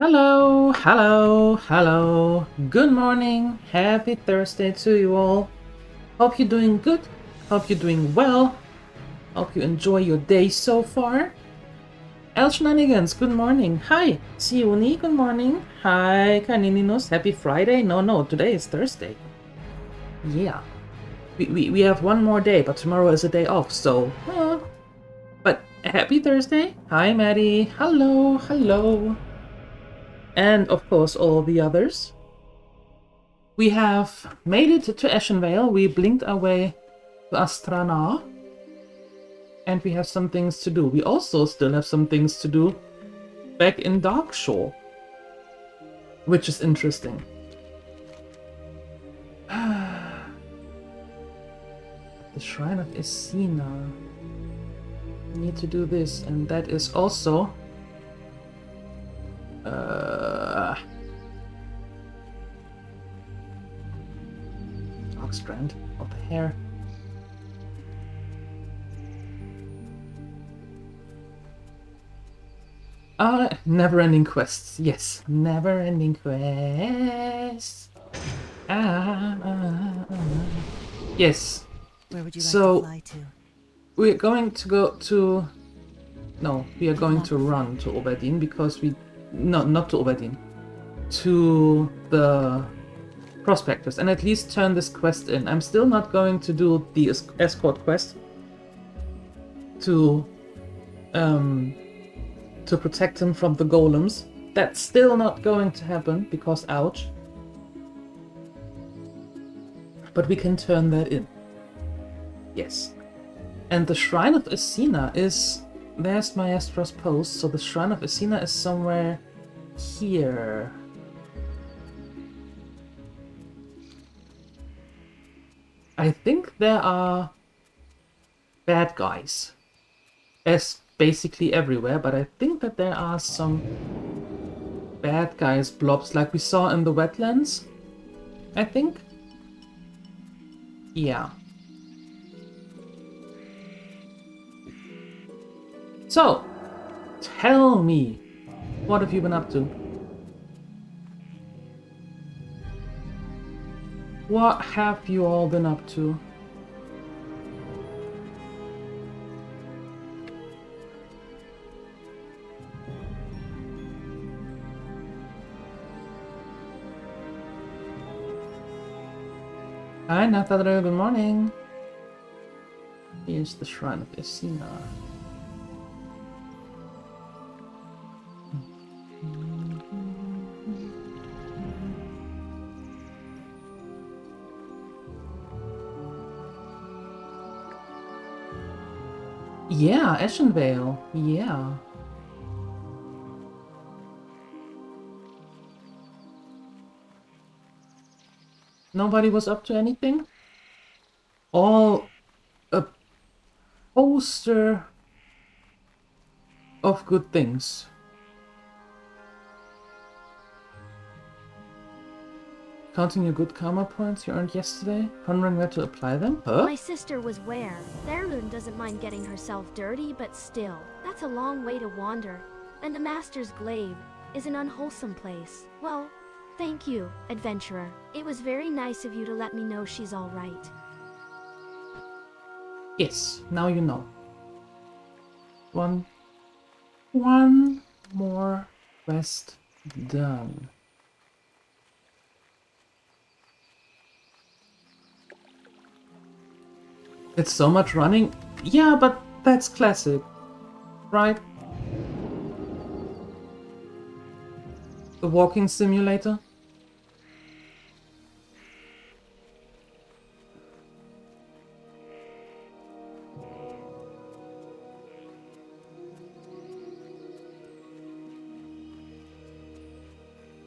Hello, hello, hello. Good morning. Happy Thursday to you all. Hope you're doing good. Hope you're doing well. Hope you enjoy your day so far. El Shenanigans, good morning. Hi, Siuni, good morning. Hi, Kanininos, happy Friday. No, today is Thursday. Yeah. We have one more day, but tomorrow is a day off, so... But happy Thursday. Hi, Maddie. Hello, hello. And of course, all the others. We have made it to Ashenvale. We blinked our way to Astrana. And we have some things to do. We also still have some things to do back in Darkshore, which is interesting. The Shrine of Esina. We need to do this, and that is also... Dark strand of the hair. Never-ending quests. Yes, never-ending quests. Yes. Where would you like to fly to? We're going to go to... No, we are going to run to Oberdin because we... No, not to Oberdin. To the Prospectors, and at least turn this quest in. I'm still not going to do the escort quest to protect him from the golems. That's still not going to happen because ouch. But we can turn that in. Yes. And the Shrine of Esina is... There's Maestra's post, so the Shrine of Esina is somewhere here. I think there are bad guys, as basically everywhere, but I think that there are some bad guys blobs like we saw in the wetlands, I think. Yeah. So, tell me, what have you been up to? What have you all been up to? Hi, Nathadra, good morning. Here's the Shrine of Esina. Yeah, Ashenvale. Yeah. Nobody was up to anything? All a poster of good things. Counting your good karma points you earned yesterday, pondering where to apply them? Huh? My sister was where. Therlun doesn't mind getting herself dirty, but still, that's a long way to wander. And the Master's Glade is an unwholesome place. Well, thank you, adventurer. It was very nice of you to let me know she's all right. Yes, now you know. One more quest done. It's so much running. Yeah, but that's classic, right? The walking simulator.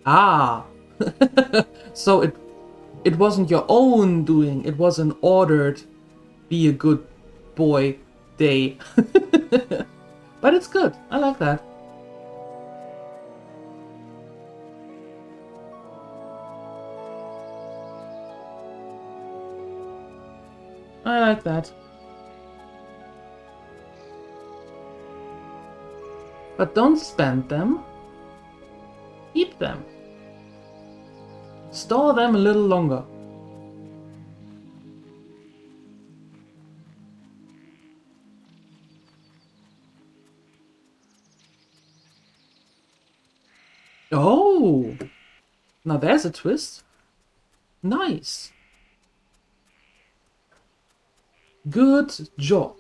Ah, so it wasn't your own doing. It was an ordered, be a good boy day. But it's good. I like that. I like that. But don't spend them. keep them. Store them a little longer. Oh! Now there's a twist. Nice. Good job.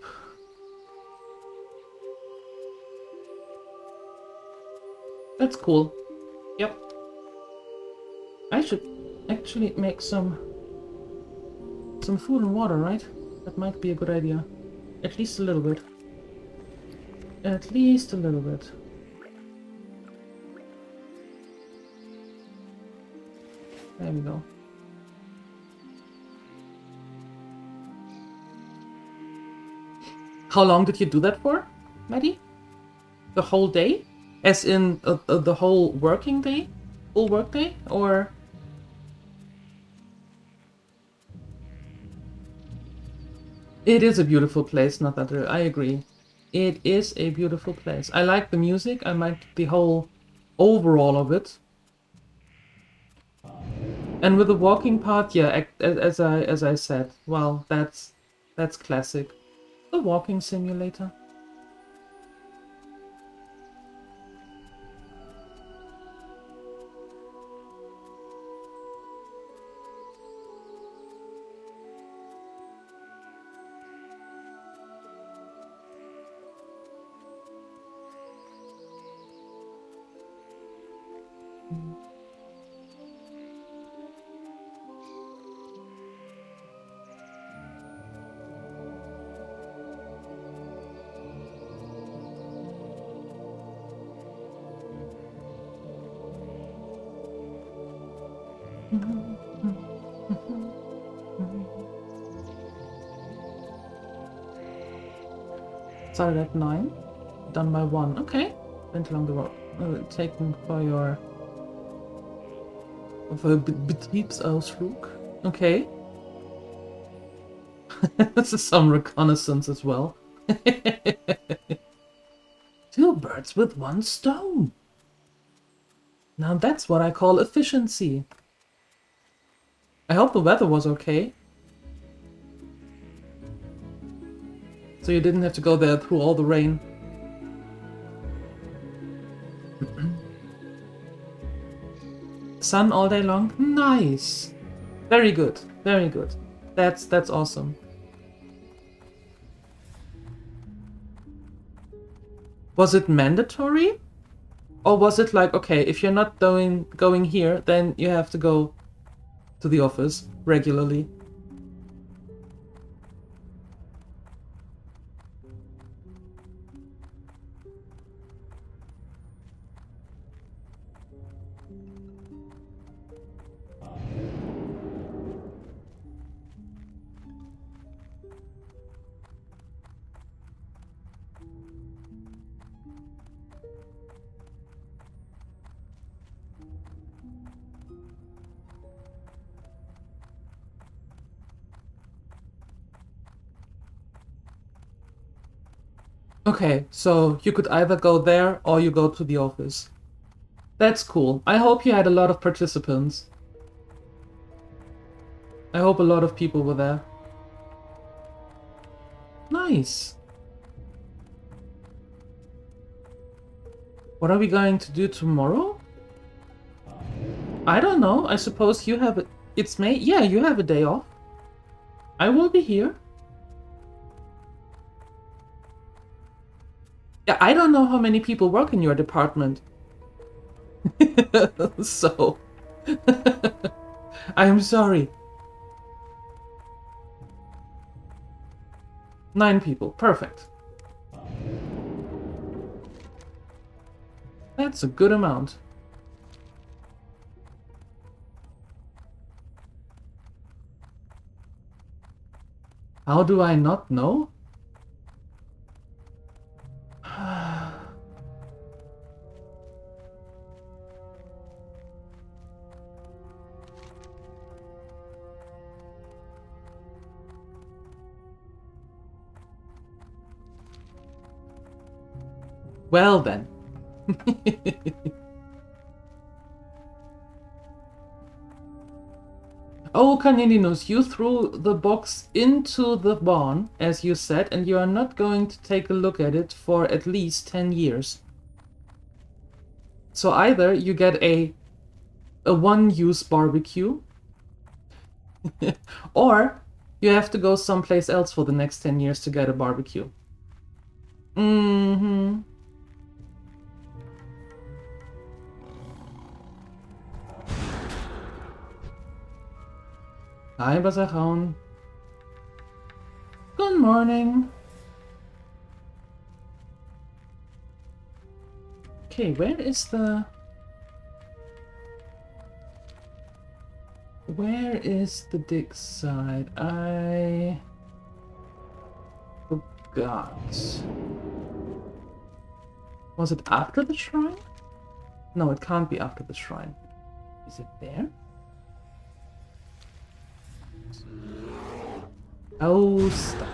That's cool. Yep. I should actually make some food and water, right? That might be a good idea. At least a little bit. At least a little bit. There we go. How long did you do that for, Maddie? The whole day? As in the whole working day? Full work day? Or... It is a beautiful place, not that I agree. It is a beautiful place. I like the music, I like the whole overall of it. And with the walking part, yeah, as I said, well, that's classic. The walking simulator. Started at 9, done by 1. Okay, went along the road. Taken for your Betriebsausflug. Okay. This is some reconnaissance as well. 2 birds with 1 stone. Now that's what I call efficiency. I hope the weather was okay. So you didn't have to go there through all the rain. Sun all day long? Nice! Very good, very good. That's awesome. Was it mandatory? Or was it like, okay, if you're not going here, then you have to go to the office regularly? Okay, so you could either go there or you go to the office. That's cool. I hope you had a lot of participants. I hope a lot of people were there. Nice. What are we going to do tomorrow? I don't know. I suppose you have it. It's May. Yeah, you have a day off. I will be here. Yeah, I don't know how many people work in your department. So, I'm sorry. 9 people. Perfect. That's a good amount. How do I not know? Well then. Oh, Canilinus, you threw the box into the barn, as you said, and you are not going to take a look at it for at least 10 years. So either you get a one-use barbecue, or you have to go someplace else for the next 10 years to get a barbecue. Mm-hmm. Hi, Basachaun. Good morning. Okay, where is the dig site? I forgot. Was it after the shrine? No, it can't be after the shrine. Is it there? Oh, stop.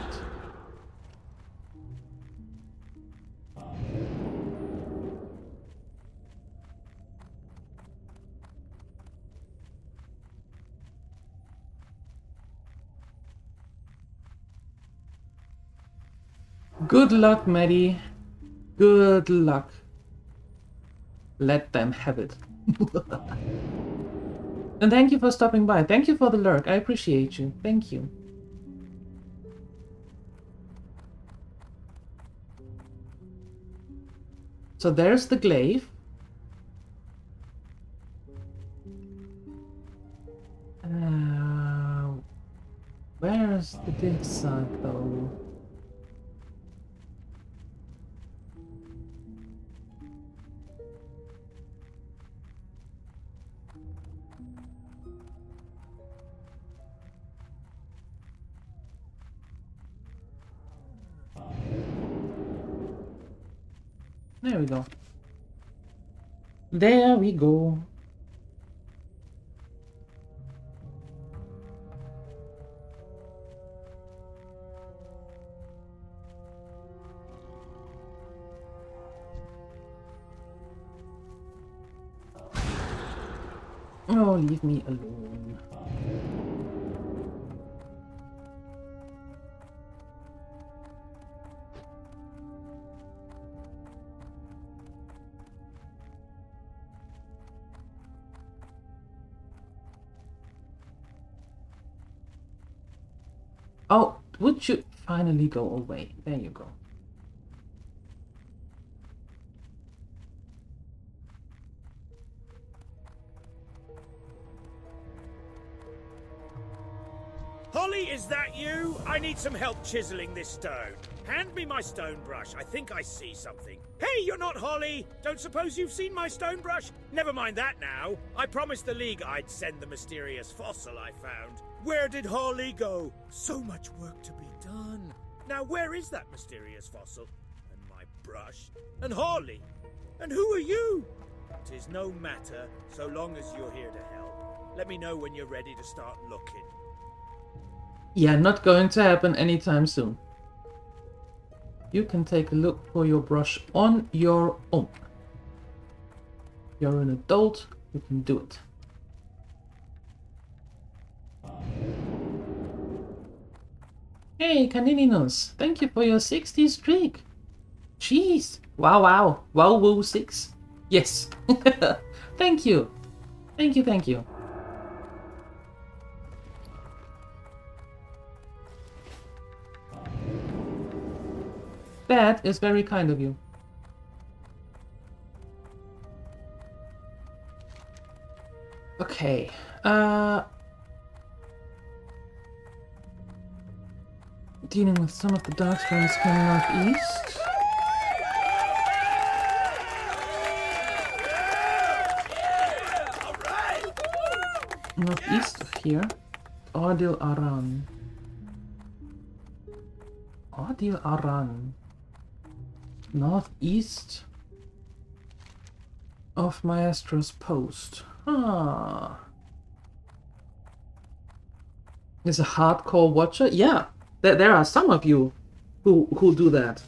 Good luck, Maddie. Good luck. Let them have it. And thank you for stopping by. Thank you for the lurk. I appreciate you. Thank you. So there's the glaive. Where's the dig site though? There we go. There we go. Oh, leave me alone. Oh, would you finally go away? There you go. Holly, is that you? I need some help chiseling this stone. Hand me my stone brush. I think I see something. Hey, you're not Holly! Don't suppose you've seen my stone brush? Never mind that now. I promised the League I'd send the mysterious fossil I found. Where did Holly go? So much work to be done. Now where is that mysterious fossil? And my brush? And Holly? And who are you? 'Tis no matter, so long as you're here to help. Let me know when you're ready to start looking. Yeah, not going to happen anytime soon. You can take a look for your brush on your own. You're an adult, you can do it. Hey, Canilinus, thank you for your 60 streak. Jeez, wow, woo 6. Yes, thank you. Thank you. That is very kind of you. Okay, dealing with some of the dark spirits coming northeast. Northeast of here, Ordil Aran. Northeast of Maestro's Post. Ah. Is a hardcore watcher? Yeah, there are some of you who do that.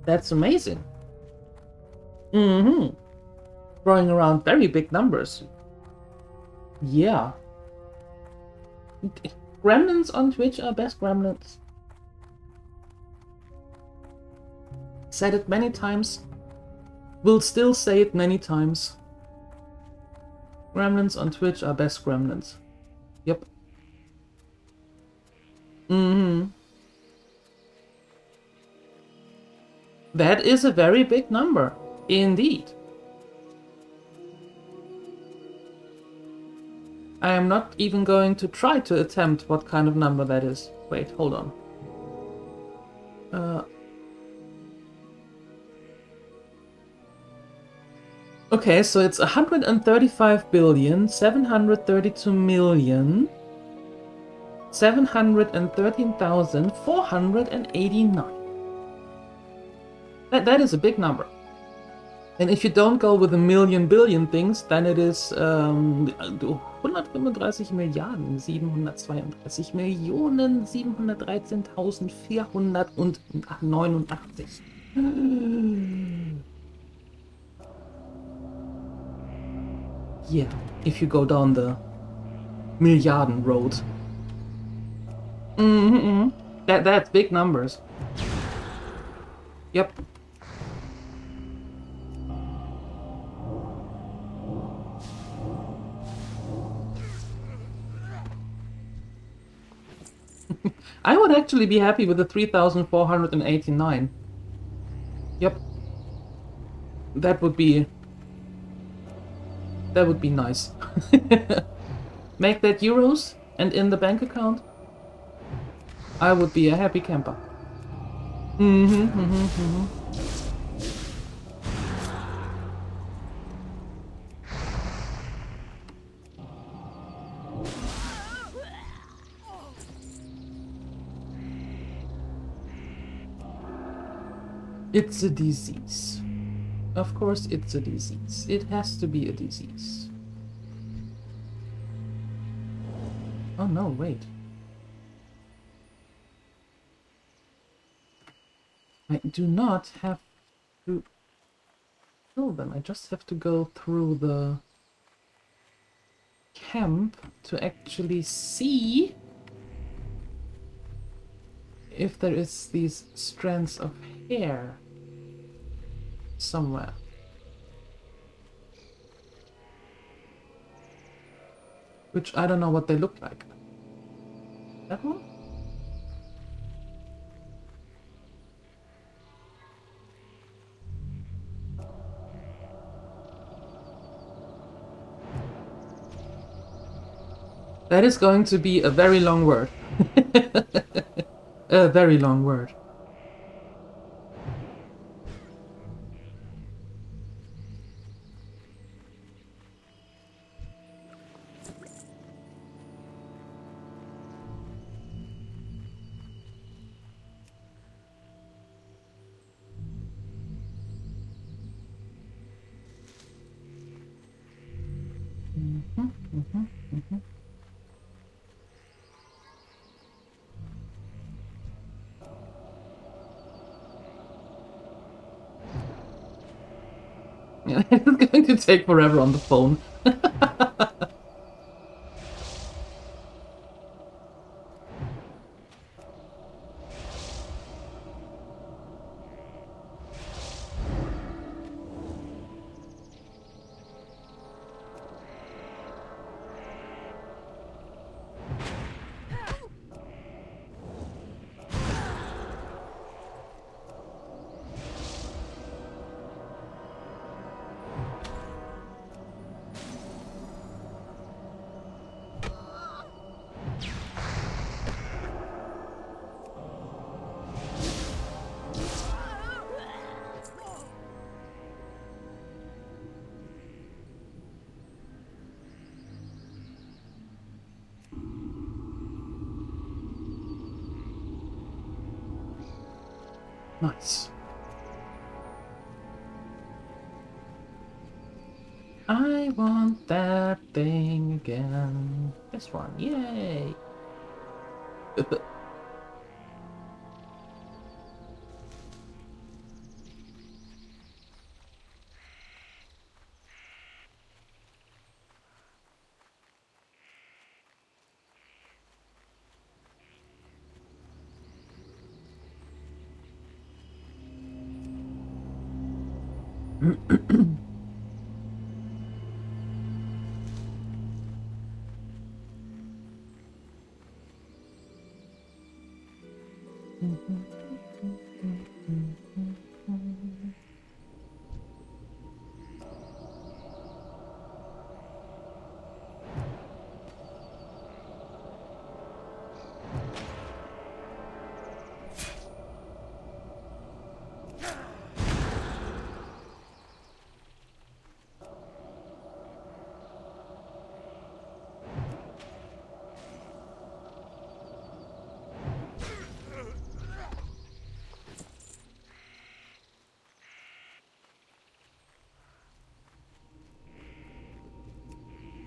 That's amazing. Throwing around very big numbers. Yeah. Gremlins on Twitch are best gremlins. Said it many times. Will still say it many times. Gremlins on Twitch are best gremlins. Yep. That is a very big number. Indeed. I am not even going to try to attempt what kind of number that is. Wait, hold on. Okay, so it's 135,732,713,489. That is a big number. And if you don't go with a million billion things, then it is 135 Milliarden 732 Millionen 713.489. Yeah, if you go down the Milliarden road. That's big numbers. Yep. I would actually be happy with the 3,489. Yep. That would be nice. Make that euros and in the bank account. I would be a happy camper. It's a disease. Of course it's a disease. It has to be a disease. Oh no, wait. I do not have to kill them. I just have to go through the camp to actually see if there is these strands of hair somewhere. Which I don't know what they look like. That one? That is going to be a very long word. A very long word. It's going to take forever on the phone. Nice. I want that thing again. This one, yay!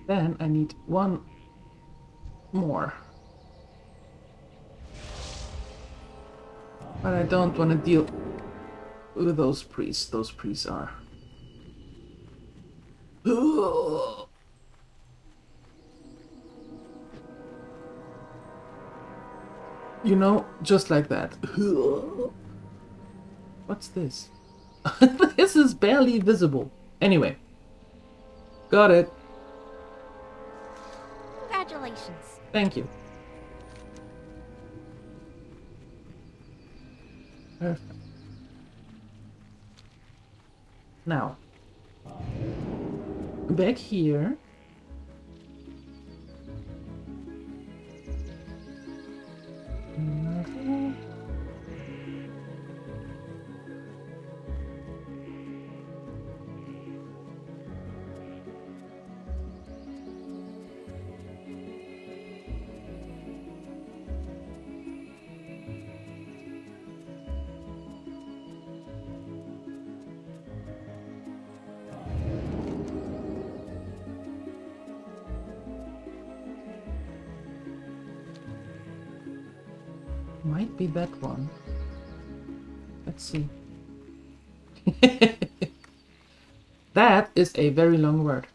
Then I need one more. But I don't want to deal with those priests. Those priests are... You know, just like that. What's this? This is barely visible. Anyway. Got it. Congratulations. Thank you. Perfect. Now, back here. Might be that one. Let's see. That is a very long word.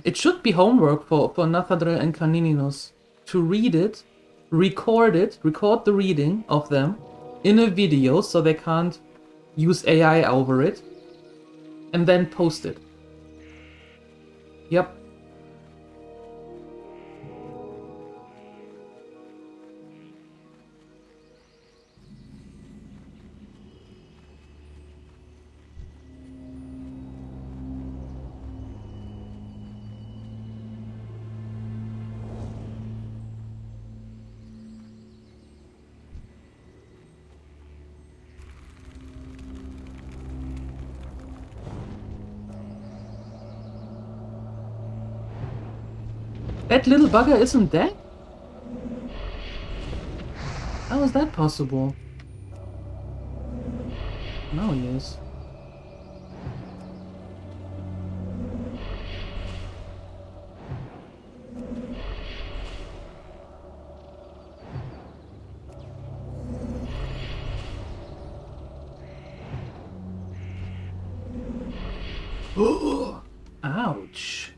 It should be homework for Nathadre and Canininos to read it, record the reading of them in a video so they can't use AI over it, and then post it. Yep. That little bugger isn't dead? How is that possible? Now he is. Ouch.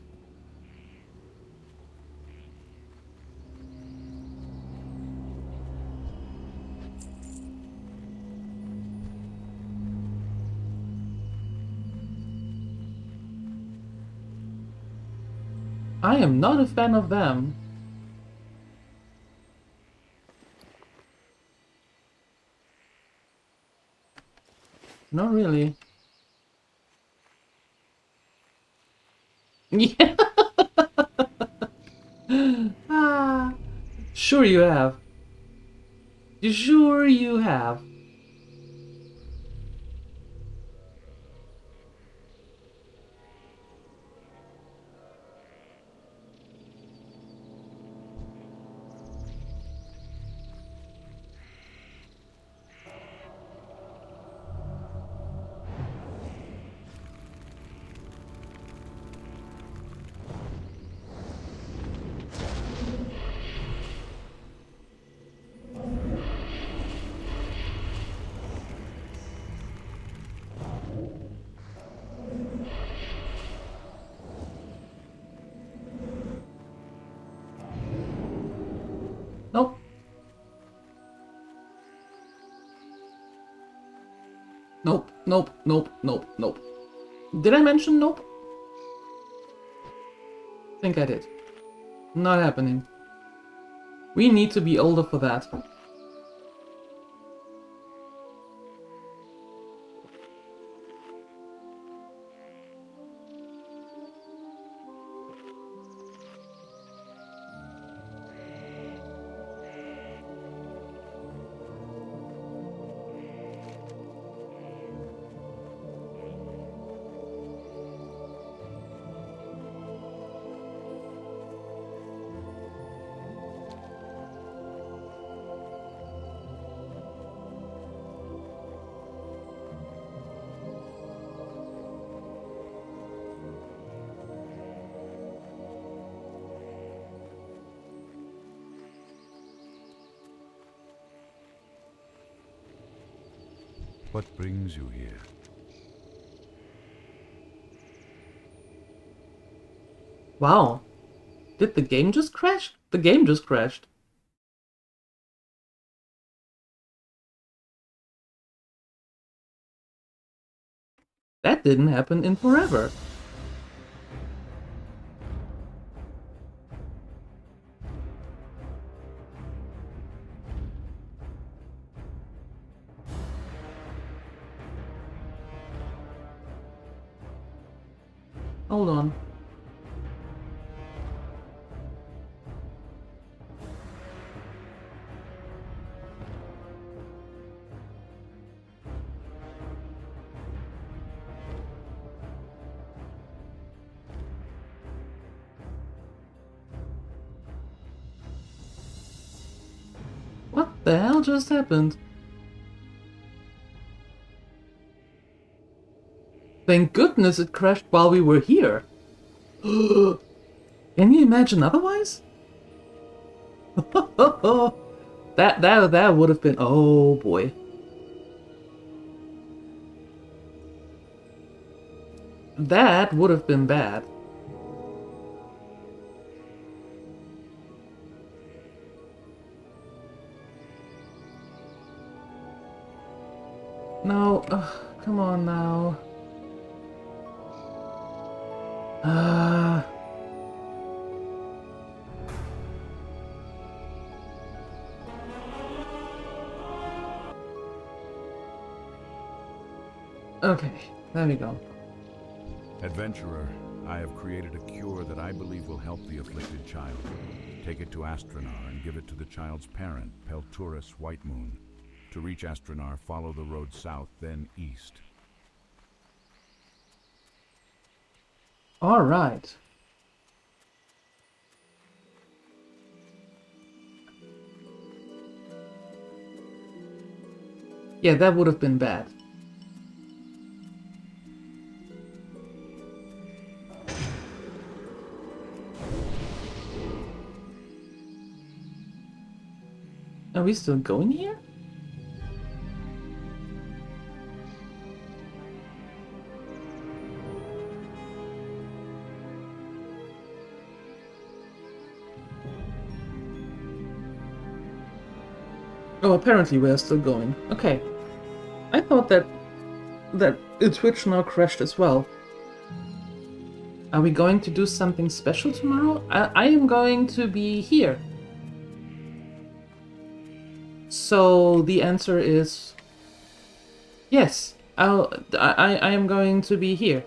I am not a fan of them. Not really. Yeah. Sure you have. Sure you have. Nope, nope, nope, nope. Did I mention nope? I think I did. Not happening. We need to be older for that. What brings you here? Wow. Did the game just crash? The game just crashed. That didn't happen in forever. Hold on. What the hell just happened? Thank goodness it crashed while we were here. Can you imagine otherwise? that would have been, oh boy. That would have been bad. No, come on now. Okay, there we go. Adventurer, I have created a cure that I believe will help the afflicted child. Take it to Astranar and give it to the child's parent, Pelturus Whitemoon. To reach Astranar, follow the road south, then east. All right. Yeah, that would have been bad. Are we still going here? Oh, apparently we are still going. Okay. I thought that Twitch now crashed as well. Are we going to do something special tomorrow? I am going to be here. So the answer is yes. I am going to be here.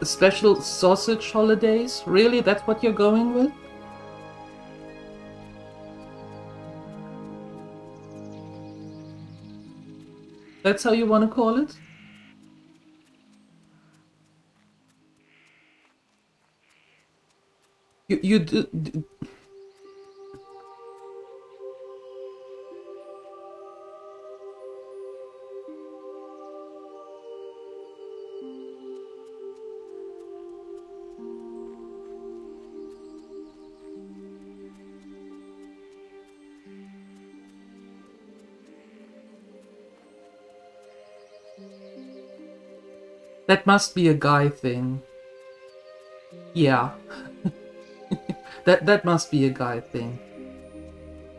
Special sausage holidays? Really? That's what you're going with? That's how you want to call it? You do... That must be a guy thing. Yeah. That must be a guy thing.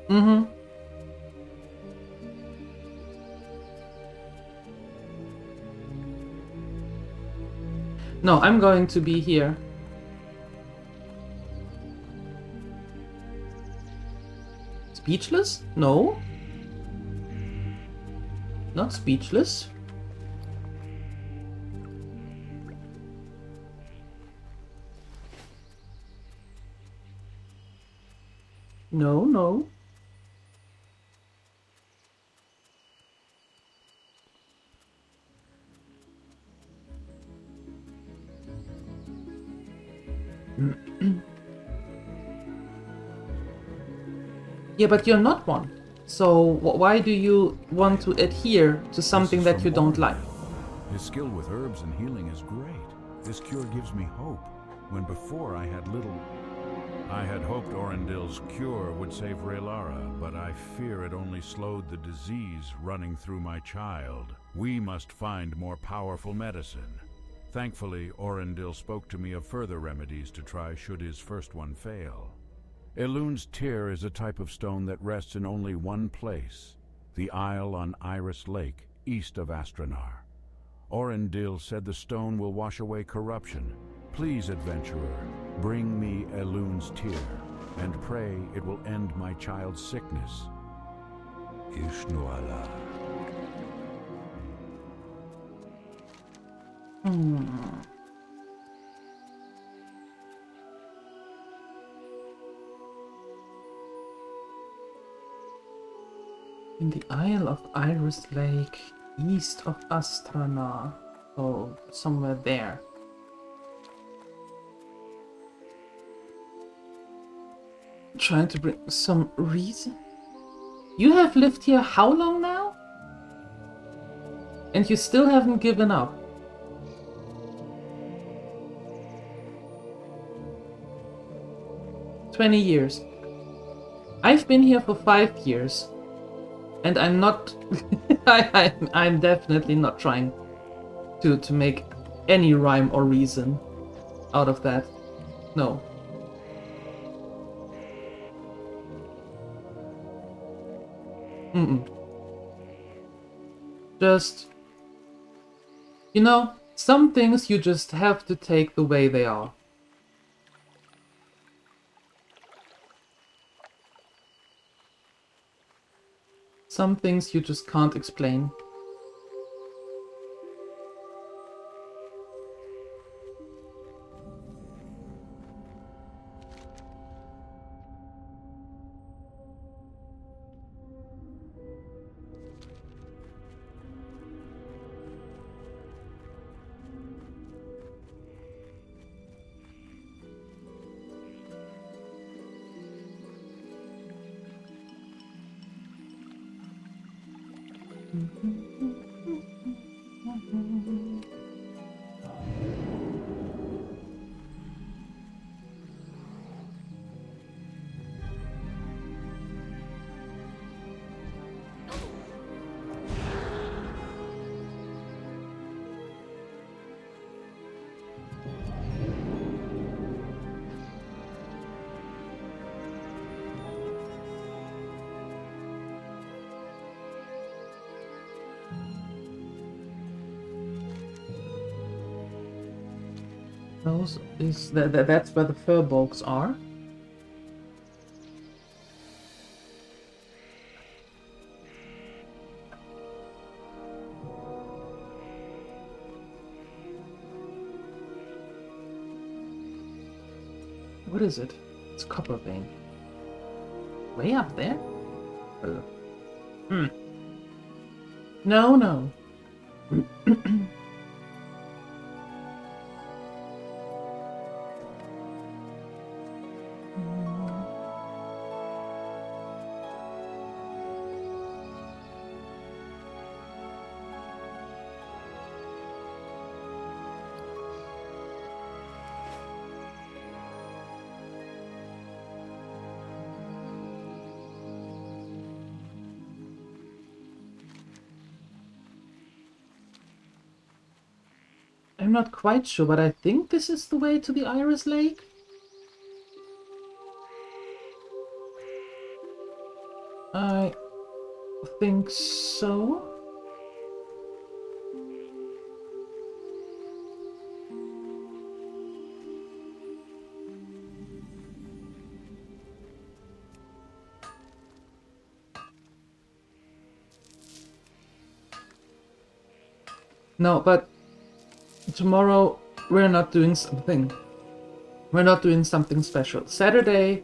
Mm-hmm. No, I'm going to be here. Speechless? No. Not speechless. No, no. Yeah, but you're not one. So why do you want to adhere to something This is that you from don't like? Borny. His skill with herbs and healing is great. This cure gives me hope, when before I had little. I had hoped Orendil's cure would save Raylara, but I fear it only slowed the disease running through my child. We must find more powerful medicine. Thankfully, Orendil spoke to me of further remedies to try should his first one fail. Elun's tear is a type of stone that rests in only one place, the isle on Iris Lake, east of Astranar. Orendil said the stone will wash away corruption. Please, adventurer, bring me Elun's tear, and pray it will end my child's sickness. Ishnuala. In the Isle of Iris Lake, east of Astranar. Oh, somewhere there. Trying to bring some reason. You have lived here how long now? And you still haven't given up. "20 years. I've been here for 5 years. And I'm not... I'm definitely not trying to make any rhyme or reason out of that. No. Just... You know, some things you just have to take the way they are. Some things you just can't explain. Those is that's where the furbolgs are. What is it? It's copper vein. Way up there? No, no. I'm not quite sure, but I think this is the way to the Iris Lake. I think so. No, but tomorrow we're not doing something. We're not doing something special. Saturday,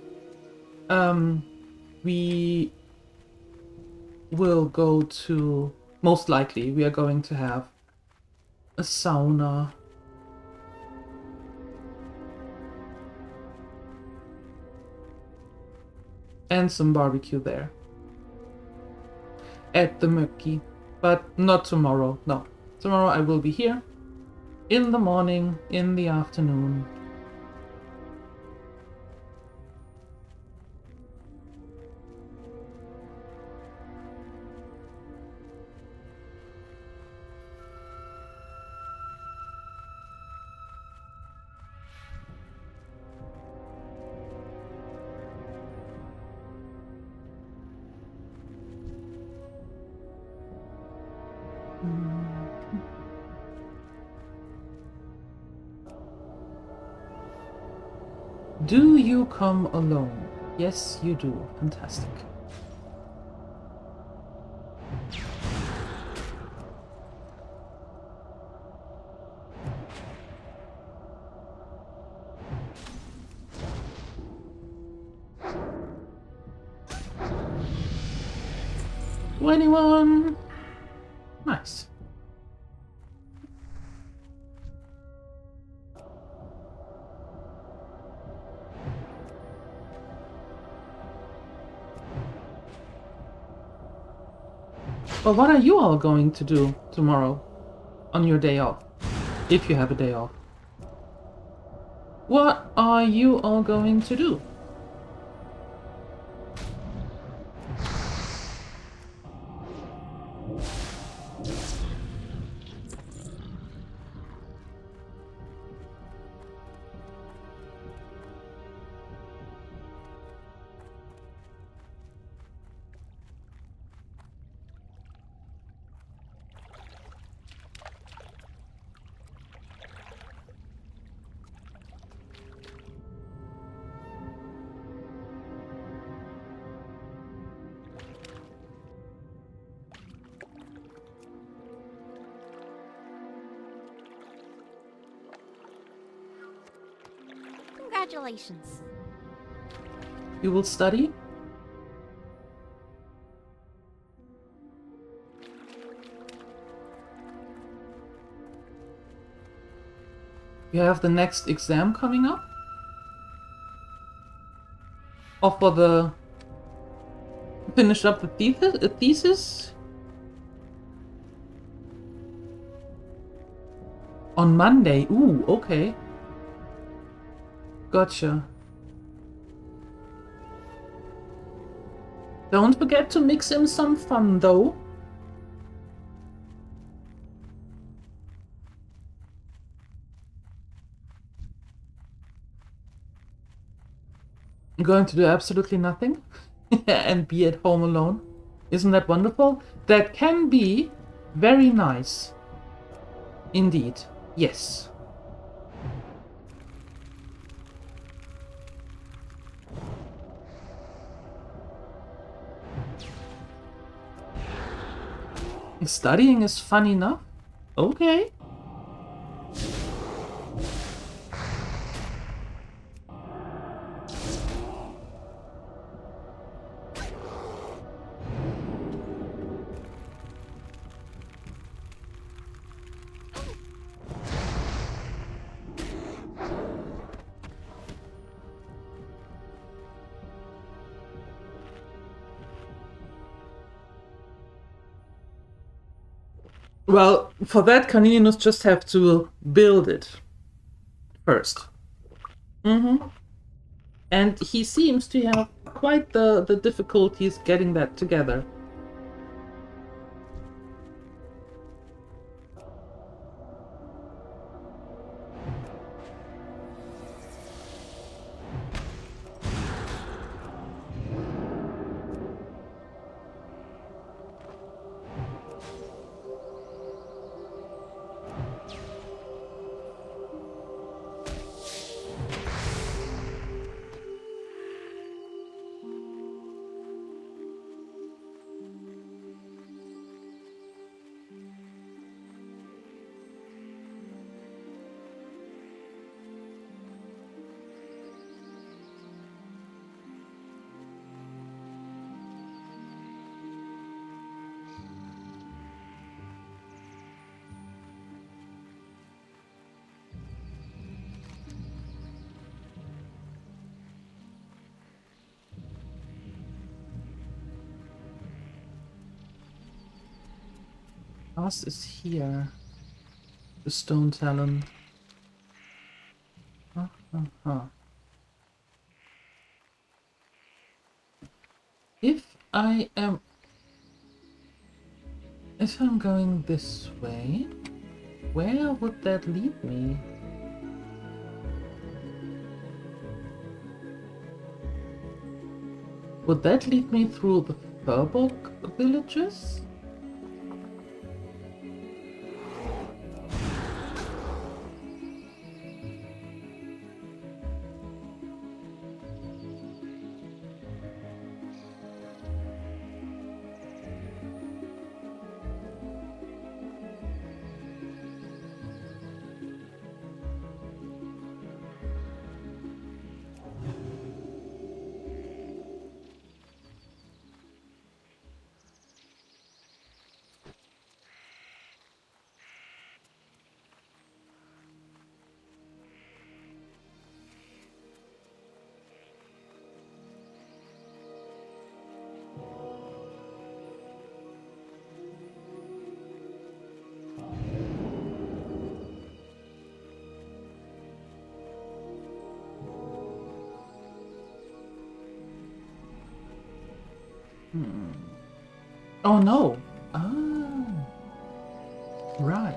we will go to, most likely, we are going to have a sauna. And some barbecue there. At the Möcki. But not tomorrow, no. Tomorrow I will be here. In the morning, in the afternoon. Do you come alone? Yes, you do. Fantastic. Anyone? Nice. Well, what are you all going to do tomorrow on your day off? If you have a day off. What are you all going to do? Congratulations. You will study? You have the next exam coming up? Or for the... finish up the thesis? On Monday? Ooh, okay. Gotcha. Don't forget to mix in some fun, though. I'm going to do absolutely nothing and be at home alone. Isn't that wonderful? That can be very nice. Indeed. Yes. Studying is fun enough? Okay. Well, for that, Caninos just have to build it first. And he seems to have quite the difficulties getting that together. pass is here. The stone talent. If I'm going this way, where would that lead me? Would that lead me through the Furbolg villages? Oh no! Ah, right.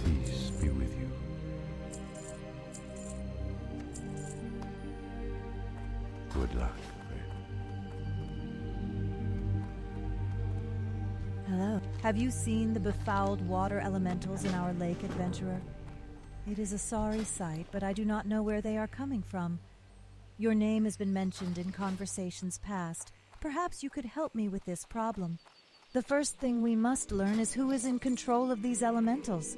Peace be with you. Good luck, Hello. Have you seen the befouled water elementals in our lake, adventurer? It is a sorry sight, but I do not know where they are coming from. Your name has been mentioned in conversations past. Perhaps you could help me with this problem. The first thing we must learn is who is in control of these elementals.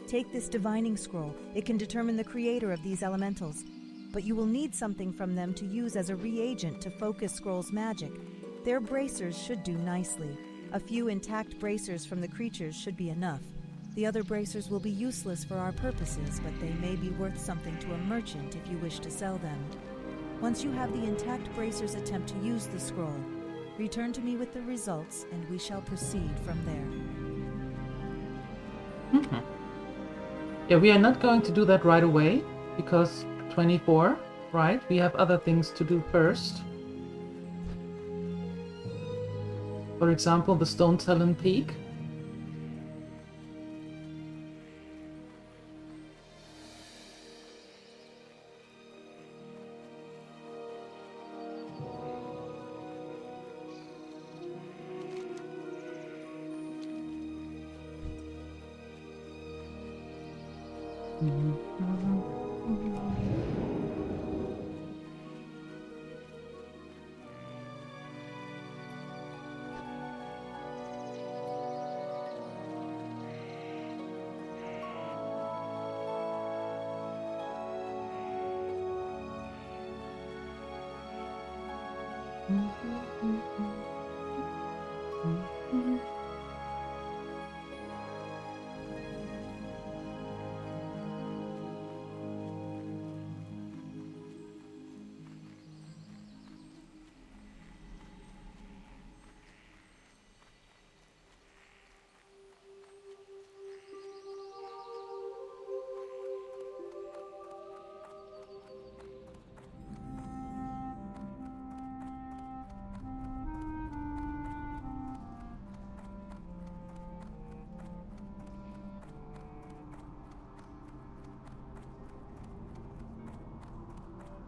Take this divining scroll. It can determine the creator of these elementals. But you will need something from them to use as a reagent to focus scroll's magic. Their bracers should do nicely. A few intact bracers from the creatures should be enough. The other bracers will be useless for our purposes, but they may be worth something to a merchant if you wish to sell them. Once you have the intact bracers attempt to use the scroll, return to me with the results, and we shall proceed from there. Yeah, we are not going to do that right away, because 24, right? We have other things to do first. For example, the Stone Talon Peak.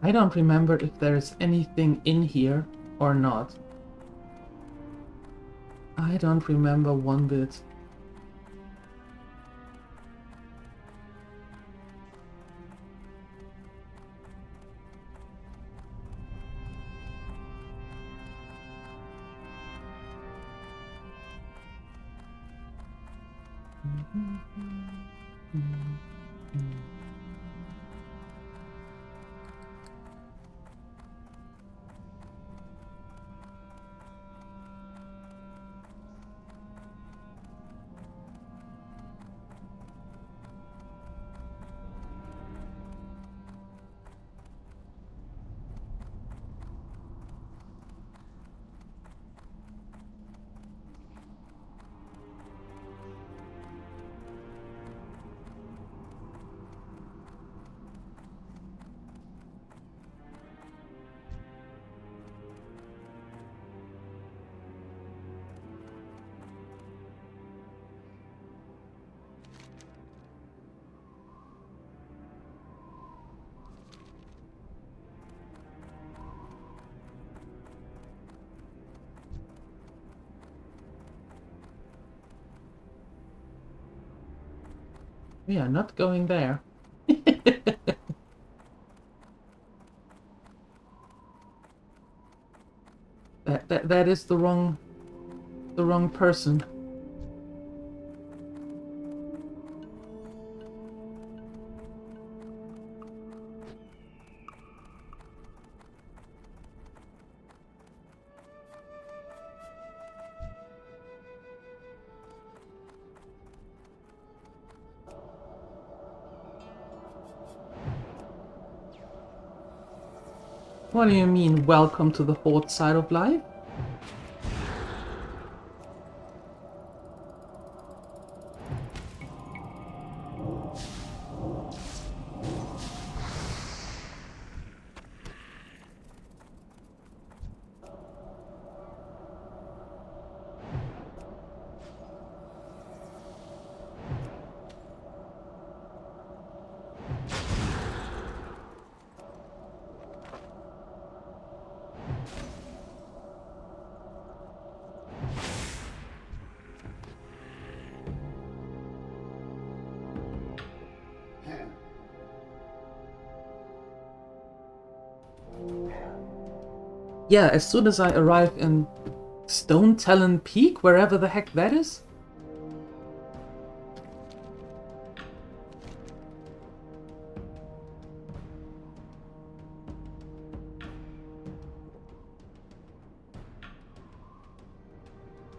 I don't remember if there is anything in here or not. I don't remember one bit. We are not going there. That is the wrong person. What do you mean, welcome to the Horde side of life? Yeah, as soon as I arrive in Stone Talon Peak, wherever the heck that is.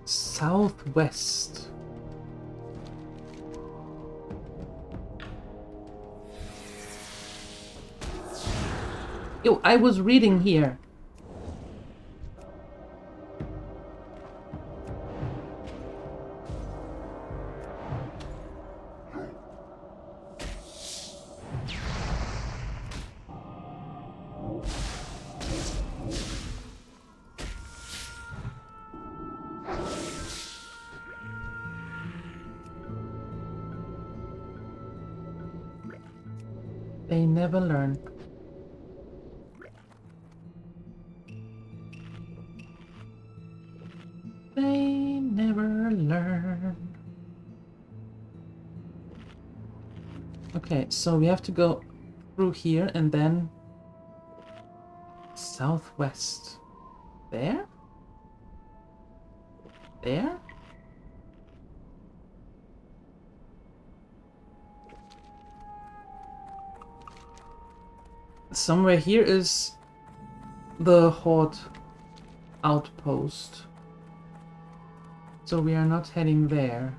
Southwest. Yo, I was reading here. They never learn. They never learn. Okay, so we have to go through here and then southwest. There? There? Somewhere here is the Horde outpost. So we are not heading there.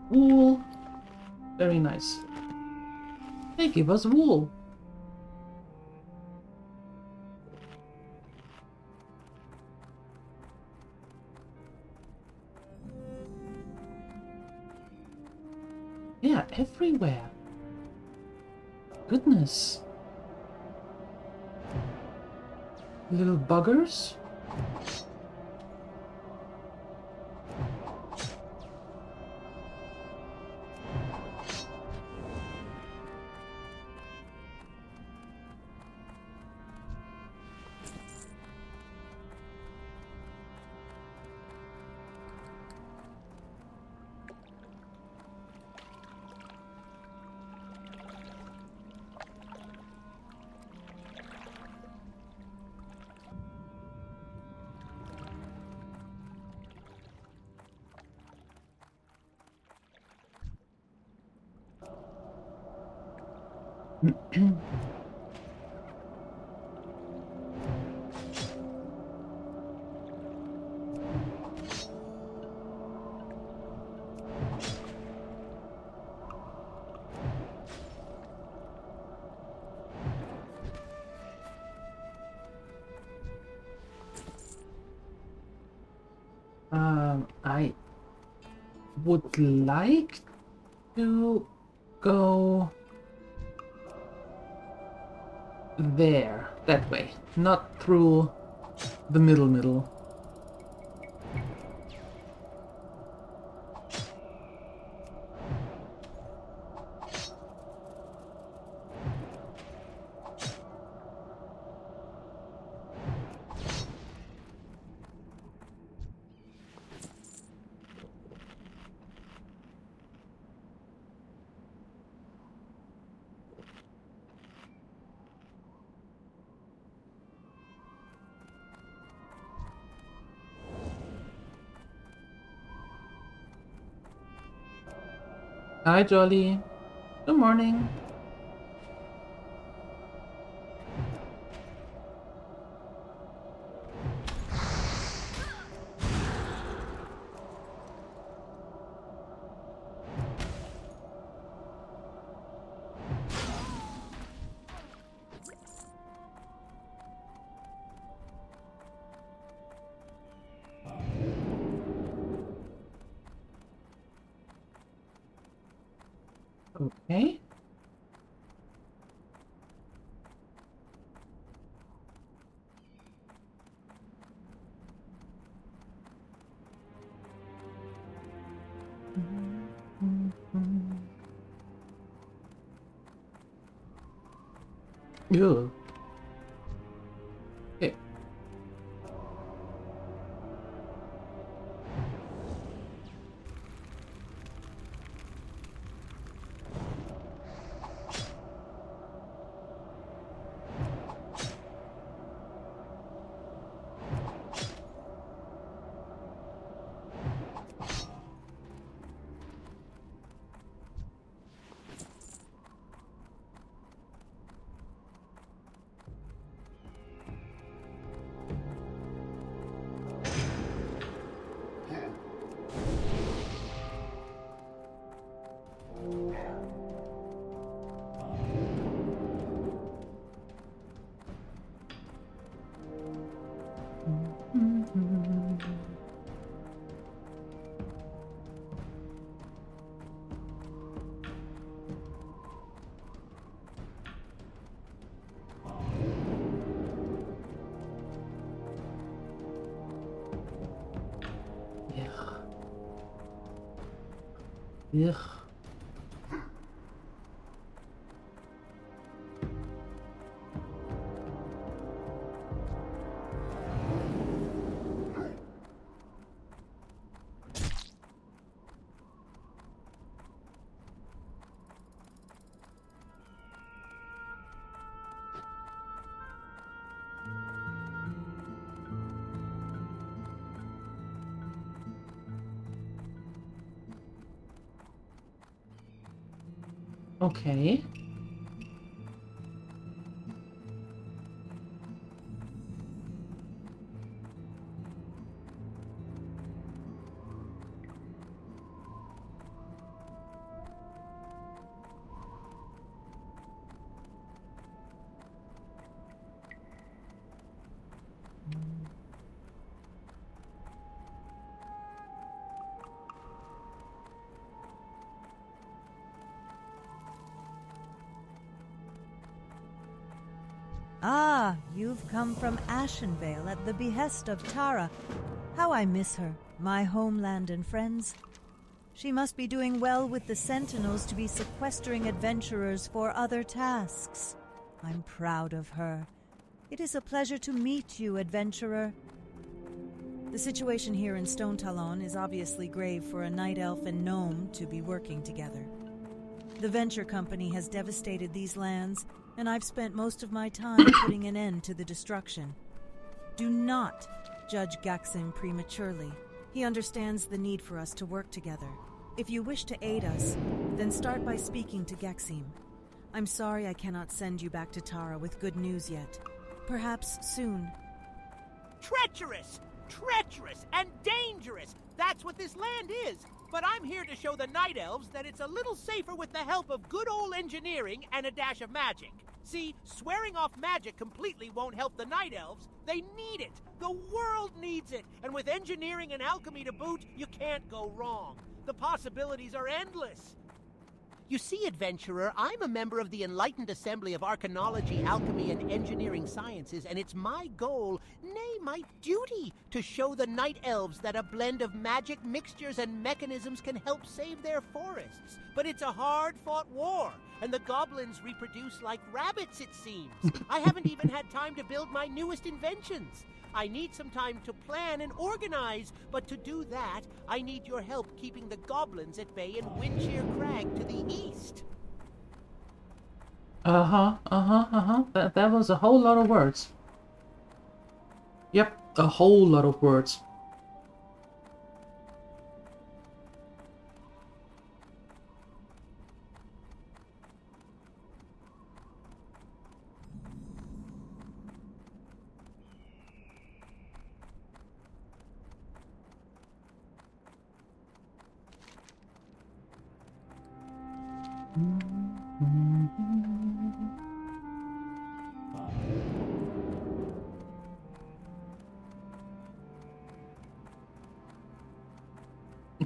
wool. Very nice. They give us wool. Yeah, everywhere. Goodness. Little buggers. I would like to go there, that way, not through the middle. Hi, Jolly. Good morning. Okay. Ew. Okay. Ugh. Okay. Ah, you've come from Ashenvale at the behest of Tara. How I miss her, my homeland and friends. She must be doing well with the Sentinels to be sequestering adventurers for other tasks. I'm proud of her. It is a pleasure to meet you, adventurer. The situation here in Stone Talon is obviously grave for a night elf and gnome to be working together. The Venture Company has devastated these lands, and I've spent most of my time putting an end to the destruction. Do not judge Gaxim prematurely. He understands the need for us to work together. If you wish to aid us, then start by speaking to Gaxim. I'm sorry I cannot send you back to Tara with good news yet. Perhaps soon. Treacherous! Treacherous and dangerous! That's what this land is! But I'm here to show the Night Elves that it's a little safer with the help of good old engineering and a dash of magic. See, swearing off magic completely won't help the Night Elves. They need it! The world needs it! And with engineering and alchemy to boot, you can't go wrong. The possibilities are endless. You see, adventurer, I'm a member of the Enlightened Assembly of Arcanology, Alchemy, and Engineering Sciences, and it's my goal, nay, my duty, to show the Night Elves that a blend of magic mixtures and mechanisms can help save their forests. But it's a hard-fought war, and the goblins reproduce like rabbits, it seems. I haven't even had time to build my newest inventions. I need some time to plan and organize, but to do that, I need your help keeping the goblins at bay in Windshear Crag to the east. That was a whole lot of words. Yep, a whole lot of words.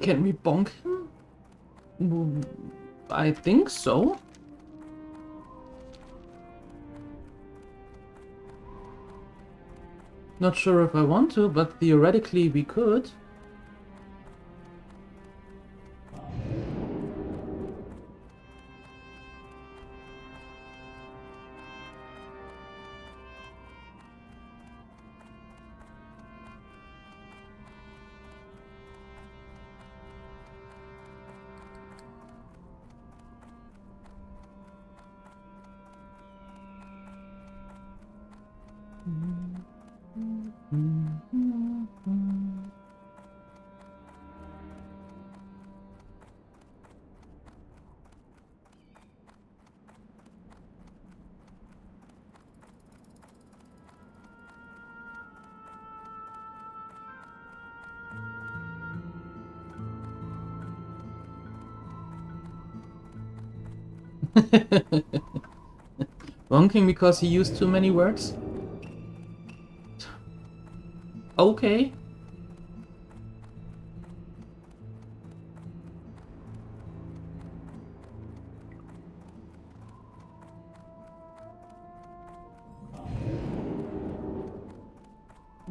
Can we bonk him? I think so. Not sure if I want to, but theoretically we could. Bonking because he used too many words? Okay.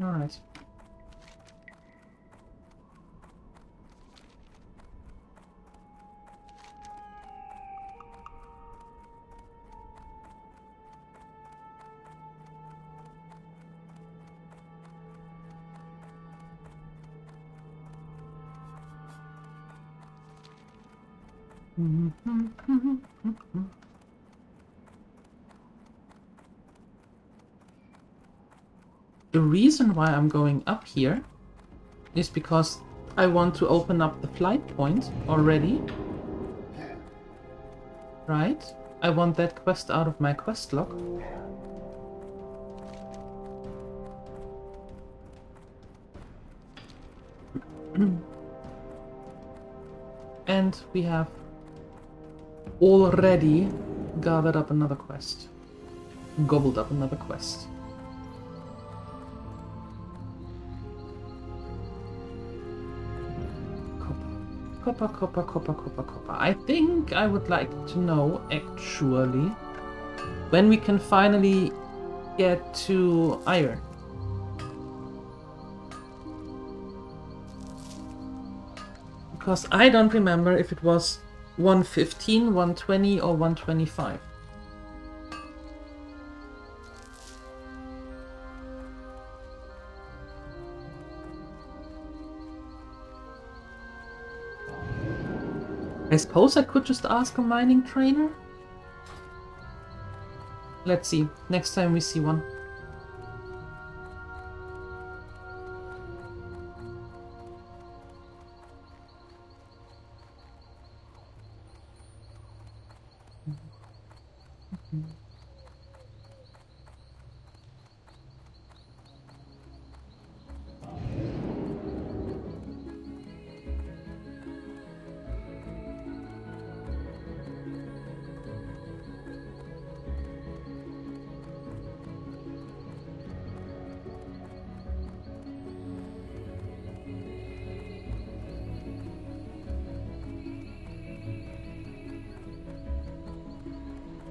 All right. The reason why I'm going up here is because I want to open up the flight point already. Right? I want that quest out of my quest log. And we have already gathered up another quest. Gobbled up another quest. Copper, copper, copper, copper, copper. I think I would like to know, actually, when we can finally get to iron? Because I don't remember if it was 115, 120 or 125. I suppose I could just ask a mining trainer? Let's see, next time we see one.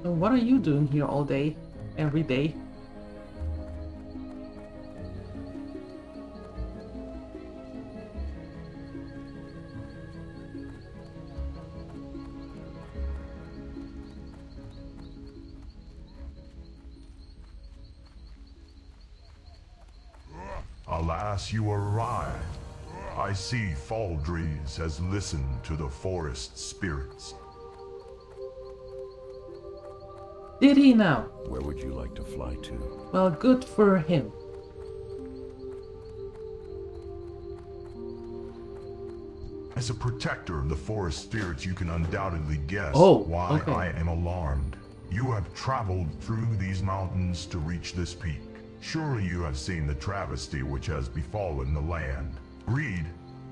So what are you doing here all day, every day? Alas, you arrived. I see Faldries has listened to the forest spirits. Did he now? Where would you like to fly to? Well, good for him. As a protector of the forest spirits, you can undoubtedly guess why okay. I am alarmed. You have traveled through these mountains to reach this peak. Surely you have seen the travesty which has befallen the land. Greed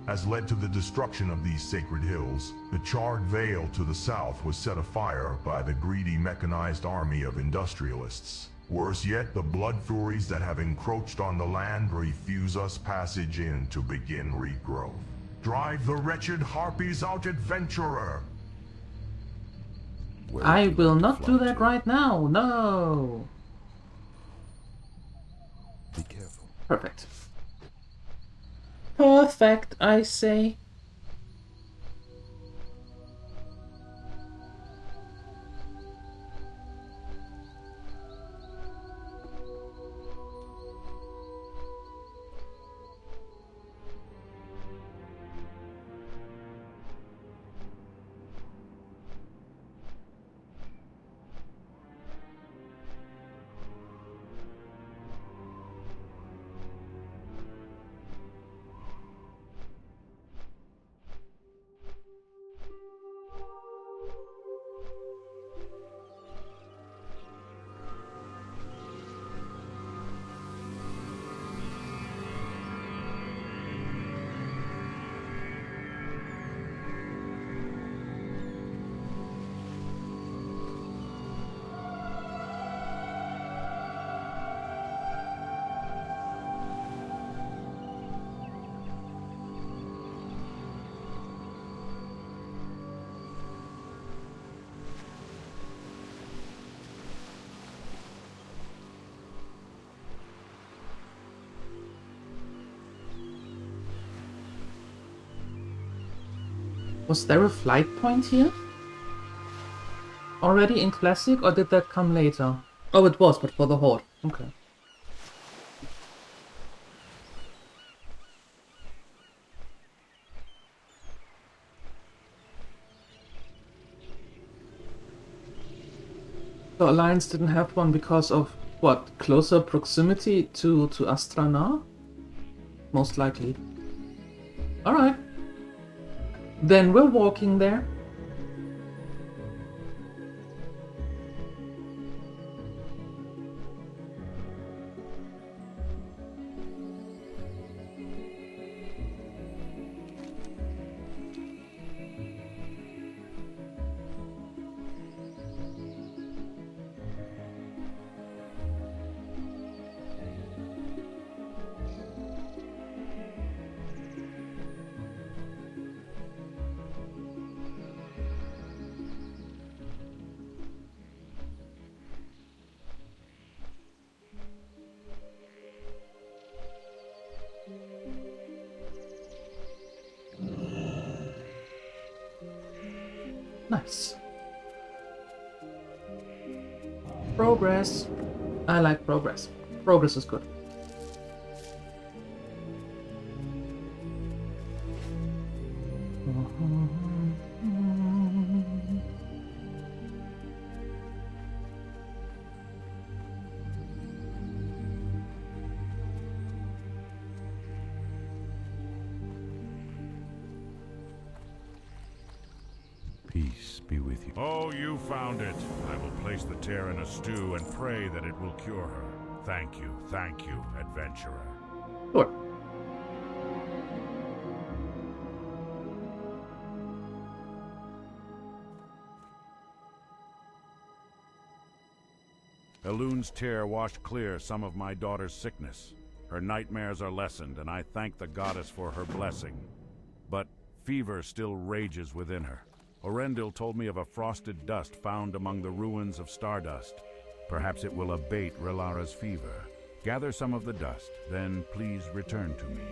has led to the destruction of these sacred hills. The charred vale to the south was set afire by the greedy mechanized army of industrialists. Worse yet, the blood furies that have encroached on the land refuse us passage in to begin regrowth. Drive the wretched harpies out, adventurer! I will not do that right now, no! Be careful. Perfect. Perfect, I say. Was there a flight point here? Already in Classic, or did that come later? Oh, it was, but for the Horde. Okay. The Alliance didn't have one because of, what, closer proximity to Astana? Most likely. Alright. Then we're walking there. Nice. Progress. I like progress. Progress is good. Peace be with you. Oh, you found it. I will place the tear in a stew and pray that it will cure her. Thank you, adventurer. Sure. Elun's tear washed clear some of my daughter's sickness. Her nightmares are lessened, and I thank the goddess for her blessing. But fever still rages within her. Orendil told me of a frosted dust found among the ruins of Stardust. Perhaps it will abate Relara's fever. Gather some of the dust, then please return to me.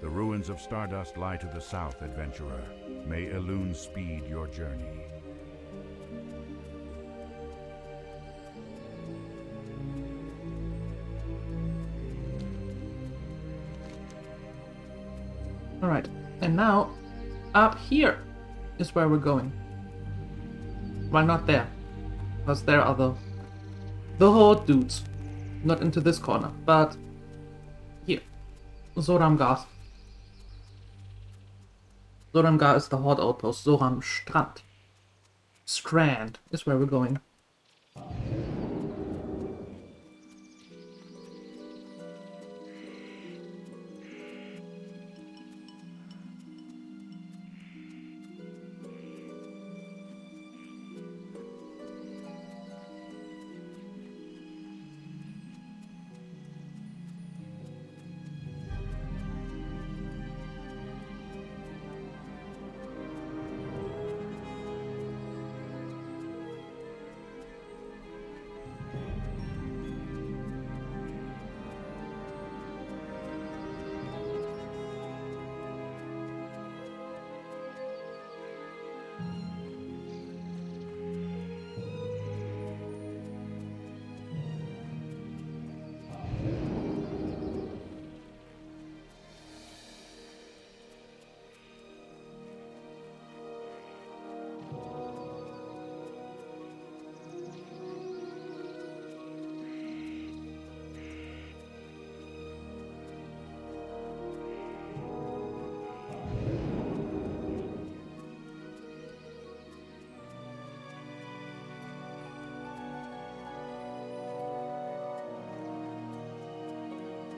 The ruins of Stardust lie to the south, adventurer. May Elun speed your journey. Alright, and now, up here is where we're going. Well, not there, because there are the horde dudes. Not into this corner, but here. Zoramgar. Zoramgar is the horde outpost. Zoram Strand is where we're going.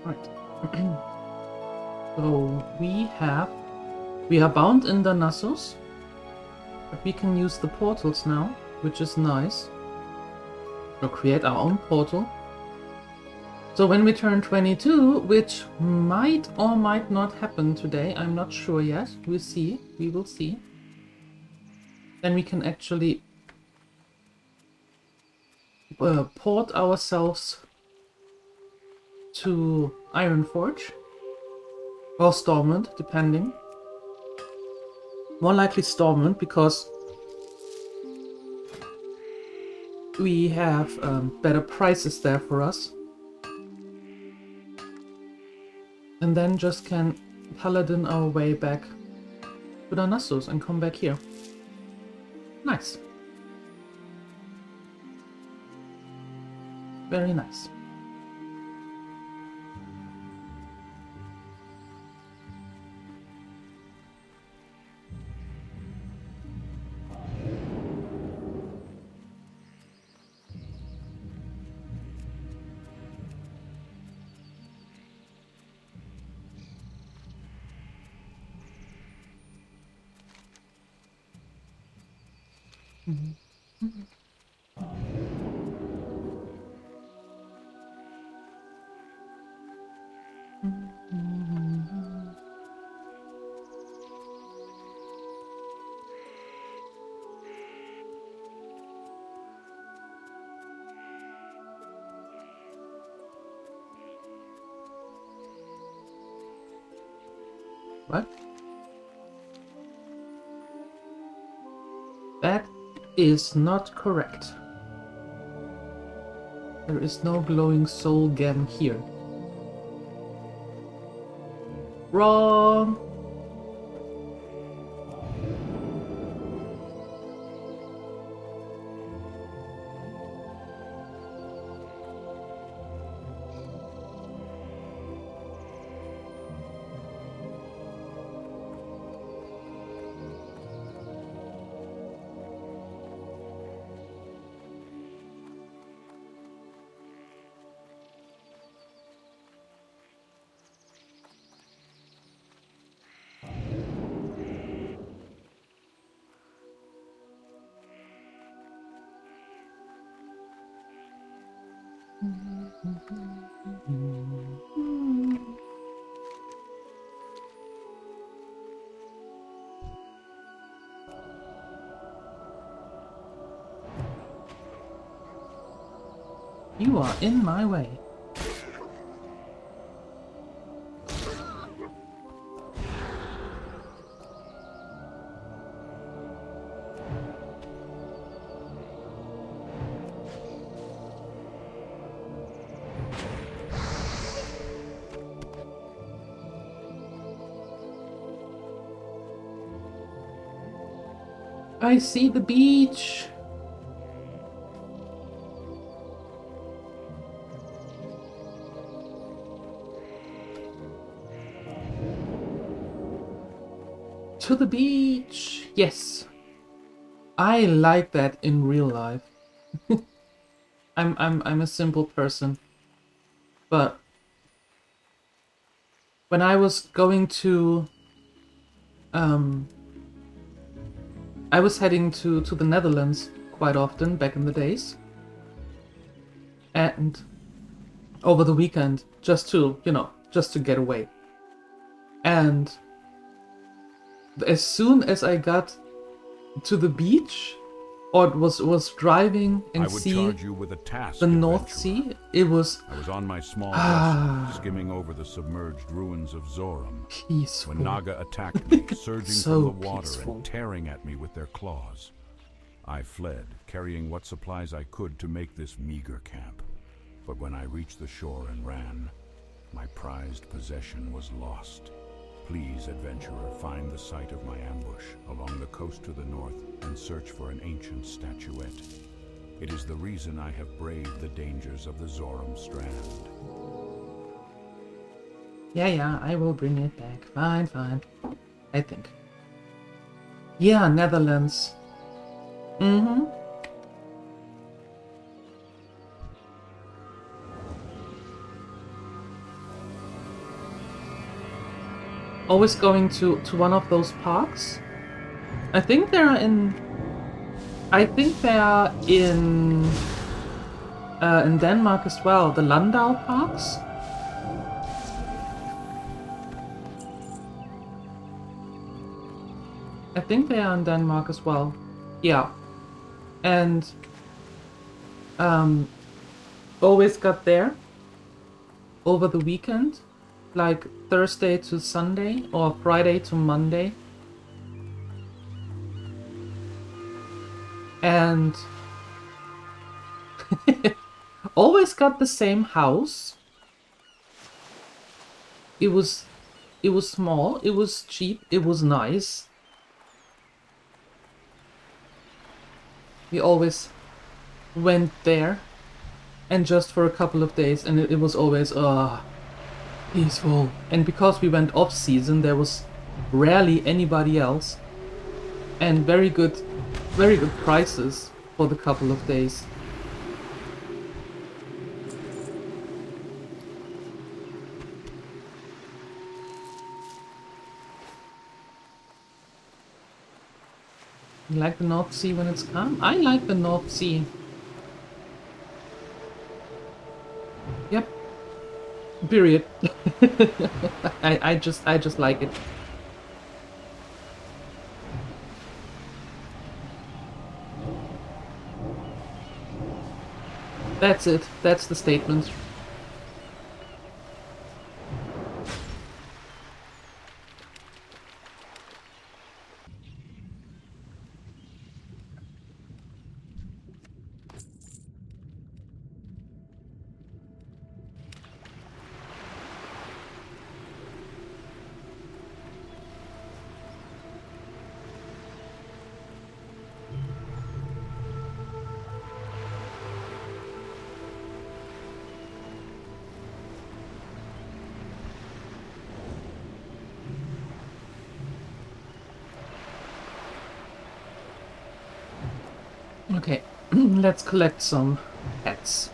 Right. So we are bound in the Nasus, but we can use the portals now, which is nice. We'll create our own portal. So when we turn 22, which might or might not happen today, I'm not sure yet. We'll see. We will see. Then we can actually port ourselves to Ironforge or Stormwind, depending. More likely Stormwind, because we have better prices there for us. And then just can paladin our way back to the Nasus and come back here. Nice. Very nice. What? That is not correct. There is no glowing soul gem here. Wrong! You are in my way. I see the beach. To the beach. Yes. I like that in real life. I'm a simple person. But when I was going to I was heading to the Netherlands quite often back in the days. And over the weekend, just to, just to get away. And as soon as I got to the beach, or was driving and see the North Sea, it was... I was on my small vessel, skimming over the submerged ruins of Zoram, peaceful. when Naga attacked me, surging So from the water peaceful. and tearing at me with their claws. I fled, carrying what supplies I could to make this meager camp. But when I reached the shore and ran, my prized possession was lost. Please, adventurer, find the site of my ambush along the coast to the north and search for an ancient statuette. It is the reason I have braved the dangers of the Zoram Strand. Yeah, I will bring it back. Fine. I think. Yeah, Netherlands. Mm-hmm. Always going to one of those parks. I think they are in Denmark as well, the Landau parks. I think they are in Denmark as well. Yeah. And always got there over the weekend, like Thursday to Sunday or Friday to Monday. And always got the same house. It was small, it was cheap, it was nice. We always went there, and just for a couple of days, and it was always peaceful. And because we went off season, there was rarely anybody else, and very good prices for the couple of days. You like the North Sea when it's calm? I like the North Sea. Yep. Period. I just like it. That's it. That's the statement. Okay, let's collect some pets.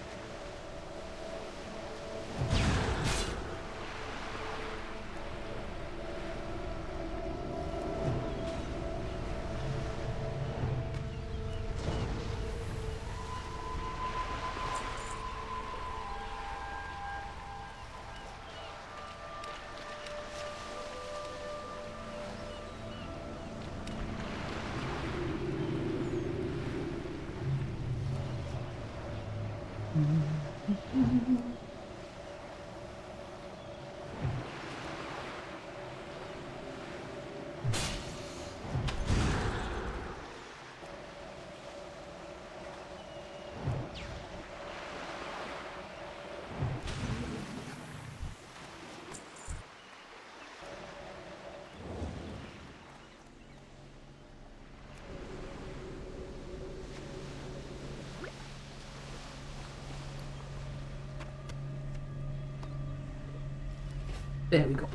There we go.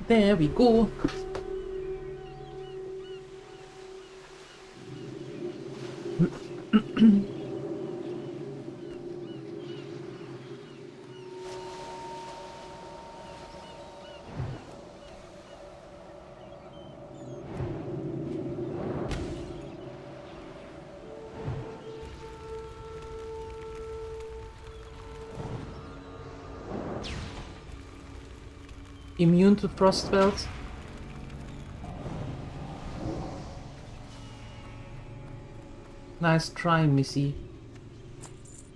There we go. Immune to frost spells. Nice try, Missy.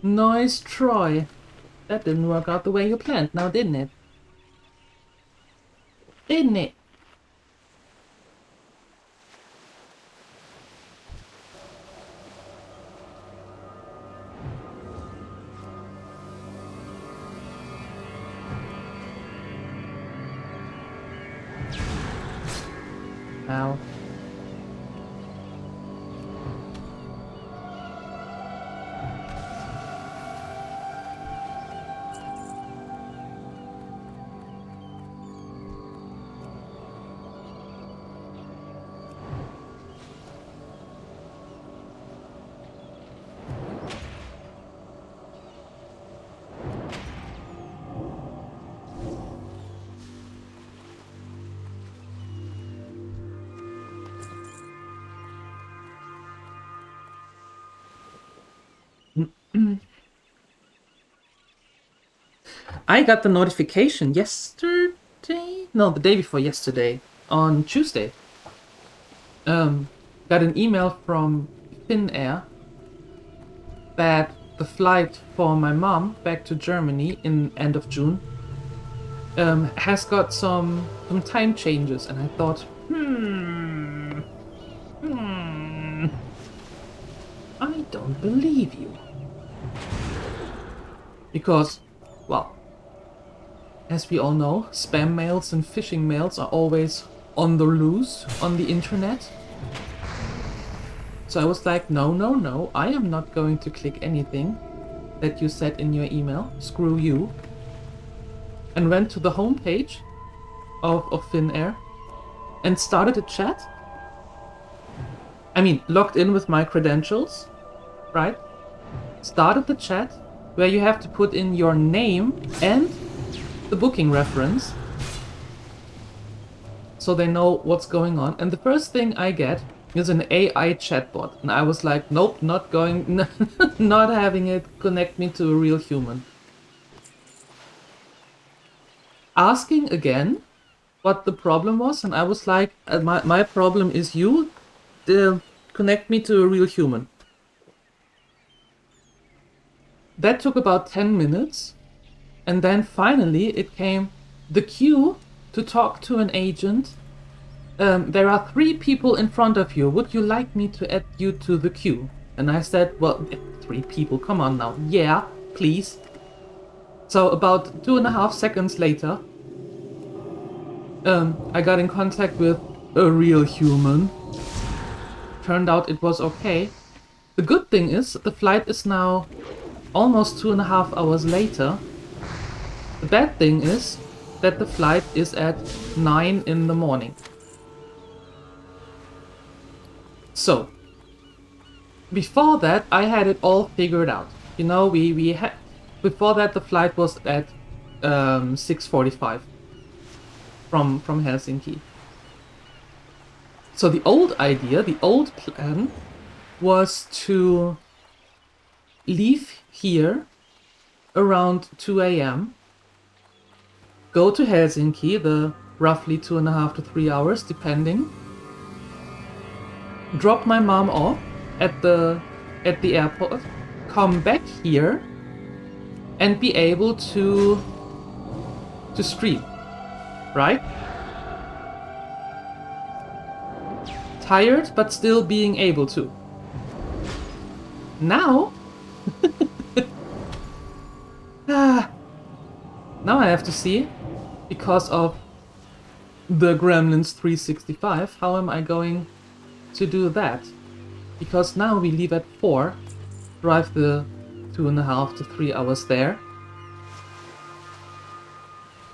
Nice try. That didn't work out the way you planned now, didn't it? Didn't it? Ow. I got the notification yesterday? No, the day before yesterday. On Tuesday. Got an email from Finnair that the flight for my mom back to Germany in end of June has got some time changes, and I thought, I don't believe you. Because, well, as we all know, spam mails and phishing mails are always on the loose on the internet. So I was like, no, I am not going to click anything that you said in your email. Screw you. And went to the homepage of Finnair and started a chat. I mean, logged in with my credentials, right? Started the chat where you have to put in your name and the booking reference so they know what's going on. And the first thing I get is an AI chatbot, and I was like, nope, not going, not having it connect me to a real human. Asking again what the problem was, and I was like, my problem is you, connect me to a real human. That took about 10 minutes, and then finally it came the queue to talk to an agent. There are 3 people in front of you. Would you like me to add you to the queue? And I said, well, 3 people, come on now. Yeah, please. So about 2.5 seconds later, I got in contact with a real human. Turned out it was okay. The good thing is, the flight is now almost 2.5 hours later. The bad thing is that the flight is at 9 in the morning. So, before that, I had it all figured out. You know, we had before that the flight was at 6:45 from Helsinki. So the old idea, the old plan, was to leave here around 2 a.m., go to Helsinki, the roughly 2.5 to 3 hours, depending, drop my mom off at the airport, come back here, and be able to stream, right? Tired, but still being able to. Now, now I have to see, because of the Gremlins 365, how am I going to do that? Because now we leave at 4, drive the 2.5 to 3 hours there,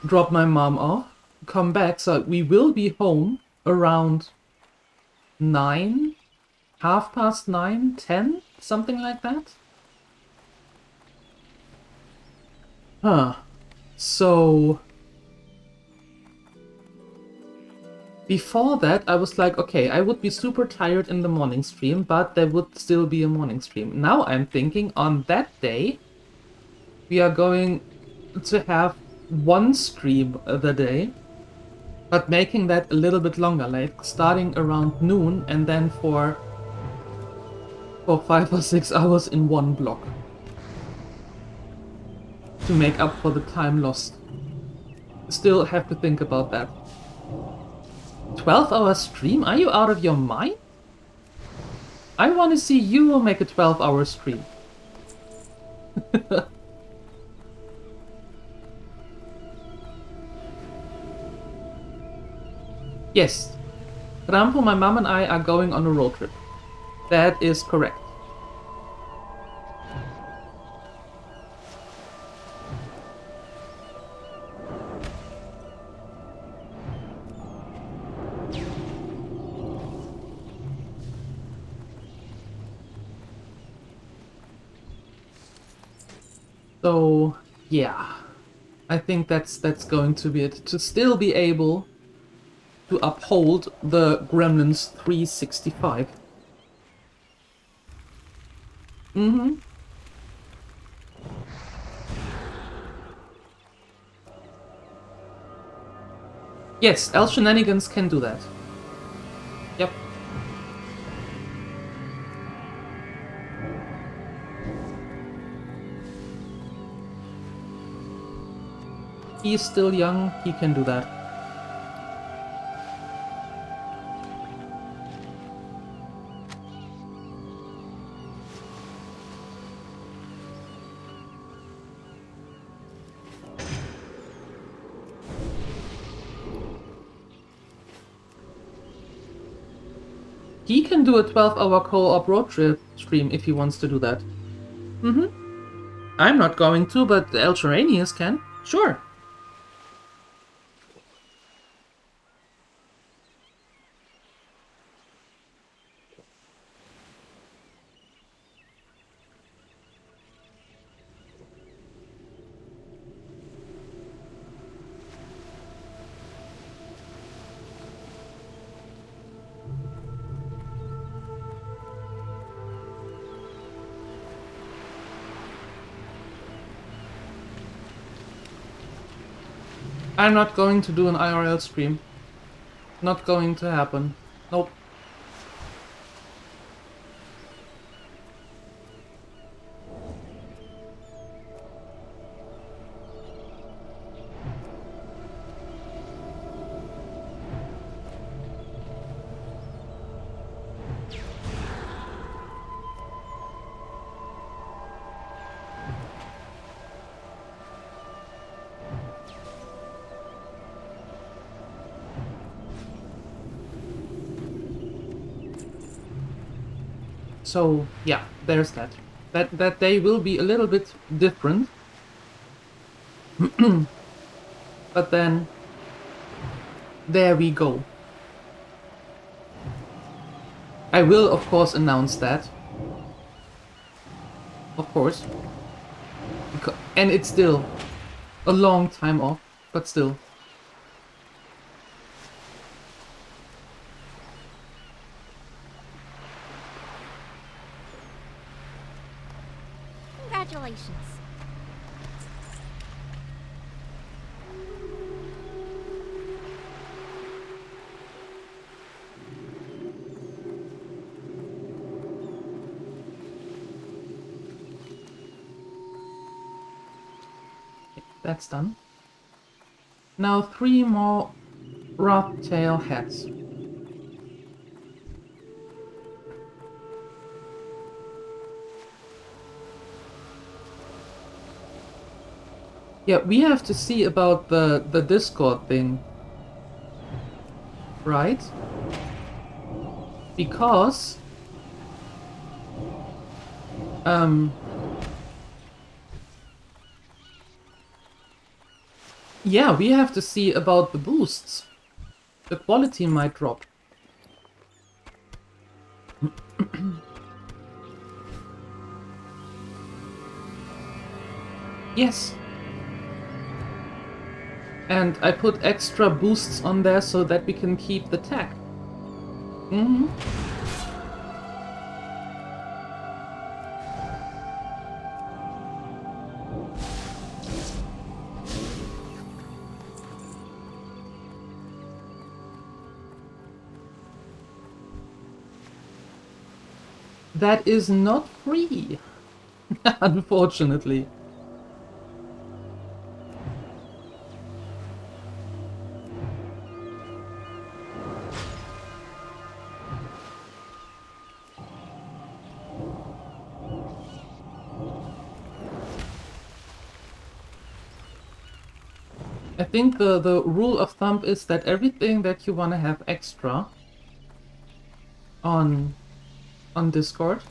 drop my mom off, come back, so we will be home around 9, 9:30, 10, something like that. So before that, I was like, okay, I would be super tired in the morning stream, but there would still be a morning stream. Now I'm thinking on that day, we are going to have one stream the day, but making that a little bit longer, like starting around noon and then for 5 or 6 hours in one block. To make up for the time lost. Still have to think about that. 12-hour stream? Are you out of your mind? I want to see you make a 12-hour stream. Yes, Rampo, my mom and I are going on a road trip. That is correct. So, yeah, I think that's going to be it. To still be able to uphold the Gremlins 365. Yes, L Shenanigans can do that. Yep. He's still young, he can do that. He can do a 12-hour co-op road trip stream if he wants to do that. I'm not going to, but the Elcheranius can. Sure. I'm not going to do an IRL stream. Not going to happen. Nope. So yeah, there's that. That day will be a little bit different. But then there we go. I will of course announce that of course. And it's still a long time off, but still. Congratulations. That's done. Now 3 more Rothtail heads. Yeah, we have to see about the Discord thing. Right? Because yeah, we have to see about the boosts. The quality might drop. Yes. And I put extra boosts on there so that we can keep the tag. Mm-hmm. That is not free, unfortunately. I think the rule of thumb is that everything that you want to have extra on Discord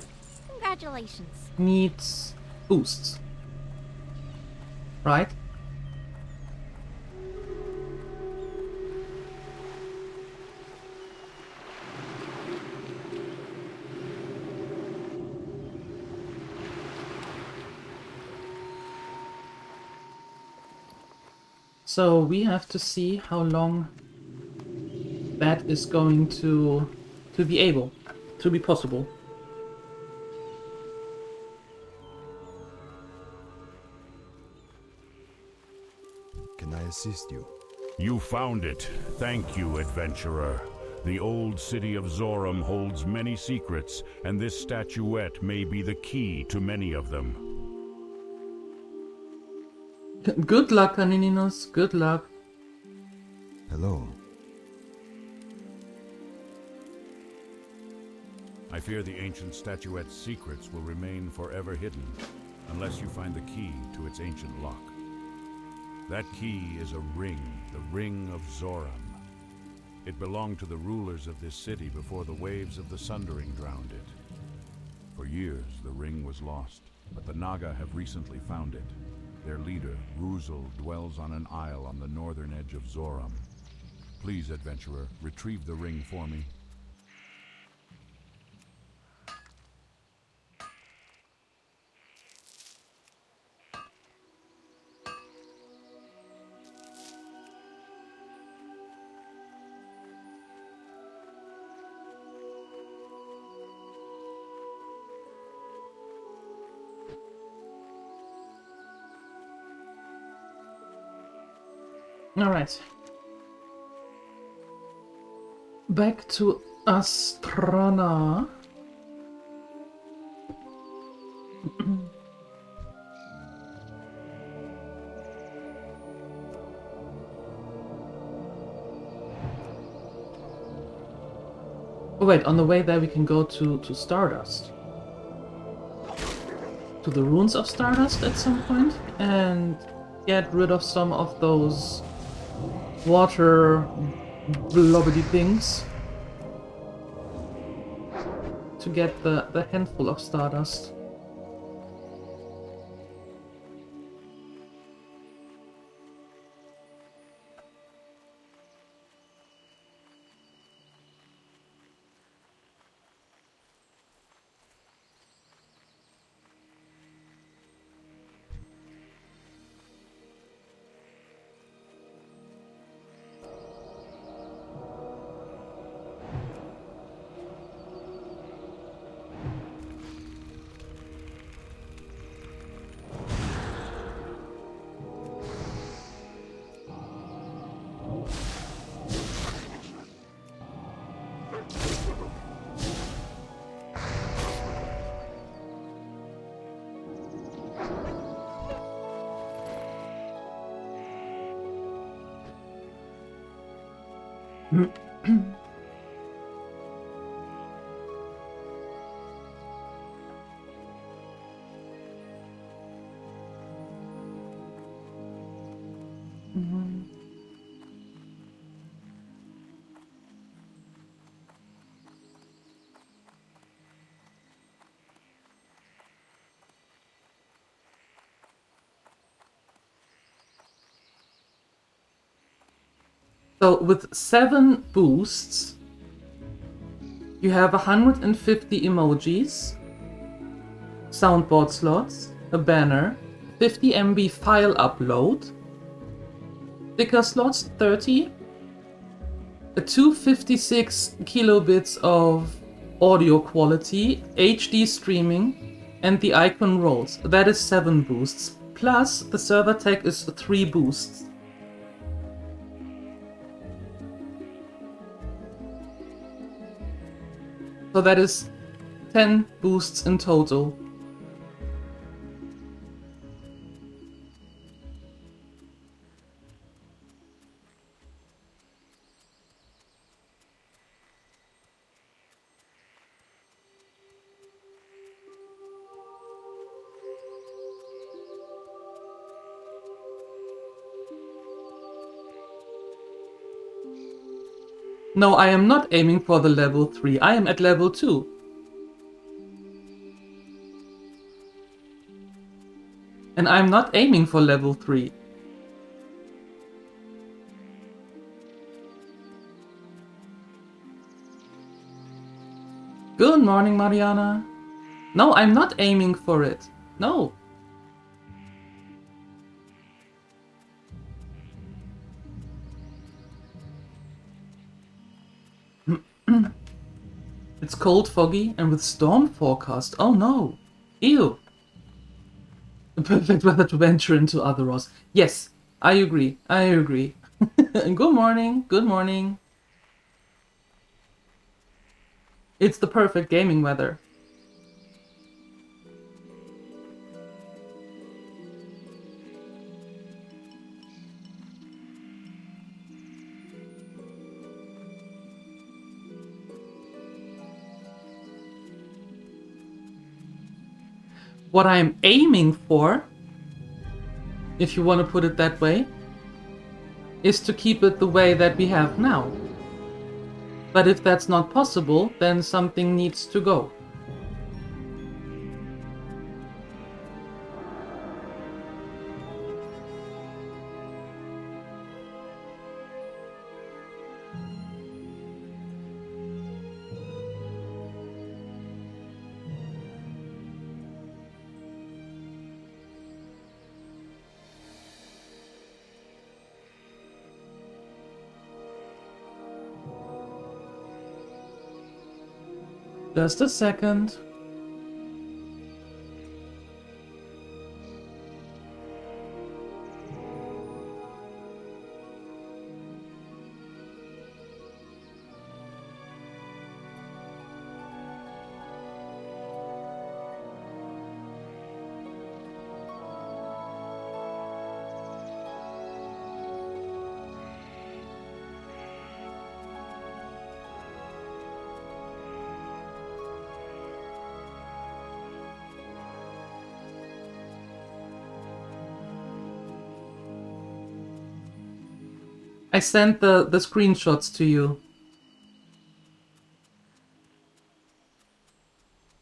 Congratulations. needs boosts, right? So we have to see how long that is going to be possible. Can I assist you? You found it. Thank you, adventurer. The old city of Zoram holds many secrets, and this statuette may be the key to many of them. Good luck, Anininos. Good luck. Hello. I fear the ancient statuette's secrets will remain forever hidden, unless you find the key to its ancient lock. That key is a ring, the Ring of Zoram. It belonged to the rulers of this city before the waves of the Sundering drowned it. For years, the ring was lost, but the Naga have recently found it. Their leader, Ruzul, dwells on an isle on the northern edge of Zoram. Please, adventurer, retrieve the ring for me. Alright. Back to Astrana. Oh wait, on the way there we can go to Stardust. To the ruins of Stardust at some point and get rid of some of those water blobbity things to get the handful of Stardust. So with 7 boosts, you have 150 emojis, soundboard slots, a banner, 50 MB file upload, sticker slots 30, 256 kilobits of audio quality, HD streaming, and the icon rolls. That is 7 boosts. Plus the server tag is 3 boosts. So that is 10 boosts in total. No, I am not aiming for the level 3. I am at level 2. And I'm not aiming for level 3. Good morning, Mariana. No, I'm not aiming for it. No. It's cold, foggy, and with storm forecast. Oh no. Ew. The perfect weather to venture into Azeroth. Yes, I agree. I agree. Good morning. Good morning. It's the perfect gaming weather. What I'm aiming for, if you want to put it that way, is to keep it the way that we have now. But if that's not possible, then something needs to go. Just a second. I sent the screenshots to you.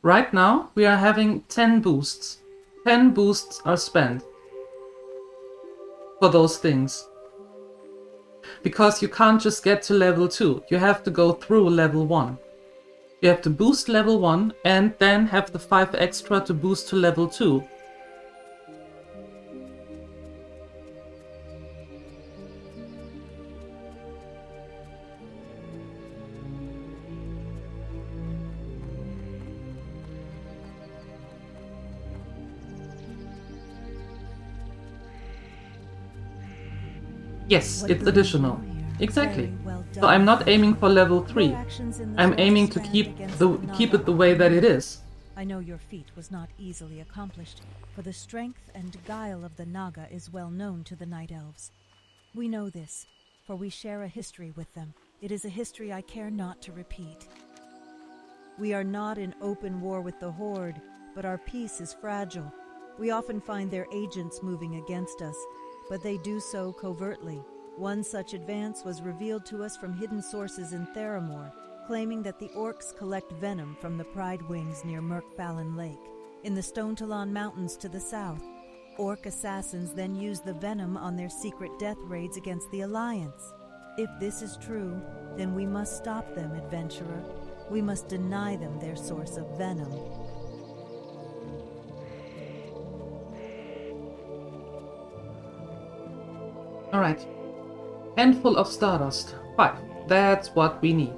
Right now, we are having 10 boosts. 10 boosts are spent for those things. Because you can't just get to level 2. You have to go through level 1. You have to boost level 1 and then have the 5 extra to boost to level 2. Yes, it's additional. Exactly. So I'm not aiming for level 3. I'm aiming to keep it the way that it is. I know your feat was not easily accomplished, for the strength and guile of the Naga is well known to the Night Elves. We know this, for we share a history with them, It is a history I care not to repeat. We are not in open war with the Horde, but our peace is fragile. We often find their agents moving against us, but they do so covertly. One such advance was revealed to us from hidden sources in Theramore, claiming that the orcs collect venom from the Pride Wings near Merkfallen Lake. In the Stone Talon Mountains to the south, orc assassins then use the venom on their secret death raids against the Alliance. If this is true, then we must stop them, adventurer. We must deny them their source of venom. Alright. Handful of Stardust. 5. That's what we need.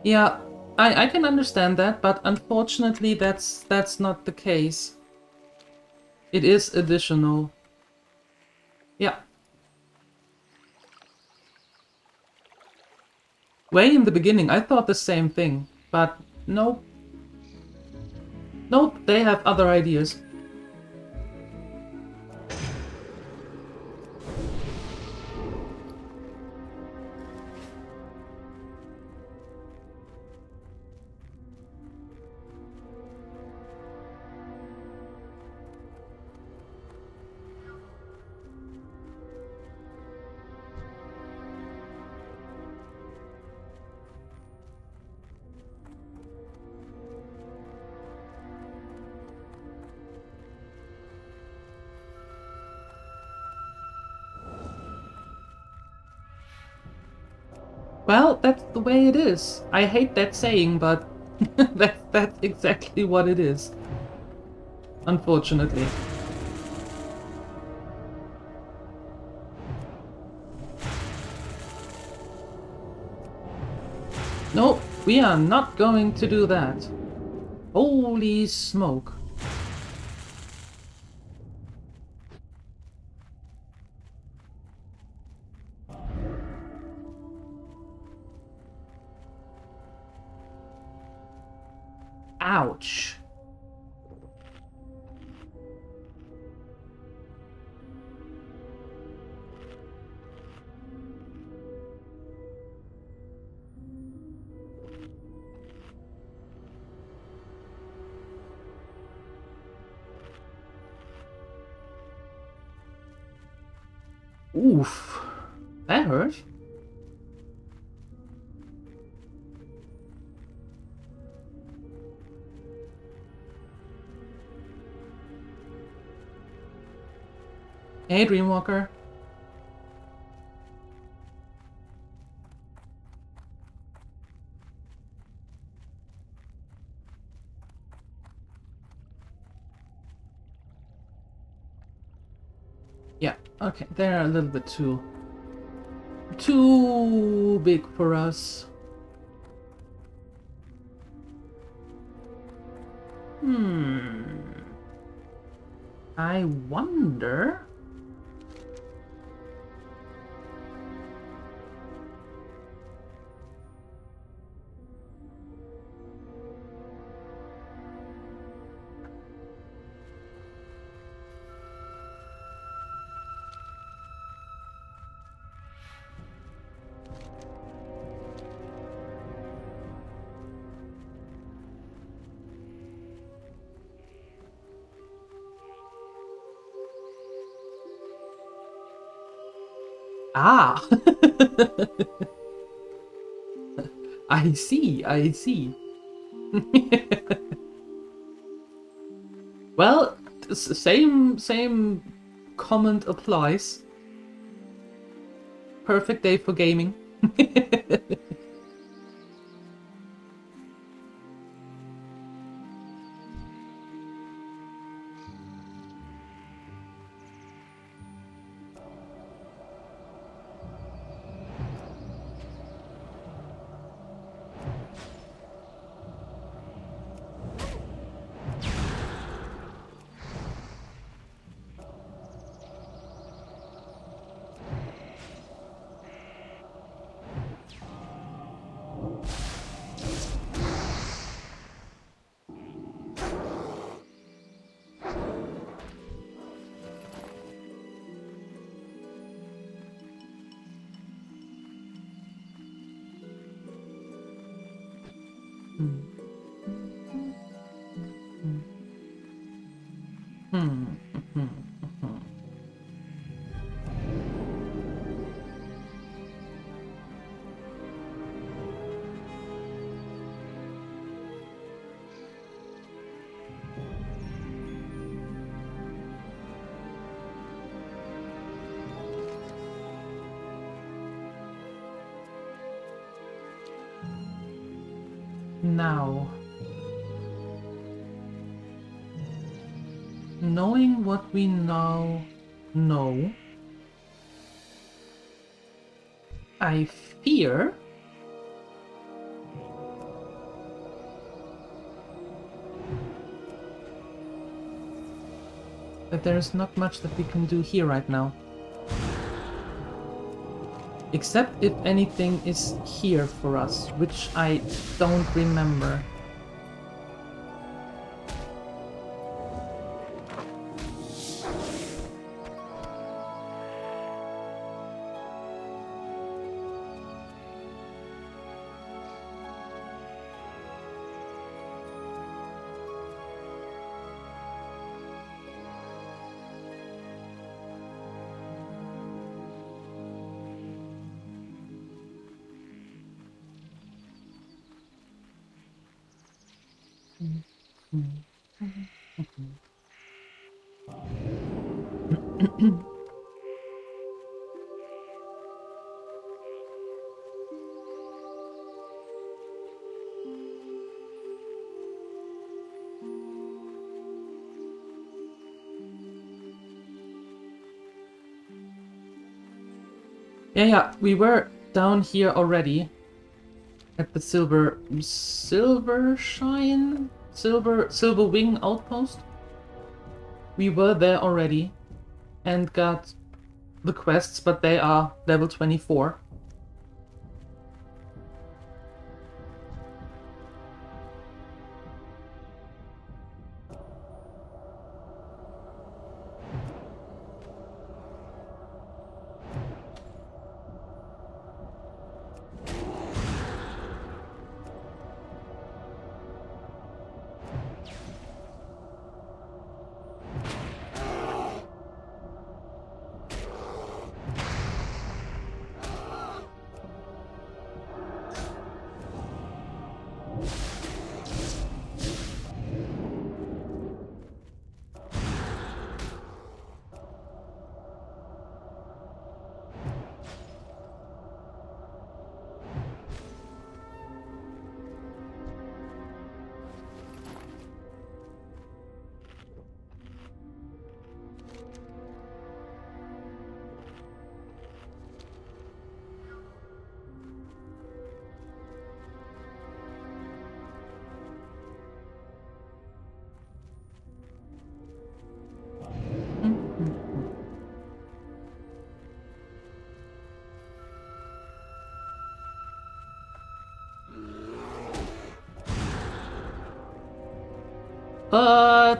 Yeah, I can understand that, but unfortunately that's not the case. It is additional. Yeah. Way in the beginning I thought the same thing, but nope. Nope, they have other ideas. Well, that's the way it is. I hate that saying, but that's exactly what it is. Unfortunately. Nope, we are not going to do that. Holy smoke. Ouch. Oof. That hurt. Hey, Dreamwalker. Yeah, okay, they're a little bit too big for us. I wonder... Ah! I see, I see. Well, same comment applies. Perfect day for gaming. Now, knowing what we now know, I fear that there's not much that we can do here right now. Except if anything is here for us, which I don't remember. Yeah, we were down here already at the Silver Wing outpost. We were there already and got the quests, but they are level 24.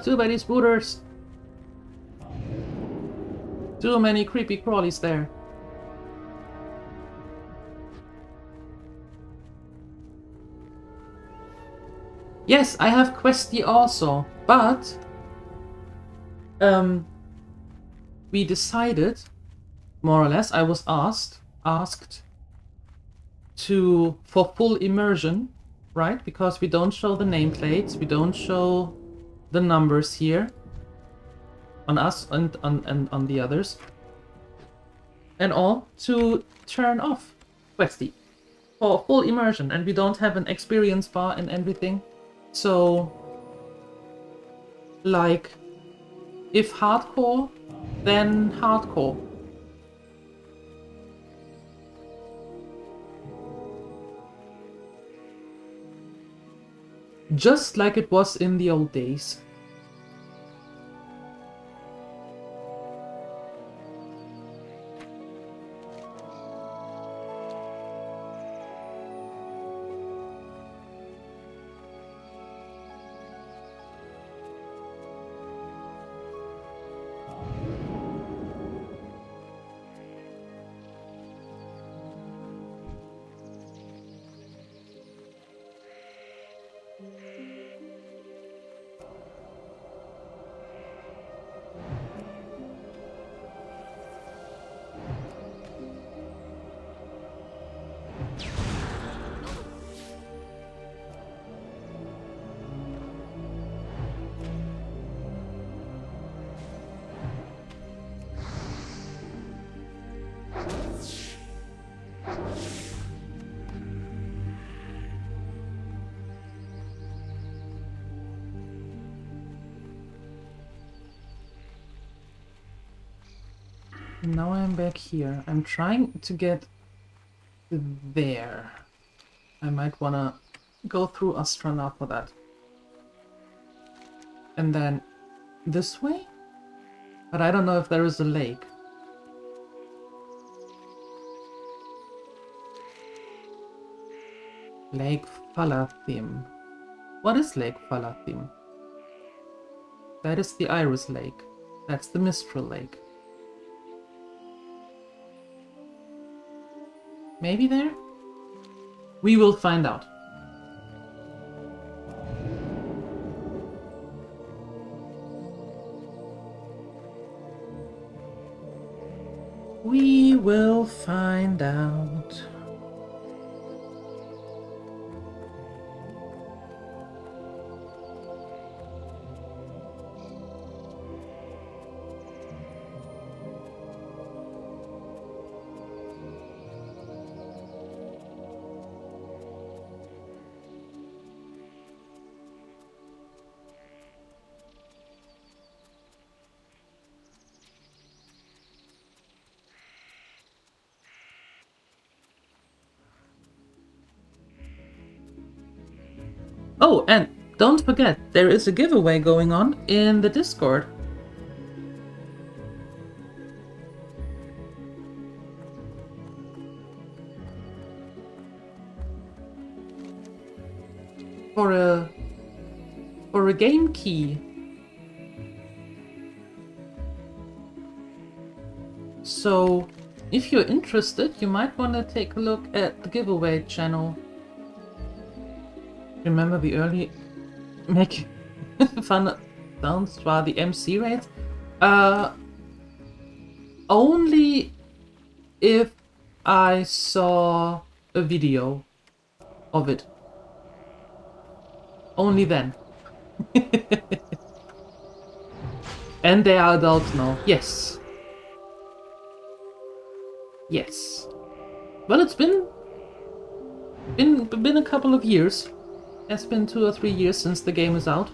Too many spooters. Too many creepy crawlies there. Yes, I have Questy also, but we decided, more or less, I was asked for full immersion, right? Because we don't show the nameplates, we don't show the numbers here on us and on the others, and all to turn off Questy for full immersion, and we don't have an experience bar and everything. So, like, if hardcore, then hardcore. Just like it was in the old days. Now I'm back here. I'm trying to get there. I might wanna go through Astronaut for that. And then this way? But I don't know if there is a lake. Lake Falathim. What is Lake Falathim? That is the Iris Lake. That's the Mistral Lake. Maybe there? We will find out. We will find out. Oh, and don't forget, there is a giveaway going on in the Discord. For a game key. So, if you're interested, you might want to take a look at the giveaway channel. Remember the early make fun sounds while the MC raids? Only if I saw a video of it. Only then. And they are adults now. Yes. Yes. Well, it's been a couple of years. It's been 2 or 3 years since the game is out.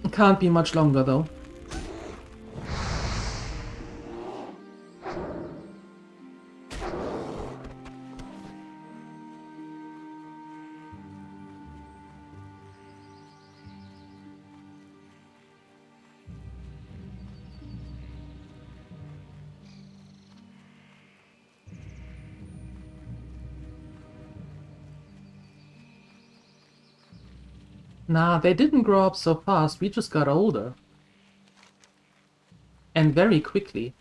It can't be much longer though. Nah, they didn't grow up so fast, we just got older. And very quickly,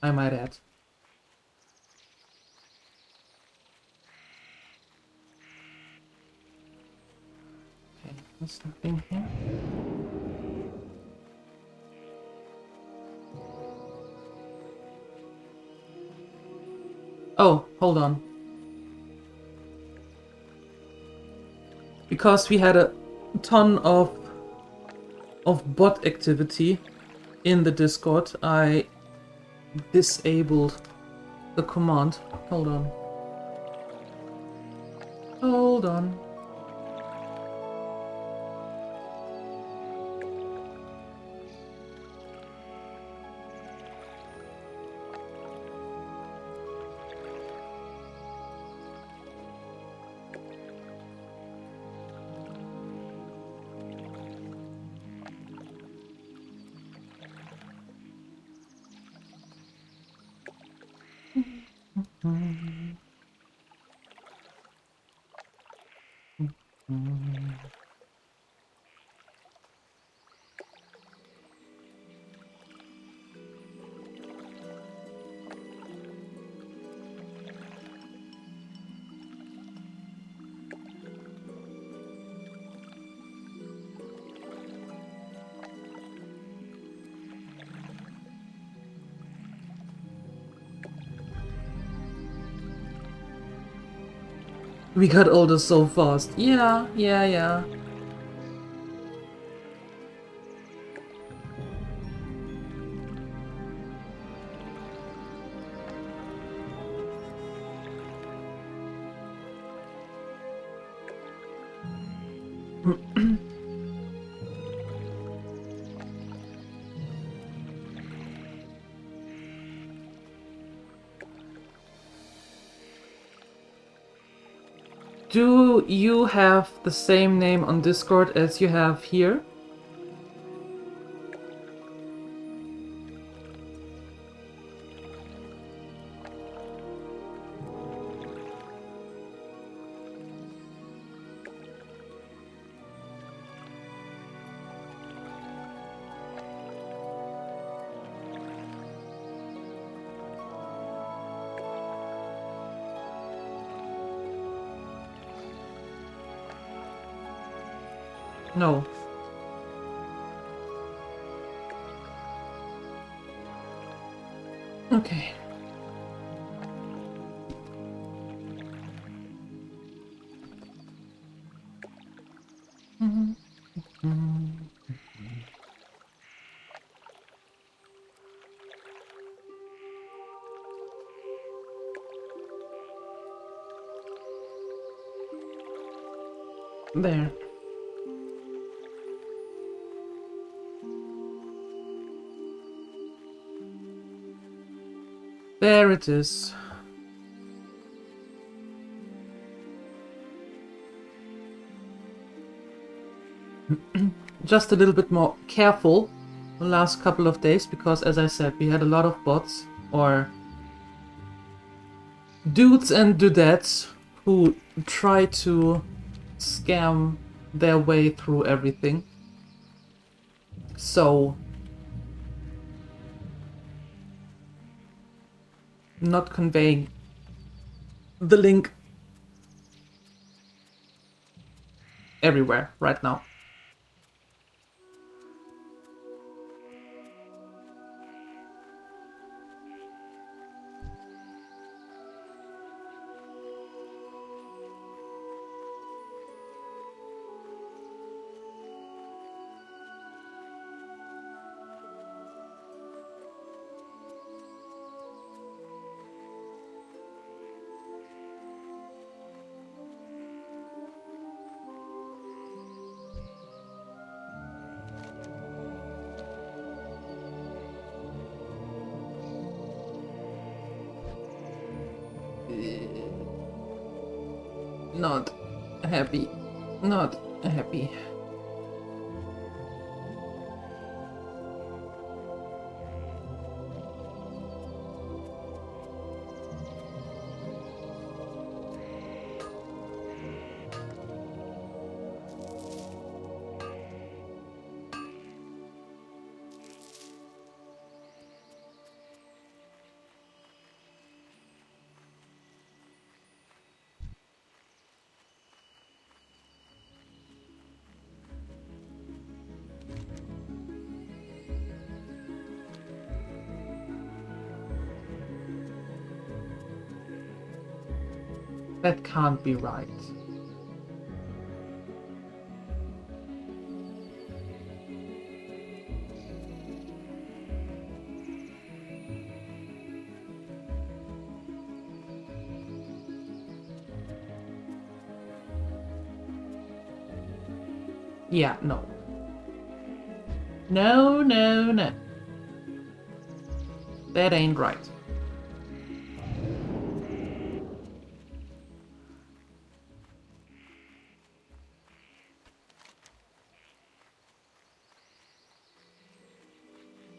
I might add. Okay, there's nothing here. Oh, hold on. Because we had a ton of bot activity in the Discord, I disabled the command. Hold on. Hold on. We got older so fast. Yeah. Do you have the same name on Discord as you have here? No. Okay. There. There it is. Just a little bit more careful the last couple of days because, as I said, we had a lot of bots or dudes and dudettes who try to scam their way through everything. So, not conveying the link everywhere right now. Not happy. Not happy. That can't be right. Yeah, no. No, no, no. That ain't right.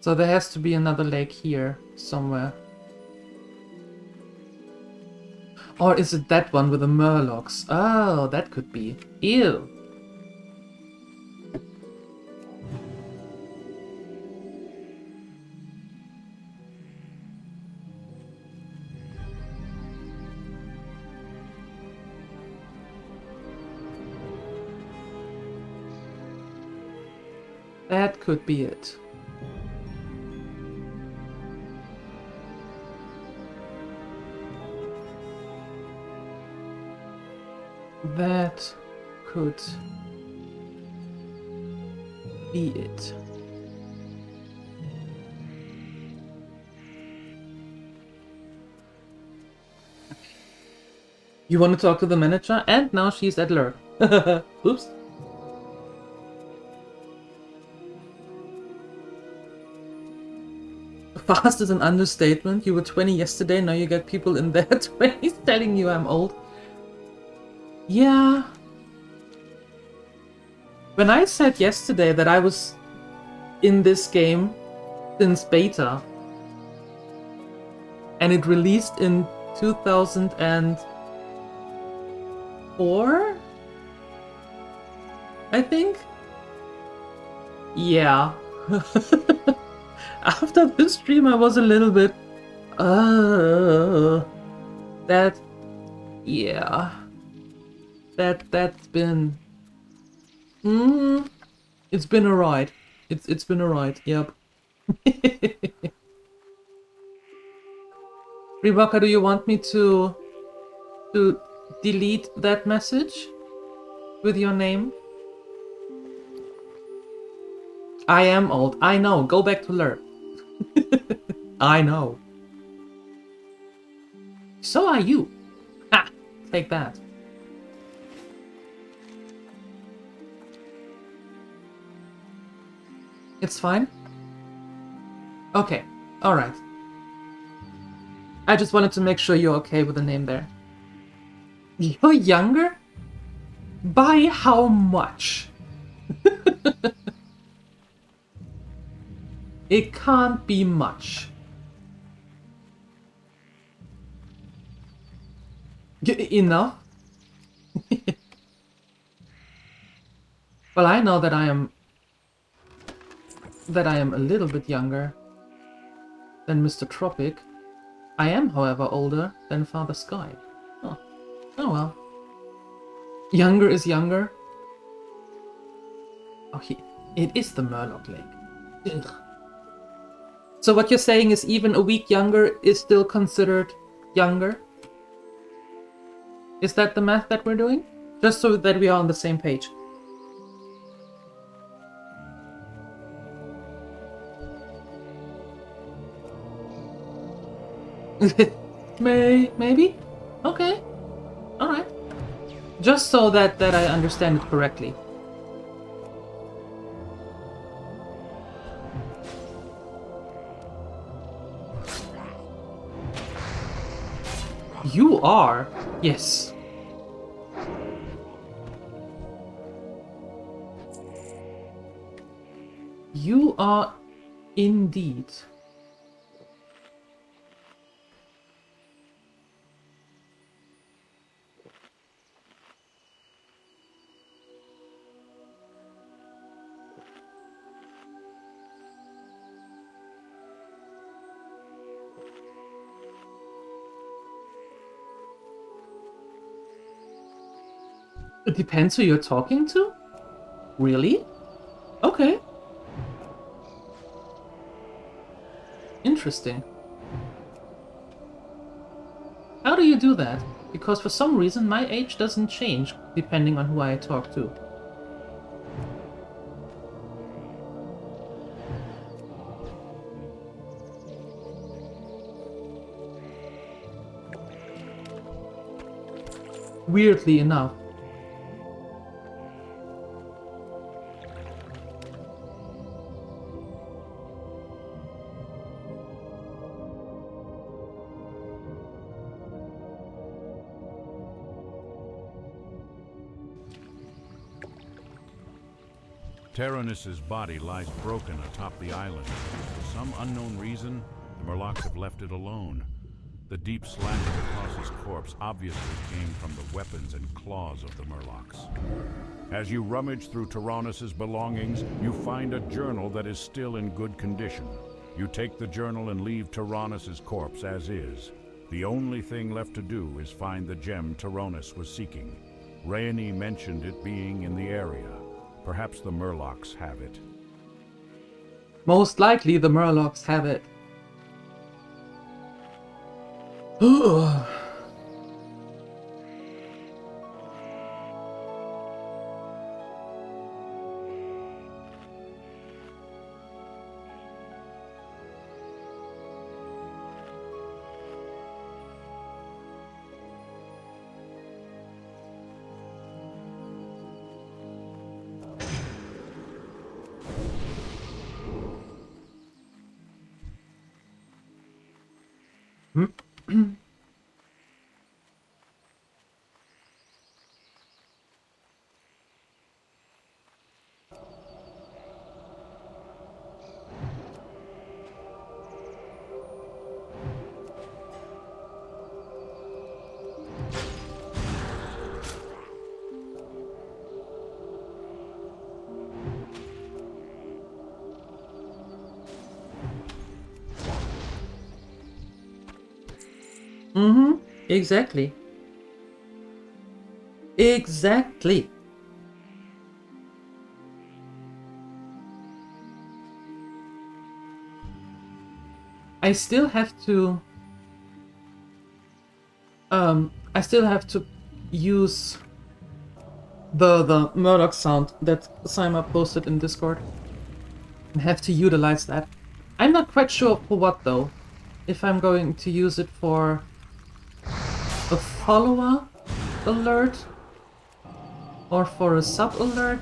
So there has to be another lake here somewhere. Or is it that one with the murlocs? Oh, that could be. Ew. That could be it. That could be it. You want to talk to the manager? And now she's at lurk. Oops. Fast is an understatement. You were 20 yesterday, now you get people in their 20s telling you I'm old. Yeah. When I said yesterday that I was in this game since beta, and it released in 2004, I think? Yeah. After this stream I was a little bit... That... Yeah. That's been... It's been a ride. It's been a ride, yep. Rebecca, do you want me to delete that message with your name? I am old. I know. Go back to Lurk. I know. So are you. Ha! Take that. It's fine? Okay. Alright. I just wanted to make sure you're okay with the name there. You're younger? By how much? It can't be much. Enough? Well, I know that I am a little bit younger than Mr. Tropic. I am, however, older than Father Sky. Oh, oh well. Younger is younger. Oh, it is the Murloc Lake. Ugh. So what you're saying is even a week younger is still considered younger? Is that the math that we're doing? Just so that we are on the same page. Maybe? Okay. Alright. Just so that I understand it correctly. You are? Yes. You are indeed. It depends who you're talking to? Really? Okay. Interesting. How do you do that? Because for some reason my age doesn't change depending on who I talk to. Weirdly enough. Taranis' body lies broken atop the island. For some unknown reason, the Murlocs have left it alone. The deep slashes across his corpse obviously came from the weapons and claws of the Murlocs. As you rummage through Taranis' belongings, you find a journal that is still in good condition. You take the journal and leave Taranis' corpse as is. The only thing left to do is find the gem Taranis was seeking. Rayani mentioned it being in the area. Perhaps the Murlocs have it. Most likely the Murlocs have it. Ugh. Mm-hmm. Exactly. Exactly. I still have to use the Murdoch sound that Sima posted in Discord. I have to utilize that. I'm not quite sure for what though. If I'm going to use it for a follower alert or for a sub alert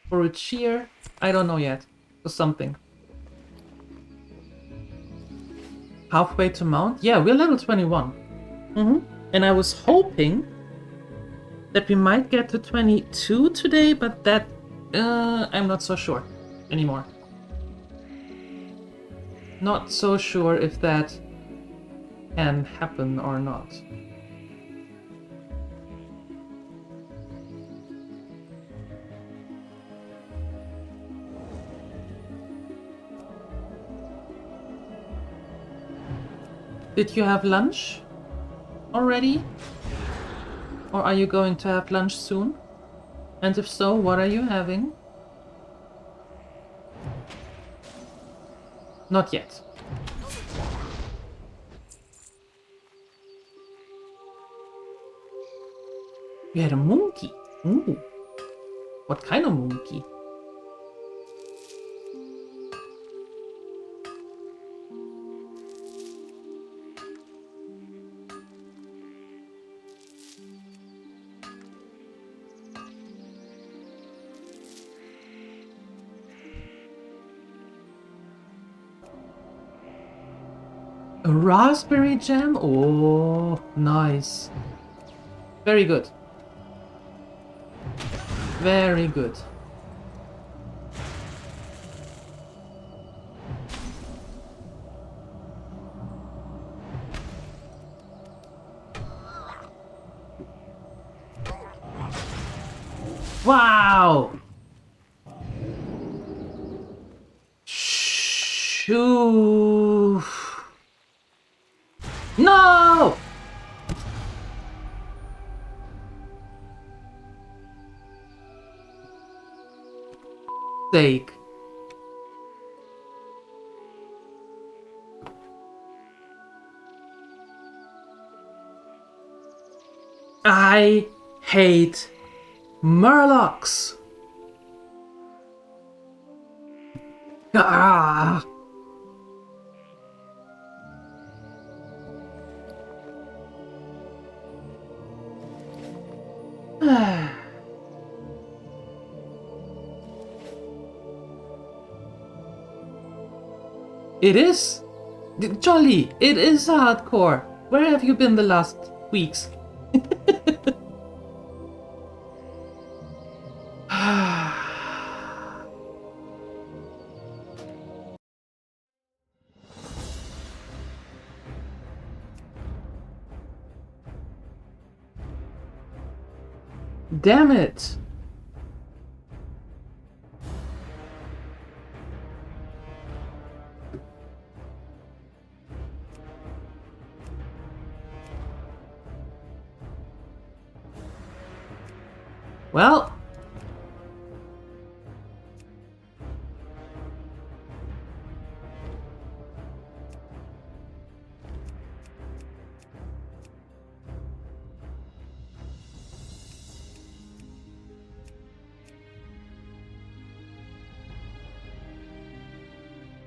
or a cheer. I don't know yet. Or something. Halfway to mount? Yeah, we're level 21. And I was hoping that we might get to 22 today, but that I'm not so sure anymore. Not so sure if that can happen or not. Did you have lunch already? Or are you going to have lunch soon? And if so, what are you having? Not yet. You had a monkey. Ooh. What kind of monkey? A raspberry jam? Oh, nice. Very good. Very good. Wow! Shoo! No! Sake. I hate Murlocs. Ah. It is jolly. It is hardcore. Where have you been the last weeks? Damn it. Well,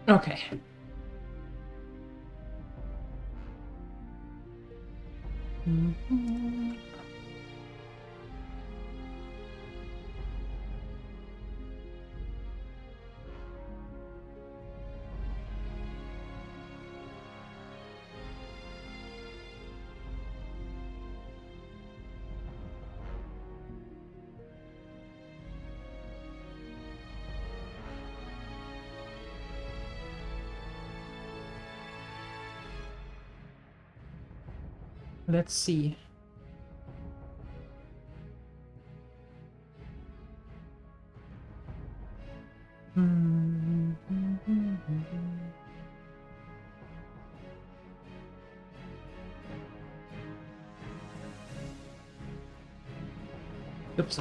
okay. Let's see. Hmm. Oops.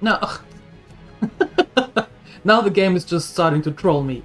No. Now the game is just starting to troll me.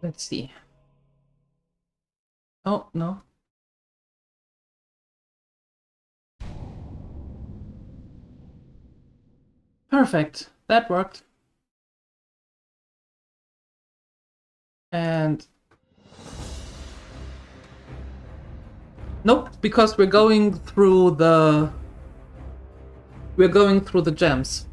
Let's see. Oh, no. Perfect. That worked. And... Nope, because we're going through the... We're going through the gems.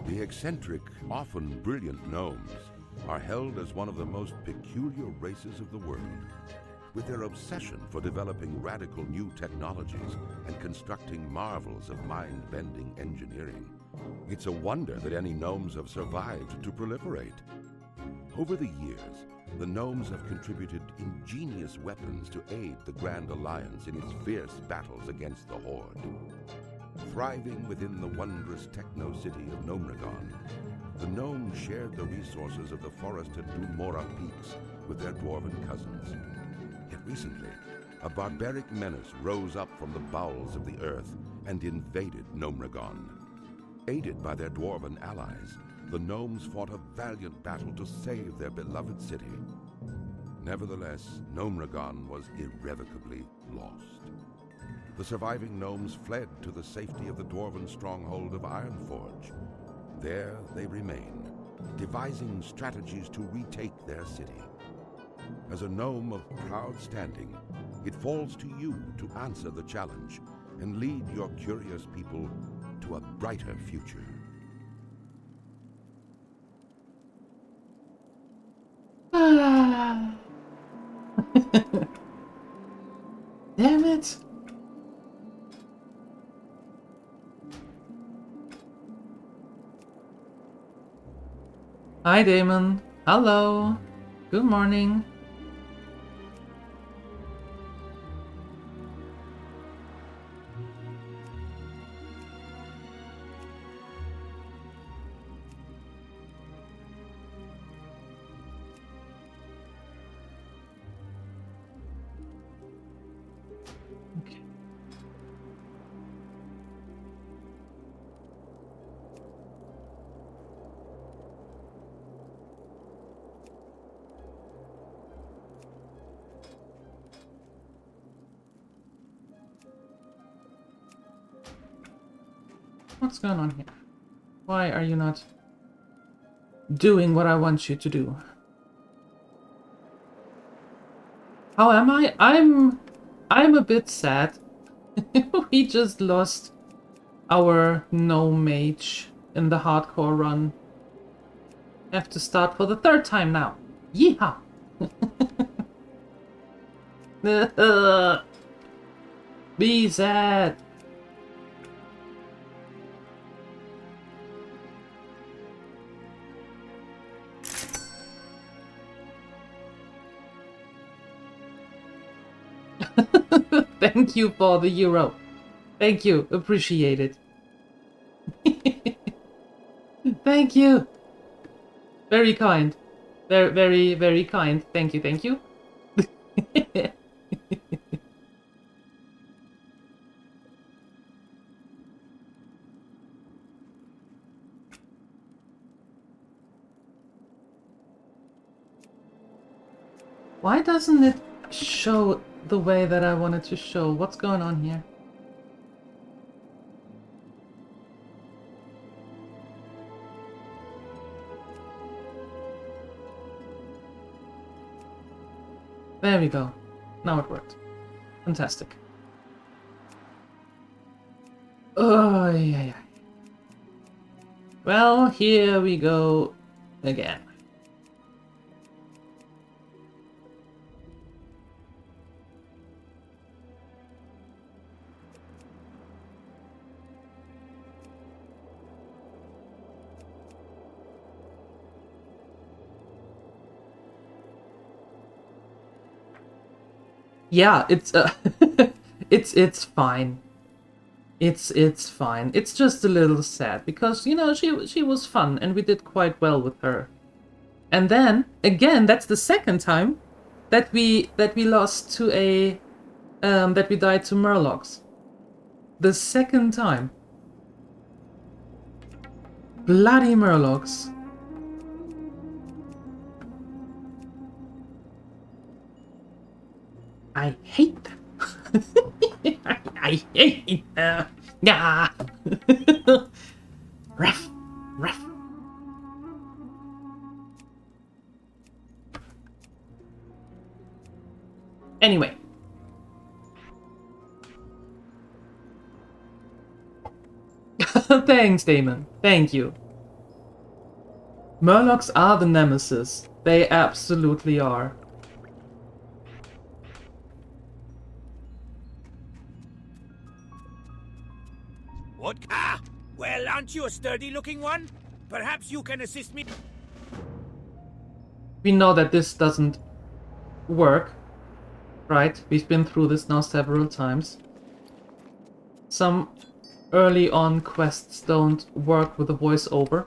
The eccentric, often brilliant gnomes are held as one of the most peculiar races of the world. With their obsession for developing radical new technologies and constructing marvels of mind-bending engineering, it's a wonder that any gnomes have survived to proliferate. Over the years, the gnomes have contributed ingenious weapons to aid the Grand Alliance in its fierce battles against the Horde. Thriving within the wondrous techno-city of Gnomeregan, the gnomes shared the resources of the forested Dumora peaks with their dwarven cousins. Yet recently, a barbaric menace rose up from the bowels of the earth and invaded Gnomeregan. Aided by their dwarven allies, the gnomes fought a valiant battle to save their beloved city. Nevertheless, Gnomeregan was irrevocably lost. The surviving gnomes fled to the safety of the dwarven stronghold of Ironforge. There they remain, devising strategies to retake their city. As a gnome of proud standing, it falls to you to answer the challenge and lead your curious people to a brighter future. Damn it! Hi, Damon. Hello. Good morning. Okay. What's going on here? Why are you not doing what I want you to do? How am I? I'm a bit sad. We just lost our gnome mage in the hardcore run. Have to start for the third time now. Yeehaw! Be sad. Thank you for the euro. Thank you. Appreciate it. Thank you. Very kind. Very, very, very kind. Thank you, thank you. Why doesn't it show the way that I wanted to show? What's going on here? There we go. Now it worked. Fantastic. Oh, yeah. Well, here we go again. Yeah, it's it's fine. It's fine. It's just a little sad because you know she was fun and we did quite well with her. And then again, that's the second time that we lost to a that we died to Murlocs. The second time. Bloody Murlocs. I hate them. I hate them. Yeah. Rough. Anyway. Thanks, Damon. Thank you. Murlocs are the nemesis. They absolutely are. What? Ah! Well, aren't you a sturdy-looking one? Perhaps you can assist me. We know that this doesn't work, right? We've been through this now several times. Some early on quests don't work with a voiceover,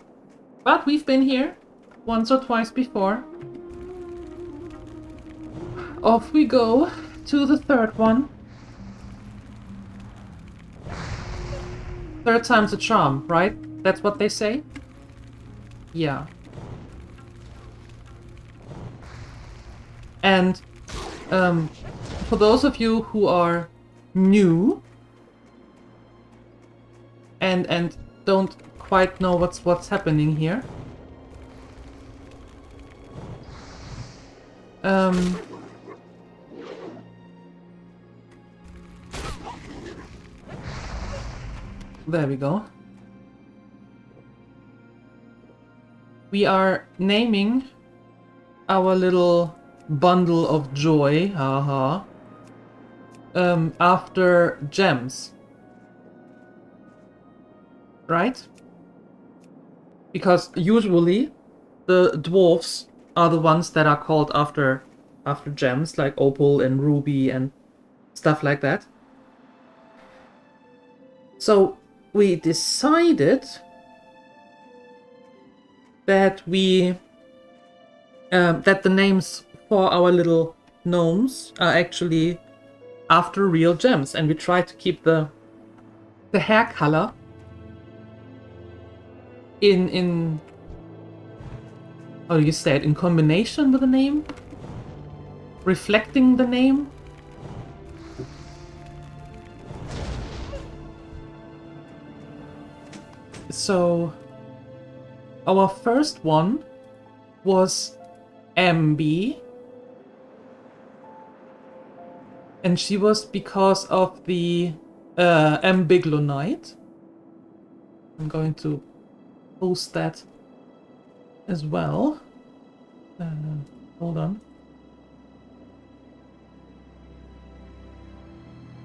but we've been here once or twice before. Off we go to the third one. Third time's a charm, right? That's what they say? Yeah. And for those of you who are new and don't quite know what's happening here, there we go. We are naming our little bundle of joy, haha, after gems. Right? Because usually the dwarves are the ones that are called after gems, like opal and ruby and stuff like that. So we decided that that the names for our little gnomes are actually after real gems, and we try to keep the hair color in how do you say it, in combination with the name, reflecting the name. So our first one was MB, and she was because of the Ambiglonite. I'm going to post that as well. Hold on.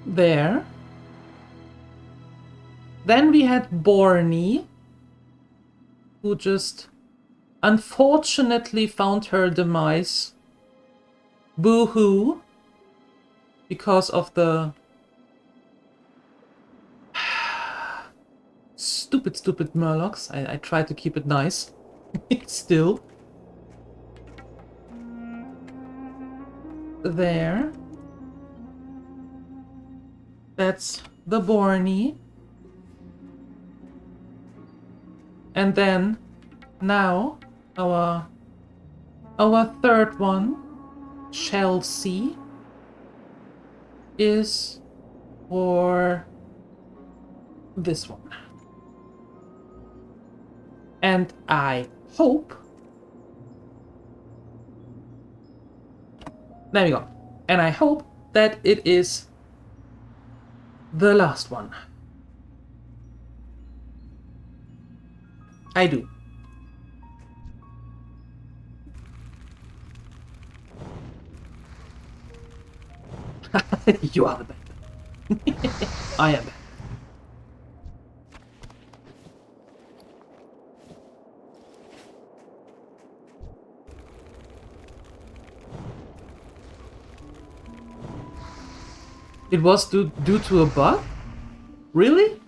There. Then we had Borny, who just unfortunately found her demise. Boo-hoo. Because of the stupid Murlocs. I try to keep it nice. Still. There. That's the Borny. And then, now, our third one, Chelsea, is for this one. And I hope... There we go. And I hope that it is the last one. I do. You are the bad. I am bad. It was due to a bug? Really?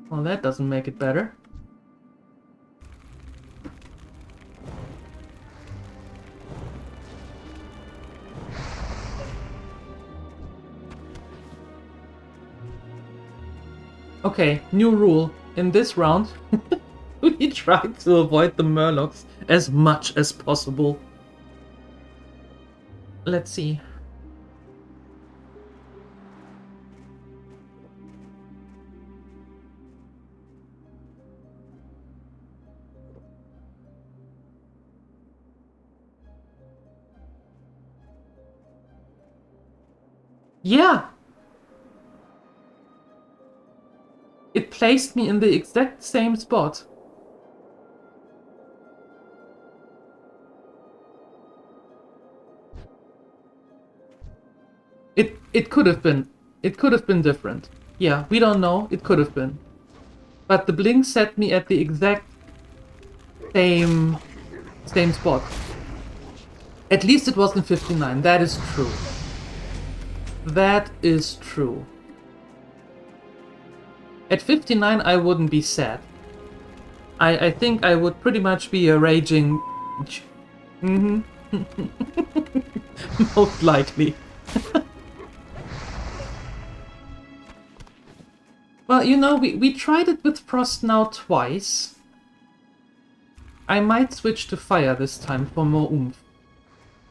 Well, that doesn't make it better. Okay, new rule. In this round, we try to avoid the murlocs as much as possible. Let's see. Yeah! It placed me in the exact same spot. It could have been. It could have been different. Yeah, we don't know. It could have been. But the blink set me at the exact same spot. At least it wasn't 59. That is true. That is true. At 59 I wouldn't be sad. I think I would pretty much be a raging... Mm-hmm. Most likely. Well, you know, we tried it with Frost now twice. I might switch to Fire this time for more oomph.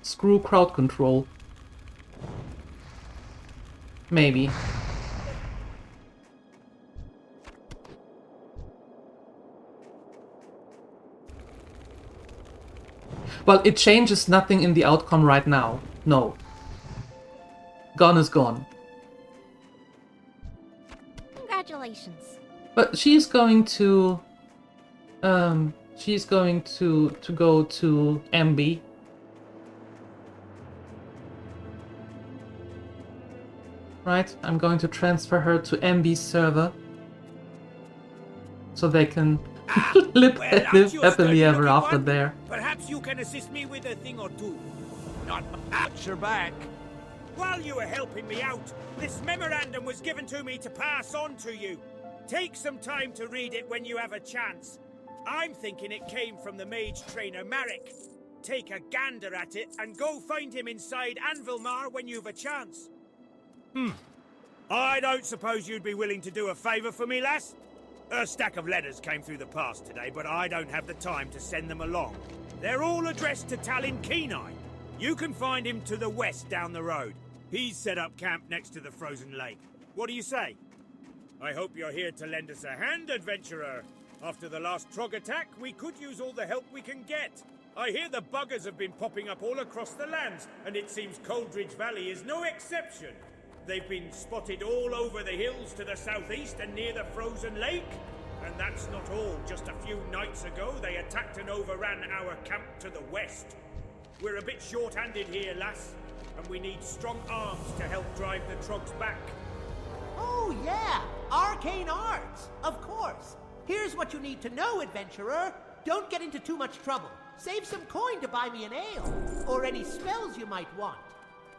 Screw crowd control. Maybe. Well, it changes nothing in the outcome right now. No. Gone is gone. Congratulations. But she's going to... she's going to go to MB. Right? I'm going to transfer her to MB's server. So they can live happily ever after there. Perhaps you can assist me with a thing or two. Not at your back. While you were helping me out, this memorandum was given to me to pass on to you. Take some time to read it when you have a chance. I'm thinking it came from the mage trainer Marek. Take a gander at it and go find him inside Anvilmar when you've a chance. I don't suppose you'd be willing to do a favour for me, lass? A stack of letters came through the pass today, but I don't have the time to send them along. They're all addressed to Talon Kenai. You can find him to the west down the road. He's set up camp next to the frozen lake. What do you say? I hope you're here to lend us a hand, adventurer. After the last Trog attack, we could use all the help we can get. I hear the buggers have been popping up all across the lands, and it seems Coldridge Valley is no exception. They've been spotted all over the hills to the southeast and near the frozen lake. And that's not all. Just a few nights ago, they attacked and overran our camp to the west. We're a bit short-handed here, lass, and we need strong arms to help drive the Trogs back. Oh, yeah! Arcane arts! Of course! Here's what you need to know, adventurer. Don't get into too much trouble. Save some coin to buy me an ale, or any spells you might want.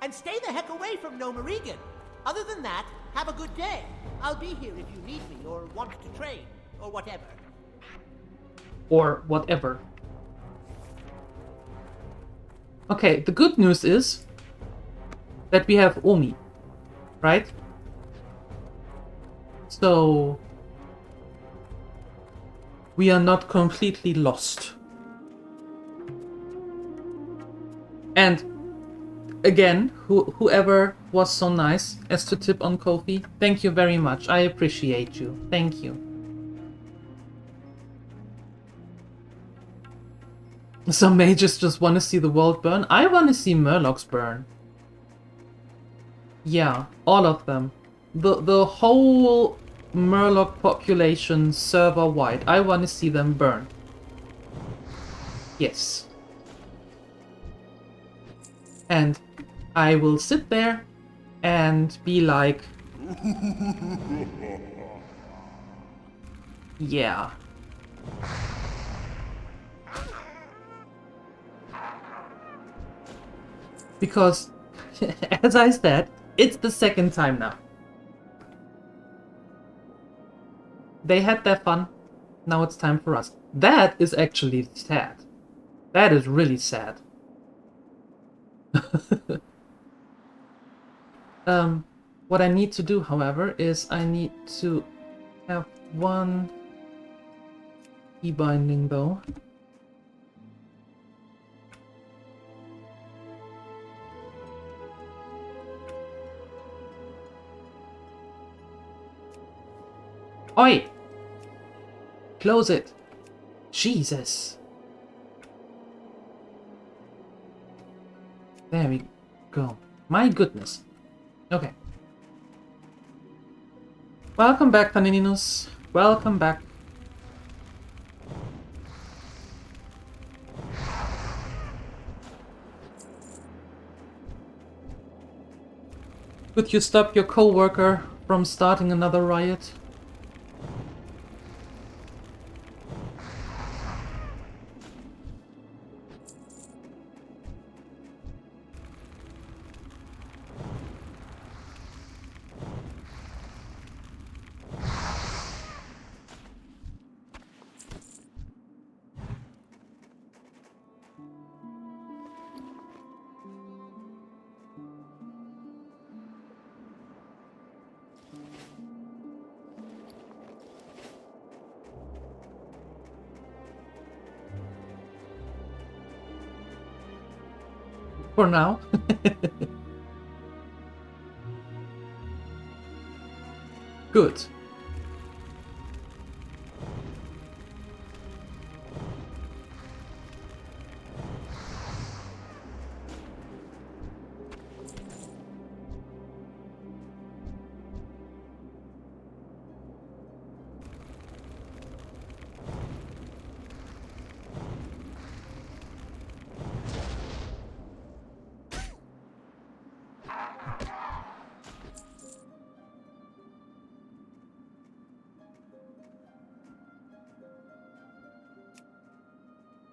And stay the heck away from Gnomeregan. Other than that, have a good day. I'll be here if you need me, or want to trade, or whatever. Or whatever. Okay, the good news is that we have Omi, right? So we are not completely lost. And again, whoever was so nice as to tip on Ko-fi, thank you very much. I appreciate you. Thank you. Some mages just want to see the world burn. I want to see Murlocs burn. Yeah, all of them. The whole Murloc population server-wide. I want to see them burn. Yes. And I will sit there and be like... Yeah. Because, as I said, it's the second time now. They had their fun. Now it's time for us. That is actually sad. That is really sad. What I need to do, however, is I need to have one key binding, though. Oi! Close it! Jesus! There we go. My goodness. Okay. Welcome back, Tanininus. Welcome back. Could you stop your co-worker from starting another riot? For now. Good.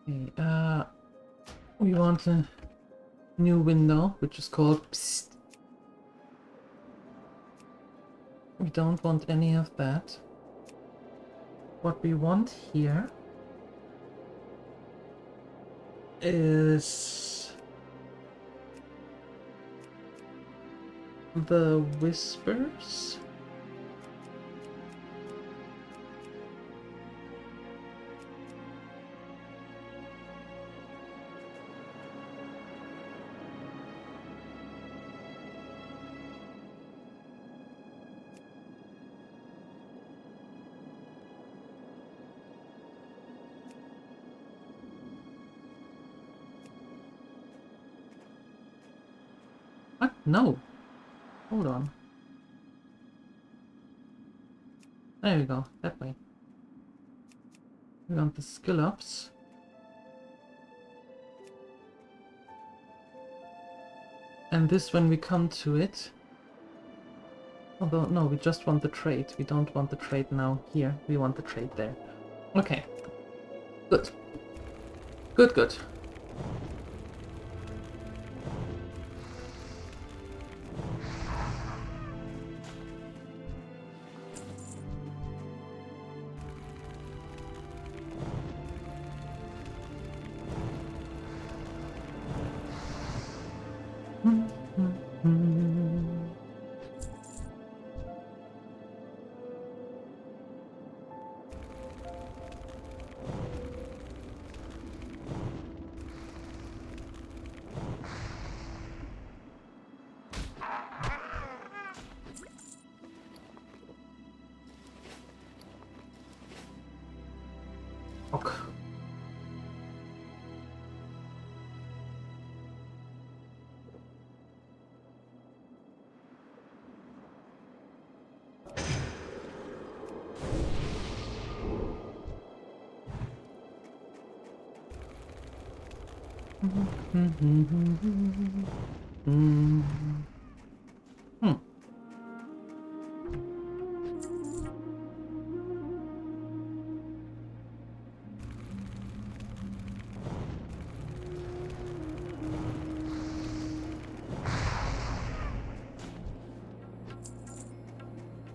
Okay, we want a new window, which is called Psst. We don't want any of that. What we want here is the whispers. What? No. Hold on. There we go. That way. We want the skill ups. And this when we come to it. Although, no, we just want the trait. We don't want the trait now here. We want the trait there. Okay. Good. Good, good.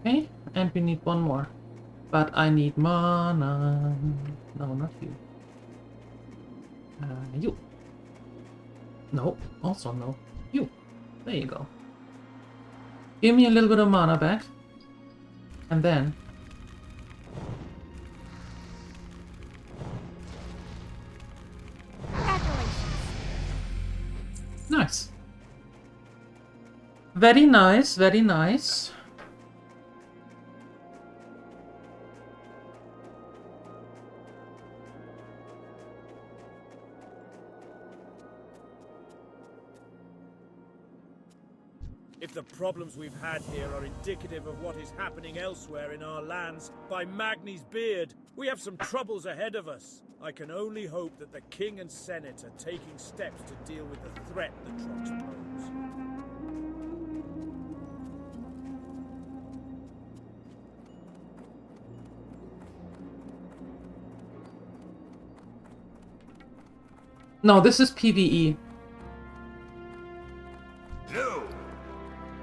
Okay, and we need one more. But I need mana. No, not you. You. No, also no. You. There you go. Give me a little bit of mana back. And then... Nice. Very nice, very nice. If the problems we've had here are indicative of what is happening elsewhere in our lands, by Magni's beard, we have some troubles ahead of us. I can only hope that the King and Senate are taking steps to deal with the threat the Trogs pose. No, this is PvE. No.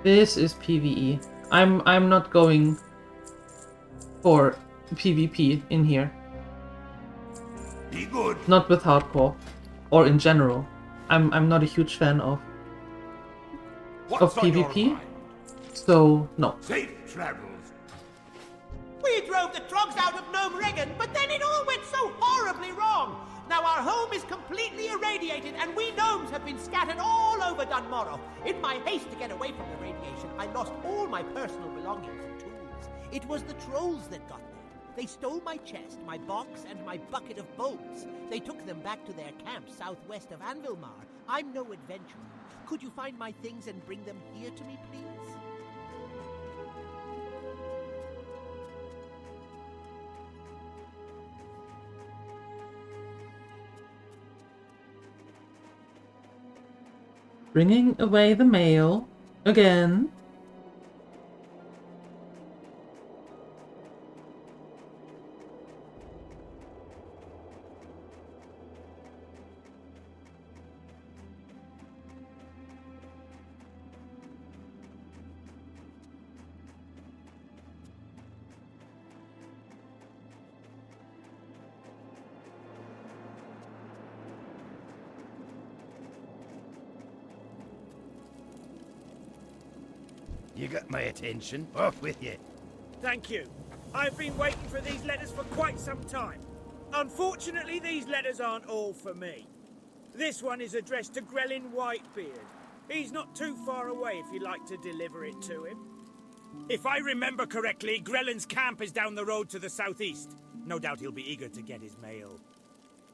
This is PvE. I'm not going for PvP in here. Be good. Not with hardcore. Or in general. I'm not a huge fan of PvP. So no. Safe travels. We drove the Trogs out of Gnomeregan, but then it all went so horribly wrong. Now our home is completely irradiated, and we gnomes have been scattered all over Dunmorrow. In my haste to get away from the radiation, I lost all my personal belongings and tools. It was the trolls that got me. They stole my chest, my box, and my bucket of bolts. They took them back to their camp southwest of Anvilmar. I'm no adventurer. Could you find my things and bring them here to me, please? Bringing away the mail again. You got my attention. Off with you. Thank you. I've been waiting for these letters for quite some time. Unfortunately, these letters aren't all for me. This one is addressed to Grelin Whitebeard. He's not too far away if you'd like to deliver it to him. If I remember correctly, Grelin's camp is down the road to the southeast. No doubt he'll be eager to get his mail.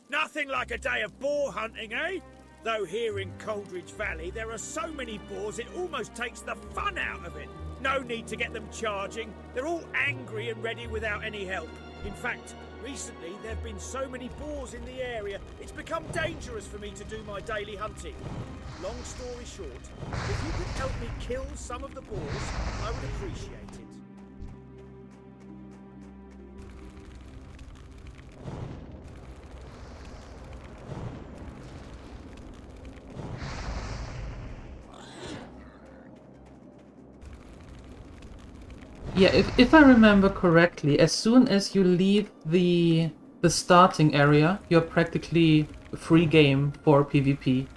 Nothing like a day of boar hunting, eh? Though here in Coldridge Valley, there are so many boars it almost takes the fun out of it. No need to get them charging. They're all angry and ready without any help. In fact, recently there have been so many boars in the area, it's become dangerous for me to do my daily hunting. Long story short, if you could help me kill some of the boars, I would appreciate it. Yeah, if I remember correctly, as soon as you leave the starting area, you're practically free game for PvP.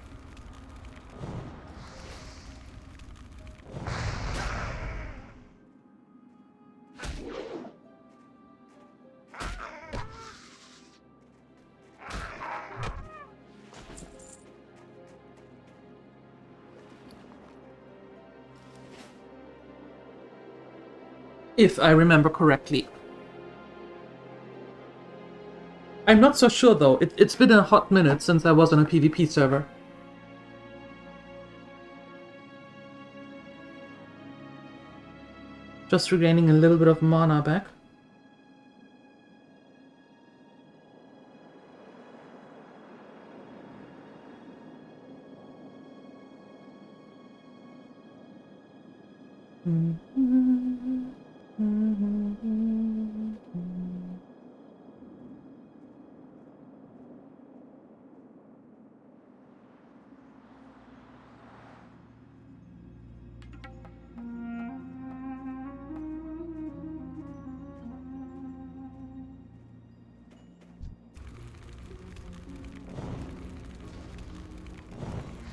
If I remember correctly. I'm not so sure though, it's been a hot minute since I was on a PvP server. Just regaining a little bit of mana back.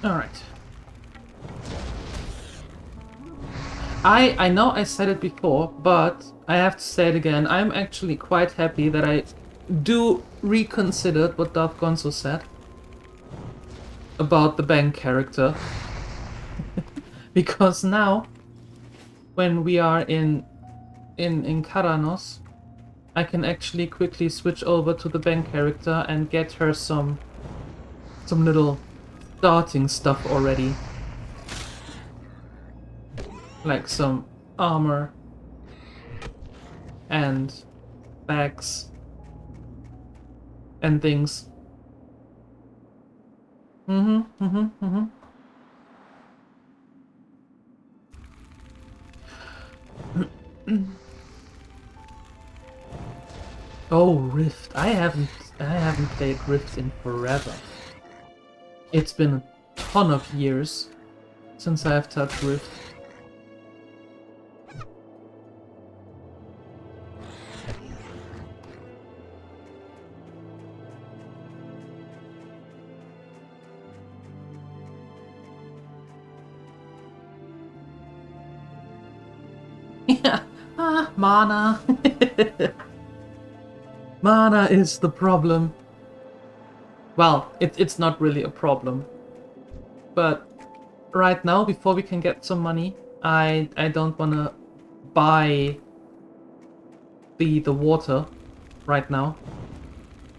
Alright. I know I said it before, but I have to say it again. I'm actually quite happy that I do reconsider what Darth Gonzo said about the bank character. Because now, when we are in Karanos, I can actually quickly switch over to the bank character and get her some little starting stuff already. Like some armor and bags and things. Oh, Rift. I haven't played Rift in forever. It's been a ton of years since I've touched Rift. Yeah, mana. Mana is the problem. Well, it's not really a problem. But right now, before we can get some money, I don't wanna buy the water right now.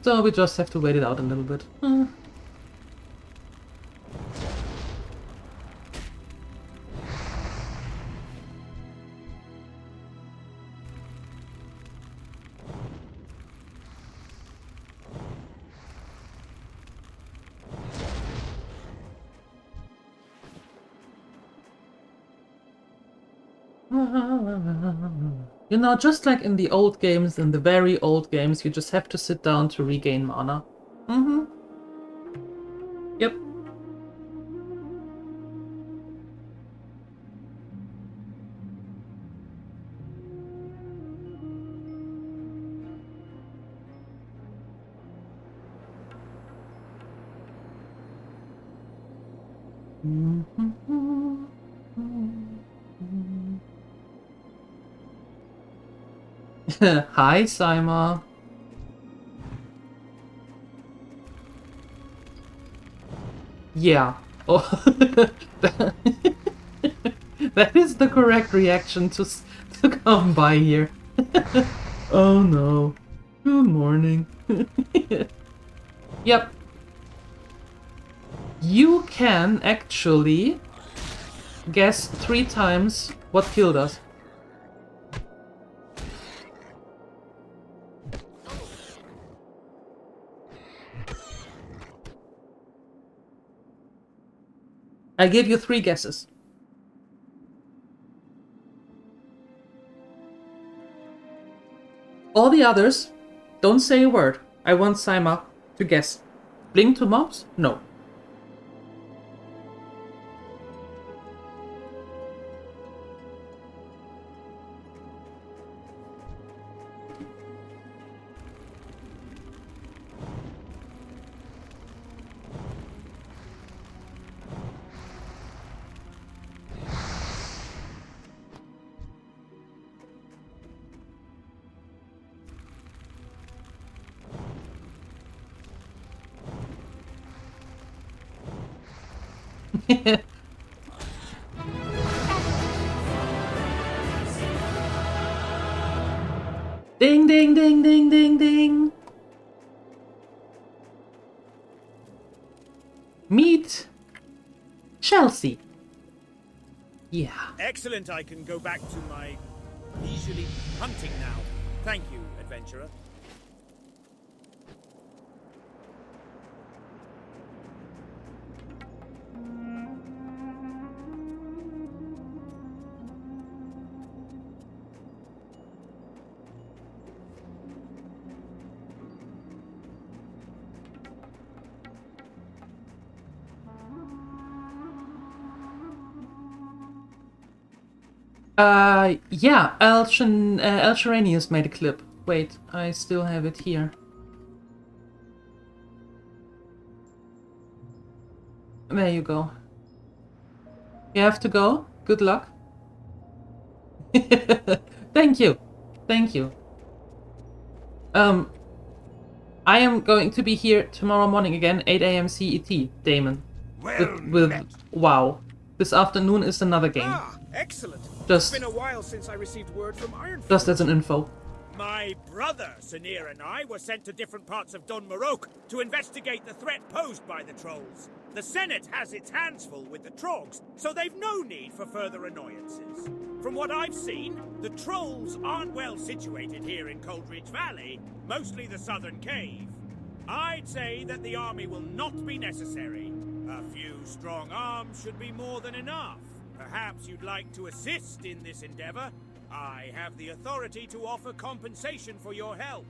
So we just have to wait it out a little bit. You know, just like in the old games, in the very old games, you just have to sit down to regain mana. Yep. Hi, Saima. Yeah. Oh, that is the correct reaction to come by here. Oh no. Good morning. Yep. You can actually guess 3 times what killed us. I give you 3 guesses. All the others, don't say a word. I want Saima to guess. Blink to mobs? No. Ding, ding, ding, ding, ding, ding. Meet Chelsea. Yeah. Excellent, I can go back to my leisurely hunting now. Thank you, adventurer. Yeah, Elcheranius made a clip. Wait, I still have it here. There you go. You have to go. Good luck. Thank you. Thank you. I am going to be here tomorrow morning again, 8 a.m. CET, Damon. With WoW. This afternoon is another game. Ah, excellent. Just, It's been a while since I received word from Ironforge. just as an info. My brother, Sanir, and I were sent to different parts of Gnomeregan to investigate the threat posed by the trolls. The Senate has its hands full with the trogs, so they've no need for further annoyances. From what I've seen, the trolls aren't well situated here in Coldridge Valley, mostly the southern cave. I'd say that the army will not be necessary. A few strong arms should be more than enough. Perhaps you'd like to assist in this endeavor? I have the authority to offer compensation for your help.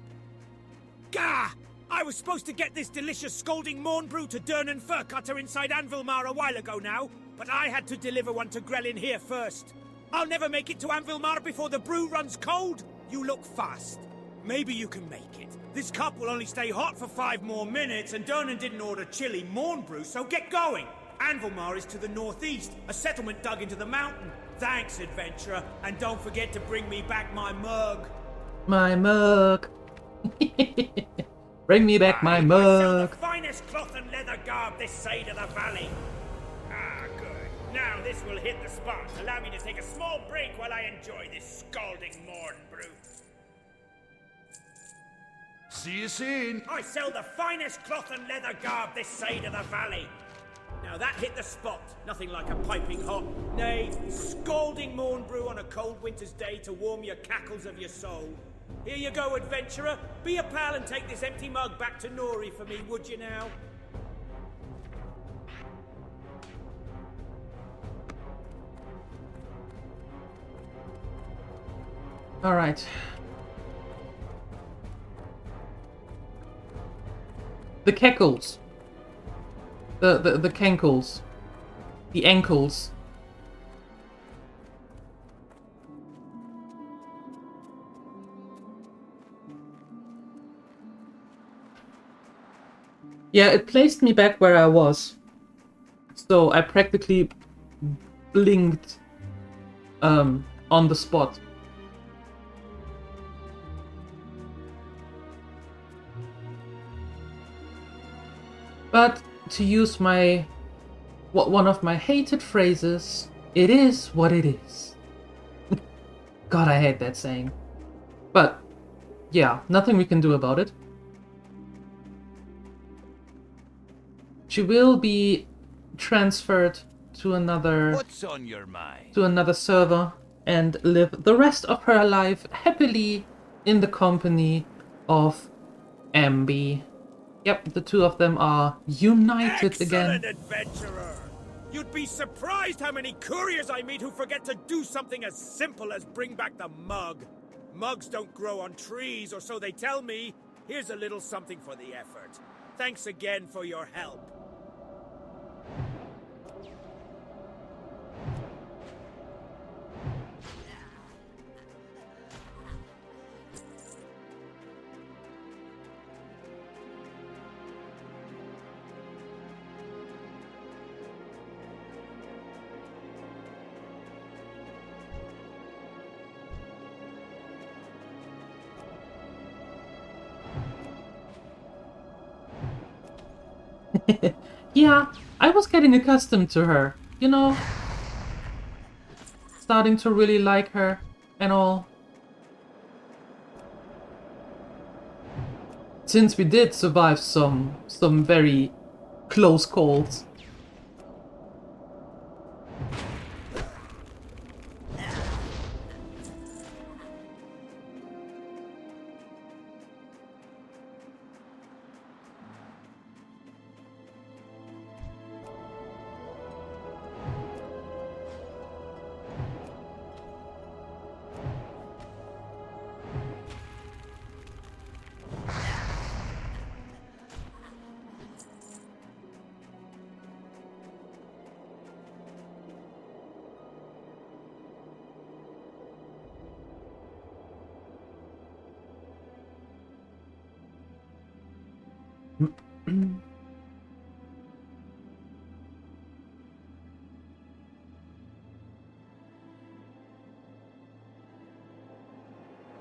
Gah! I was supposed to get this delicious scalding morn brew to Dern and Furcutter inside Anvilmar a while ago now, but I had to deliver one to Grelin here first. I'll never make it to Anvilmar before the brew runs cold. You look fast. Maybe you can make it. This cup will only stay hot for 5 more minutes, and Dernan didn't order chili morn brew, so get going. Anvilmar is to the northeast, a settlement dug into the mountain. Thanks, adventurer, and don't forget to bring me back my mug. My mug. Bring me back my I sell mug. the finest cloth and leather garb this side of the valley. Ah, good. Now this will hit the spot. Allow me to take a small break while I enjoy this scalding morn brew. See you soon. I sell the finest cloth and leather garb this side of the valley. Now that hit the spot. Nothing like a piping hot, nay, scalding morn brew on a cold winter's day to warm your cackles of your soul. Here you go, adventurer. Be a pal and take this empty mug back to Nori for me, would you now? All right. The cackles. The cankles. The ankles. Yeah, it placed me back where I was. So I practically blinked on the spot. But to use one of my hated phrases, it is what it is. God, I hate that saying. But yeah, nothing we can do about it. She will be transferred to another What's on your mind? server and live the rest of her life happily in the company of Ambi. Yep, the two of them are united again. Excellent, adventurer! You'd be surprised how many couriers I meet who forget to do something as simple as bring back the mug. Mugs don't grow on trees, or so they tell me. Here's a little something for the effort. Thanks again for your help. Yeah, I was getting accustomed to her, you know? Starting to really like her and all. Since we did survive some very close calls.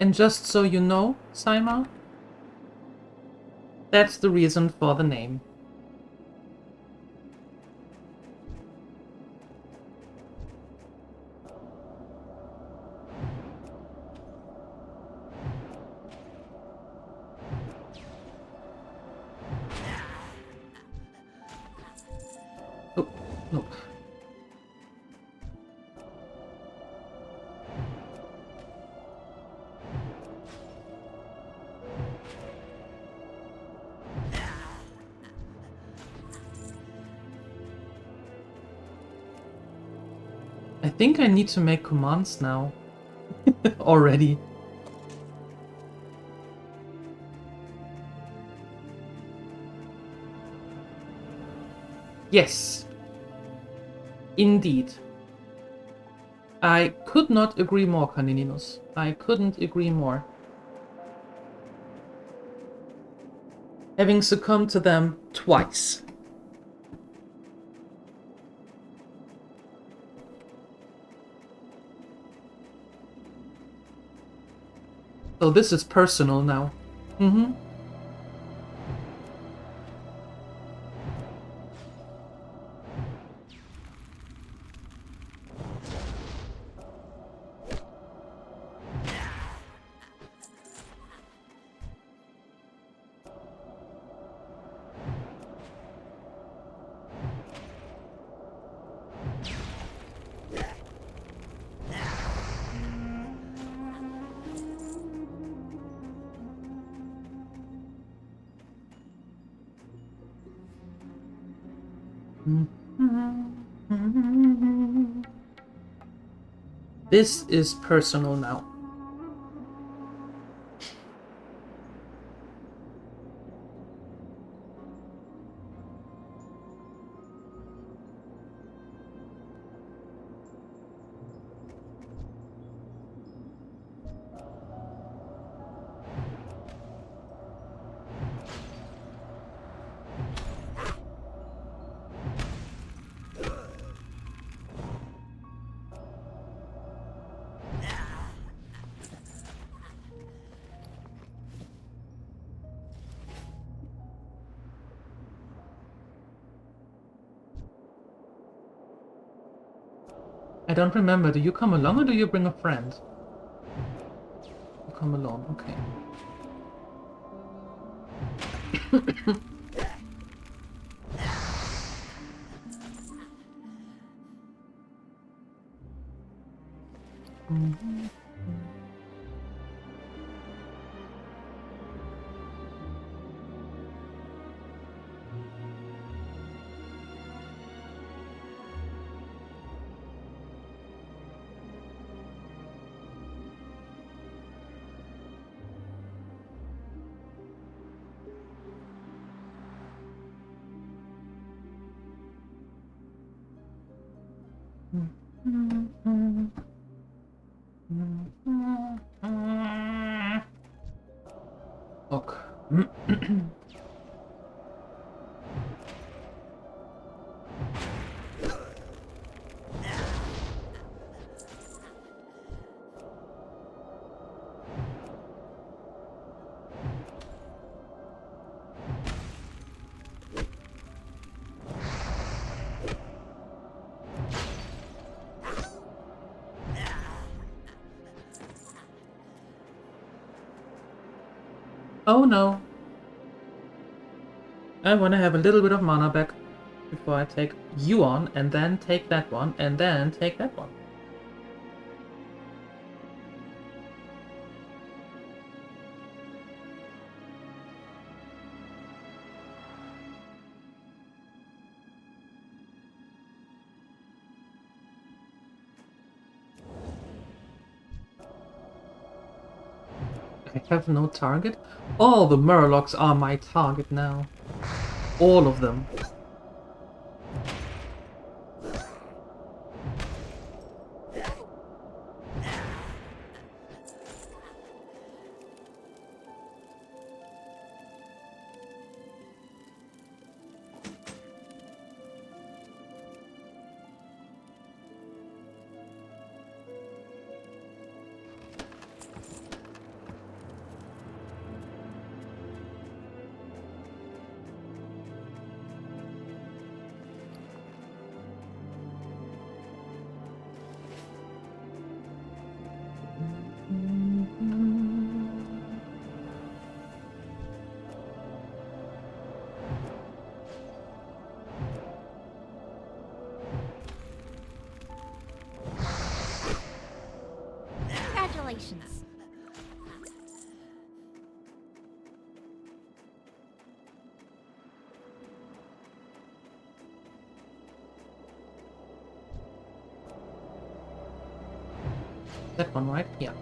And just so you know, Saima, that's the reason for the name. Oh, no. I think I need to make commands now. Already. Yes. Indeed. I could not agree more, Canininus. I couldn't agree more. Having succumbed to them twice. So this is personal now. Mm-hmm. This is personal now. I don't remember. Do you come along or do you bring a friend? You come along, okay. Ok. Oh no. I want to have a little bit of mana back before I take you on, and then take that one, and then take that one. I have no target? All the Murlocs are my target now. All of them. Congratulations. That one, right? Yeah.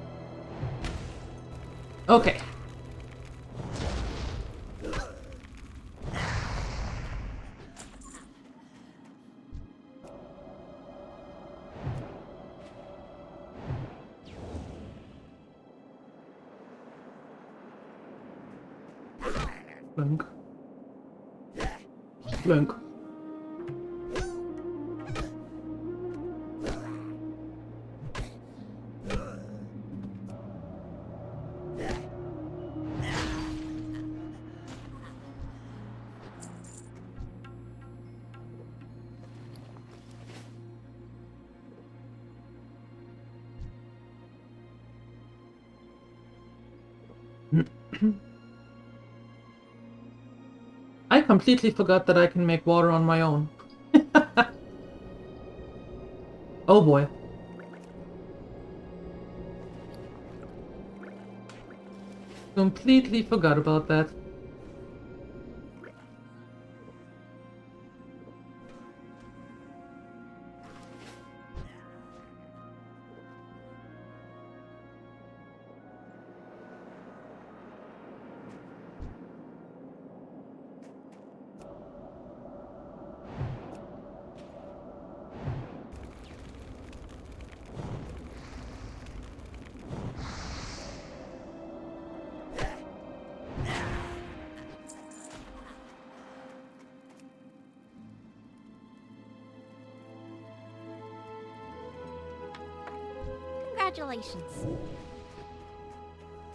Okay. Blunk. Blunk. I completely forgot that I can make water on my own. Oh boy. Completely forgot about that. Congratulations.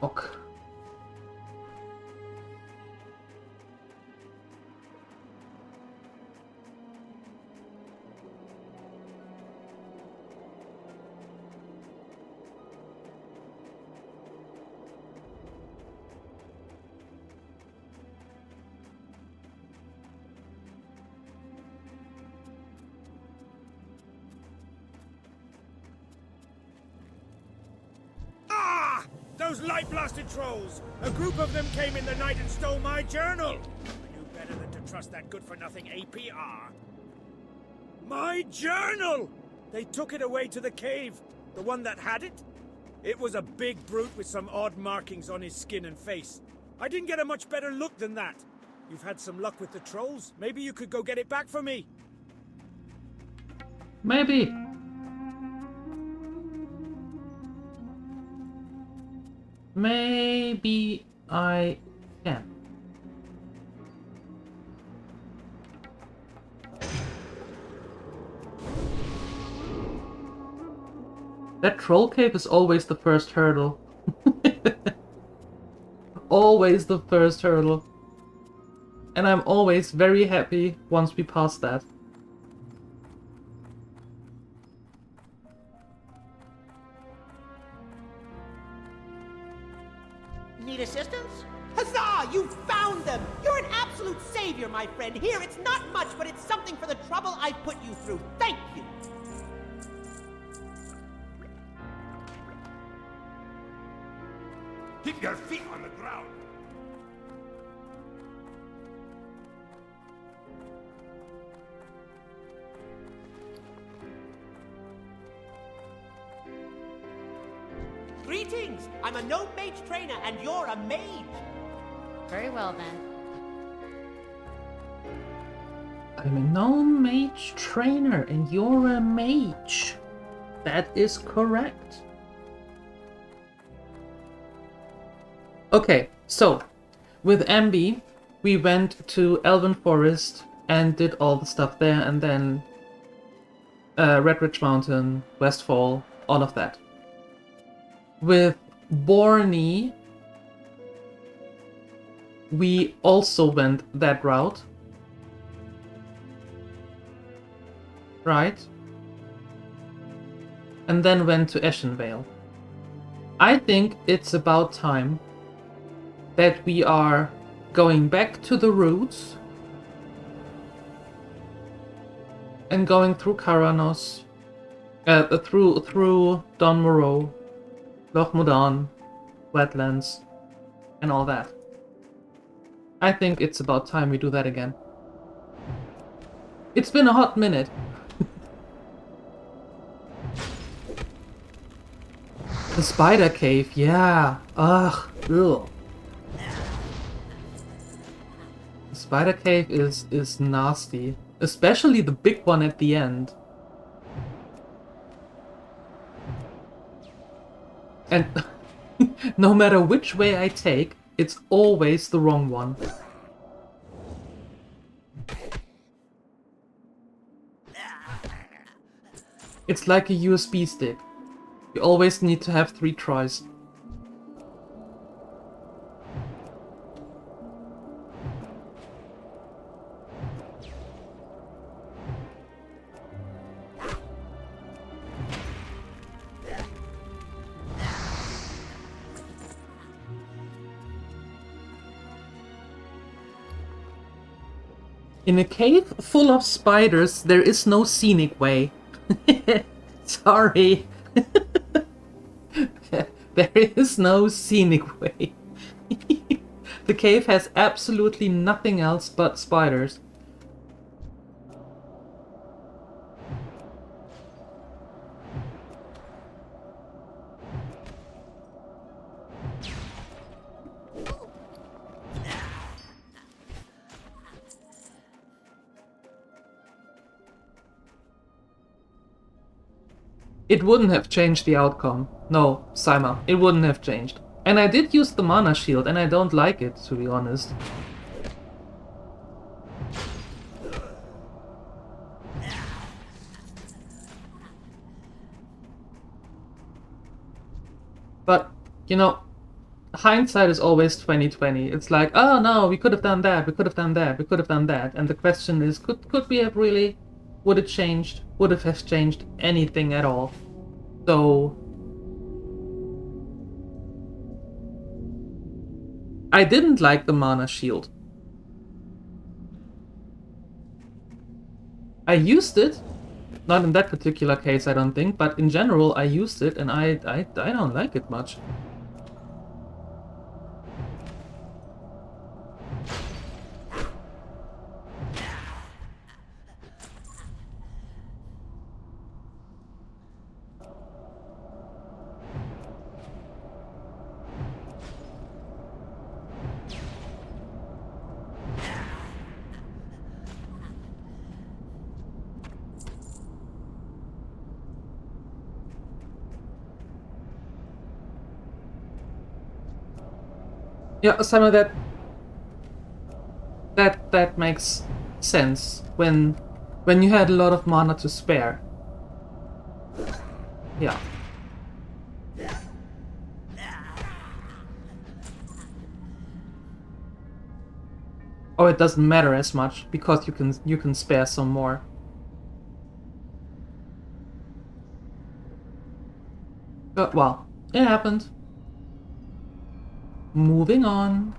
Ok. Those light-blasted trolls! A group of them came in the night and stole my journal! I knew better than to trust that good-for-nothing APR. My journal! They took it away to the cave. The one that had it? It was a big brute with some odd markings on his skin and face. I didn't get a much better look than that. You've had some luck with the trolls. Maybe you could go get it back for me. Maybe. Maybe I can. That troll cave is always the first hurdle. Always the first hurdle. And I'm always very happy once we pass that. Need assistance? Huzzah! You found them! You're an absolute savior, my friend. Here, it's not much, but it's something for the trouble I put you through. Thank you! Keep your feet on the ground. Greetings! I'm a gnome mage trainer, and you're a mage! Very well then. I'm a gnome mage trainer and you're a mage. That is correct. Okay, so with Ambi, we went to Elven Forest and did all the stuff there, and then Red Ridge Mountain, Westfall, all of that. With Borny, we also went that route. Right? And then went to Eschenvale. I think it's about time that we are going back to the roots and going through Karanos, through Don Moreau, Loch Modan, wetlands, and all that. I think it's about time we do that again. It's been a hot minute. The spider cave, yeah. Ugh. Ugh. The spider cave is nasty. Especially the big one at the end. And no matter which way I take, it's always the wrong one. It's like a USB stick. You always need to have 3 tries. In a cave full of spiders, there is no scenic way. Sorry. There is no scenic way. The cave has absolutely nothing else but spiders. It wouldn't have changed the outcome. No, Saima, it wouldn't have changed. And I did use the mana shield, and I don't like it, to be honest. But, you know, hindsight is always 20/20. It's like, oh no, we could have done that, we could have done that, we could have done that. And the question is, could we have really? Would it changed? Would it have changed anything at all? So I didn't like the mana shield. I used it, not in that particular case I don't think, but in general I used it and I don't like it much. Yeah, some of that makes sense when you had a lot of mana to spare. Yeah. Or it doesn't matter as much because you can spare some more. But well, it happened. Moving on.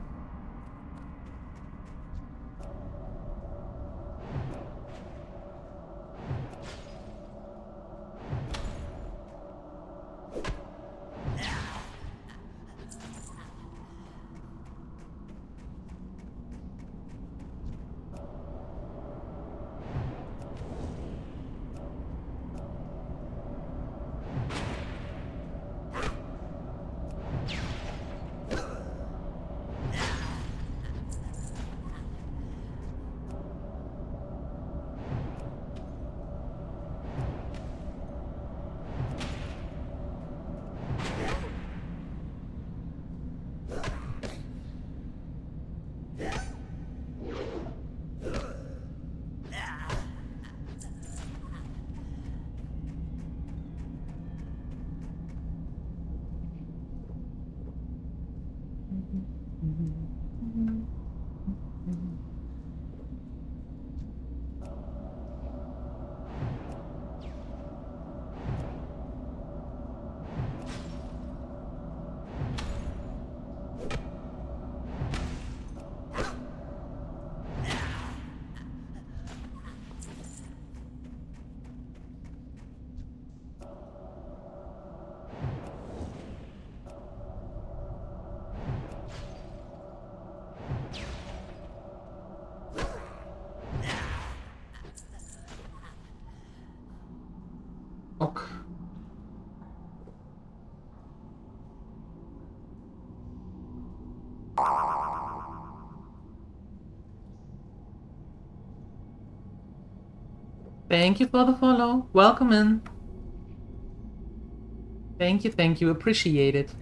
Thank you for the follow. Welcome in. Thank you. Appreciate it.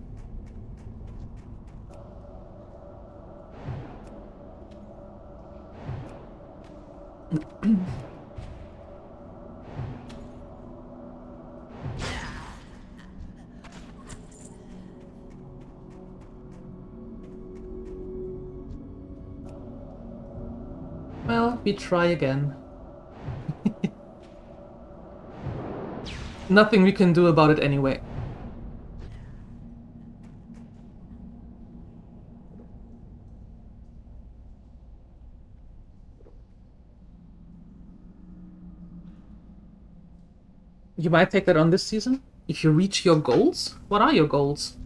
Well, we try again. Nothing we can do about it anyway. You might take that on this season? If you reach your goals? What are your goals?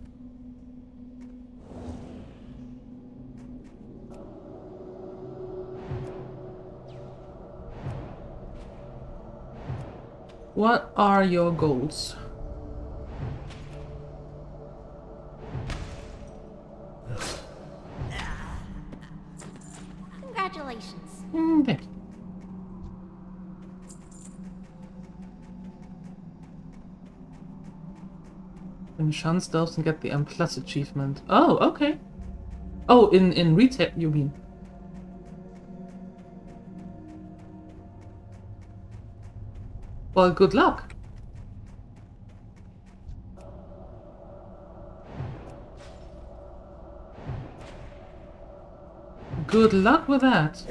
What are your goals? Congratulations. Thank you. Shun stealth and get the M+ achievement. Oh, okay. Oh, in retail, you mean? Well, good luck. Good luck with that.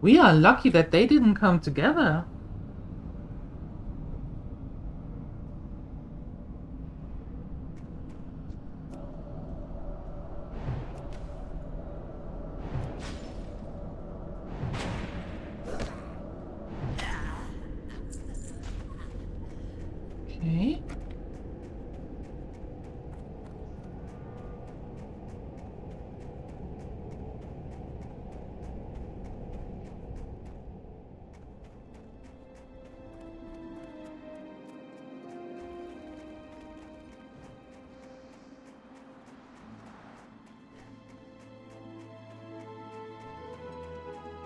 We are lucky that they didn't come together. Okay.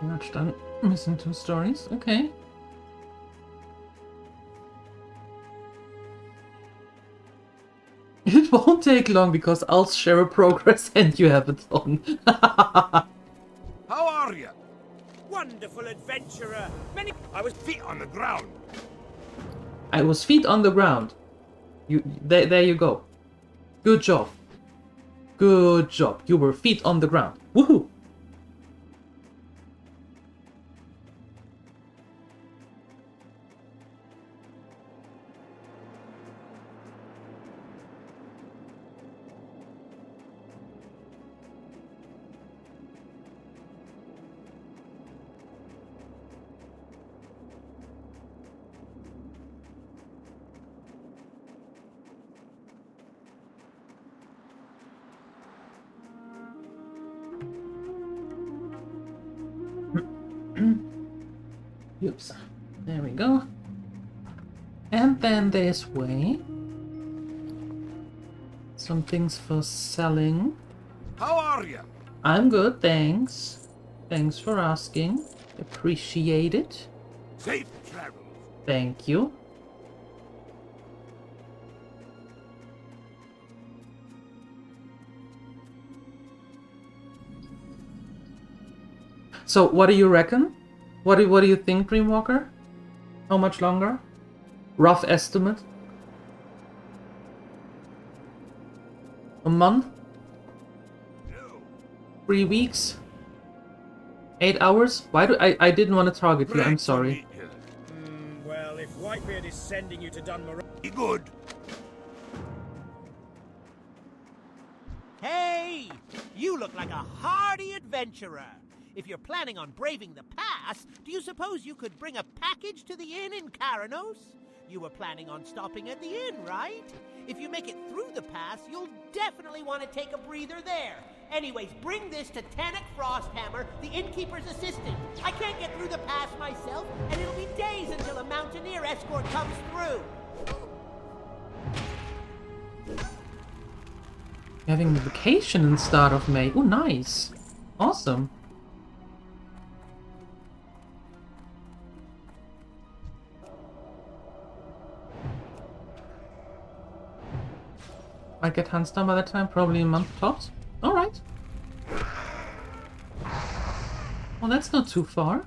Not done. Missing 2 stories. Okay. It won't take long because I'll share a progress and you have it on. How are you? Wonderful adventurer. I was feet on the ground. I was feet on the ground. There you go. Good job. Good job. You were feet on the ground. Woohoo! Oops. There we go. And then this way. Some things for selling. How are you? I'm good, thanks. Thanks for asking. Appreciate it. Safe travels. Thank you. So, what do you reckon? What do you think, Dreamwalker? How much longer? Rough estimate? A month? No. 3 weeks? 8 hours? Why do I didn't want to target you, I'm sorry. Well, if Whitebeard is sending you to Dunmore... Be good. look like a hardy adventurer. If you're planning on braving the pass, do you suppose you could bring a package to the inn in Karanos? You were planning on stopping at the inn, right? If you make it through the pass, you'll definitely want to take a breather there. Anyways, bring this to Tannock Frosthammer, the innkeeper's assistant. I can't get through the pass myself, and it'll be days until a mountaineer escort comes through. Having a vacation in the start of May. Oh, nice. Awesome. I get hands done by that time, probably a month tops. Alright. Well, that's not too far.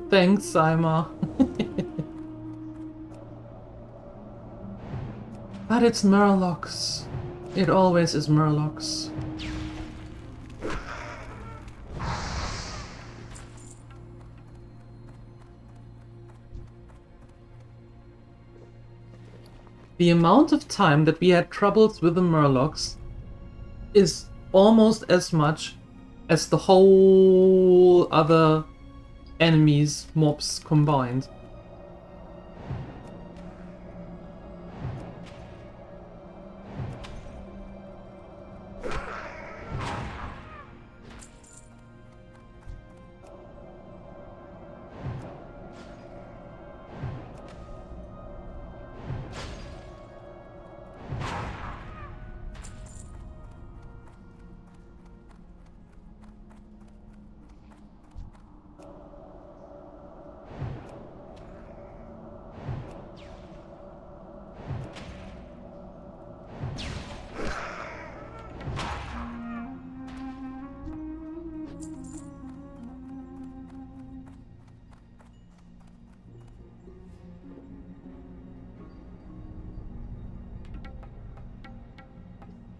Thanks, Saima. But it's Murlocs. It always is Murlocs. The amount of time that we had troubles with the Murlocs is almost as much as the whole other enemies, mobs combined.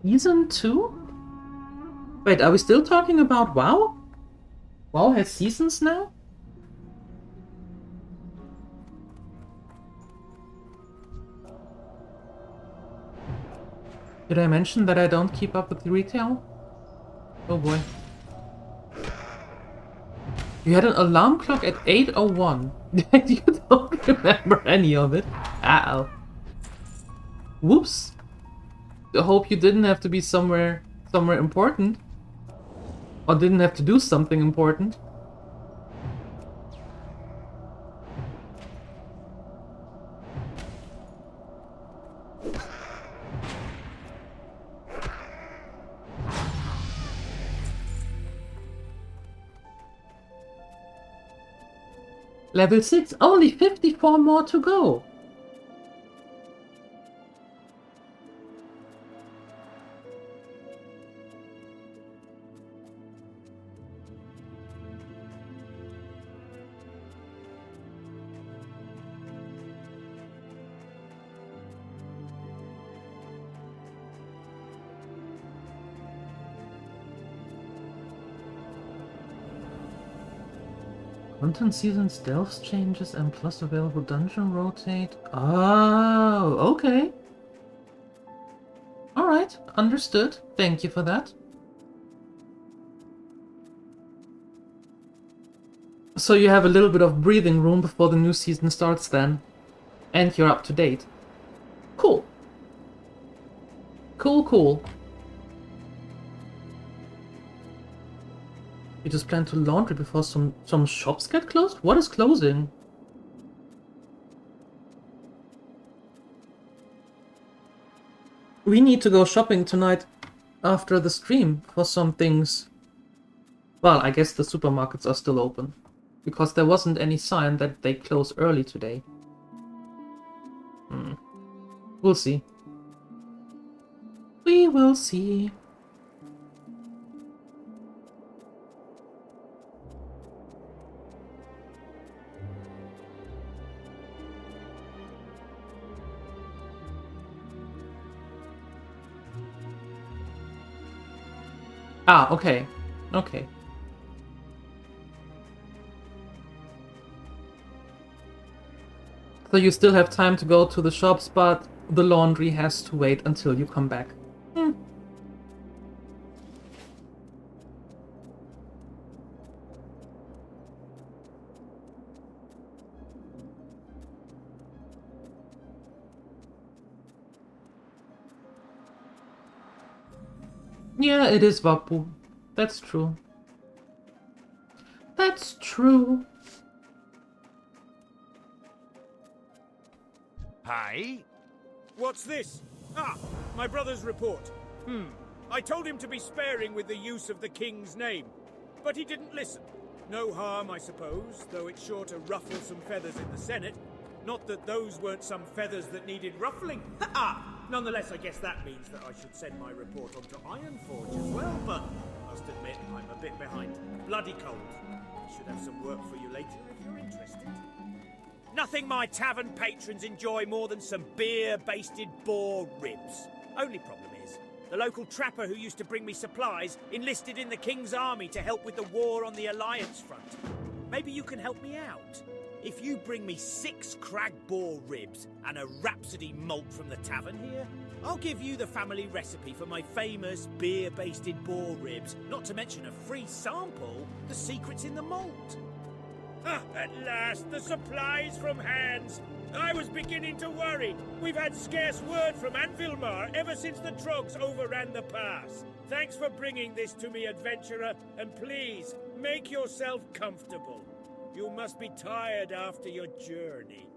Season 2? Wait, are we still talking about WoW? WoW has seasons now? Did I mention that I don't keep up with the retail? Oh boy. You had an alarm clock at 8:01. You don't remember any of it? Uh-oh. Whoops. I hope you didn't have to be somewhere important. Or didn't have to do something important. Level 6, only 54 more to go. Content season stealth changes and plus available dungeon rotate. Oh, okay. Alright, understood. Thank you for that. So you have a little bit of breathing room before the new season starts then. And you're up to date. Cool. Cool. You just plan to laundry before some shops get closed? What is closing? We need to go shopping tonight after the stream for some things. Well, I guess the supermarkets are still open. Because there wasn't any sign that they close early today. We'll see. We will see. Ah, okay. Okay. So you still have time to go to the shops, but the laundry has to wait until you come back. Yeah, it is Vapu. That's true. That's true. Hi? What's this? Ah, my brother's report. I told him to be sparing with the use of the king's name, but he didn't listen. No harm, I suppose, though it's sure to ruffle some feathers in the Senate. Not that those weren't some feathers that needed ruffling. Nonetheless, I guess that means that I should send my report on to Ironforge as well, but must admit I'm a bit behind. Bloody cold. I should have some work for you later if you're interested. Nothing my tavern patrons enjoy more than some beer-basted boar ribs. Only problem is, the local trapper who used to bring me supplies enlisted in the King's army to help with the war on the Alliance front. Maybe you can help me out. If you bring me 6 crag boar ribs and a rhapsody malt from the tavern here, I'll give you the family recipe for my famous beer-basted boar ribs, not to mention a free sample, the secret's in the malt. At last, the supplies from hands. I was beginning to worry. We've had scarce word from Anvilmar ever since the Trogs overran the pass. Thanks for bringing this to me, adventurer, and please, make yourself comfortable. You must be tired after your journey.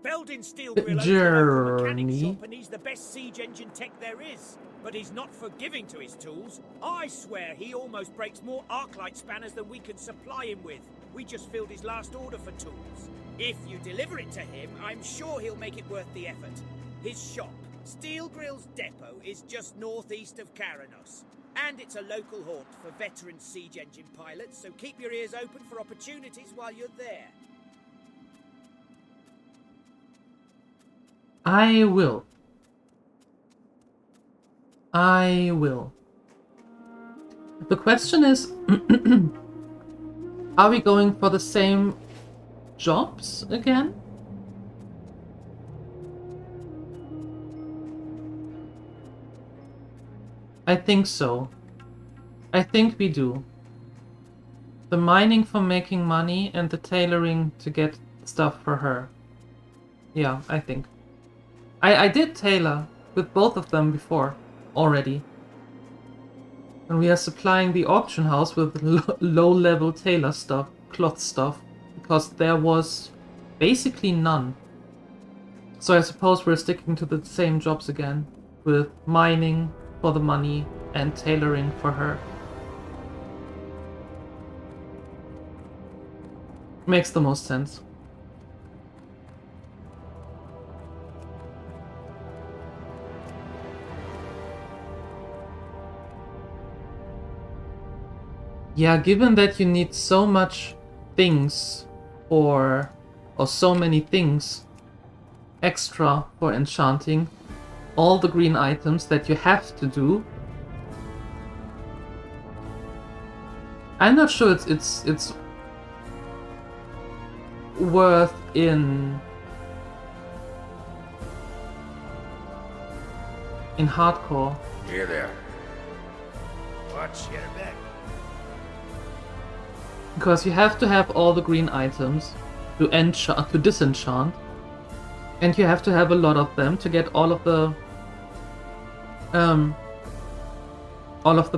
Beldin Steelgrill owns the local mechanic shop and he's the best siege engine tech there is. But he's not forgiving to his tools. I swear he almost breaks more arclight spanners than we can supply him with. We just filled his last order for tools. If you deliver it to him, I'm sure he'll make it worth the effort. His shop, Steelgrill's depot, is just northeast of Karanos. And it's a local haunt for veteran siege engine pilots, so keep your ears open for opportunities while you're there. I will. I will. The question is, are we going for the same jobs again? I think so. I think we do. The mining for making money and the tailoring to get stuff for her. Yeah, I think. I did tailor with both of them before already. And we are supplying the auction house with low-level tailor stuff, cloth stuff, because there was basically none. So I suppose we're sticking to the same jobs again, with mining for the money and tailoring for her. Makes the most sense. Yeah, given that you need so much things or so many things extra for enchanting, all the green items that you have to do, I'm not sure it's worth in hardcore. Here there. Watch your back. Because you have to have all the green items to enchant, to disenchant, and you have to have a lot of them to get all of the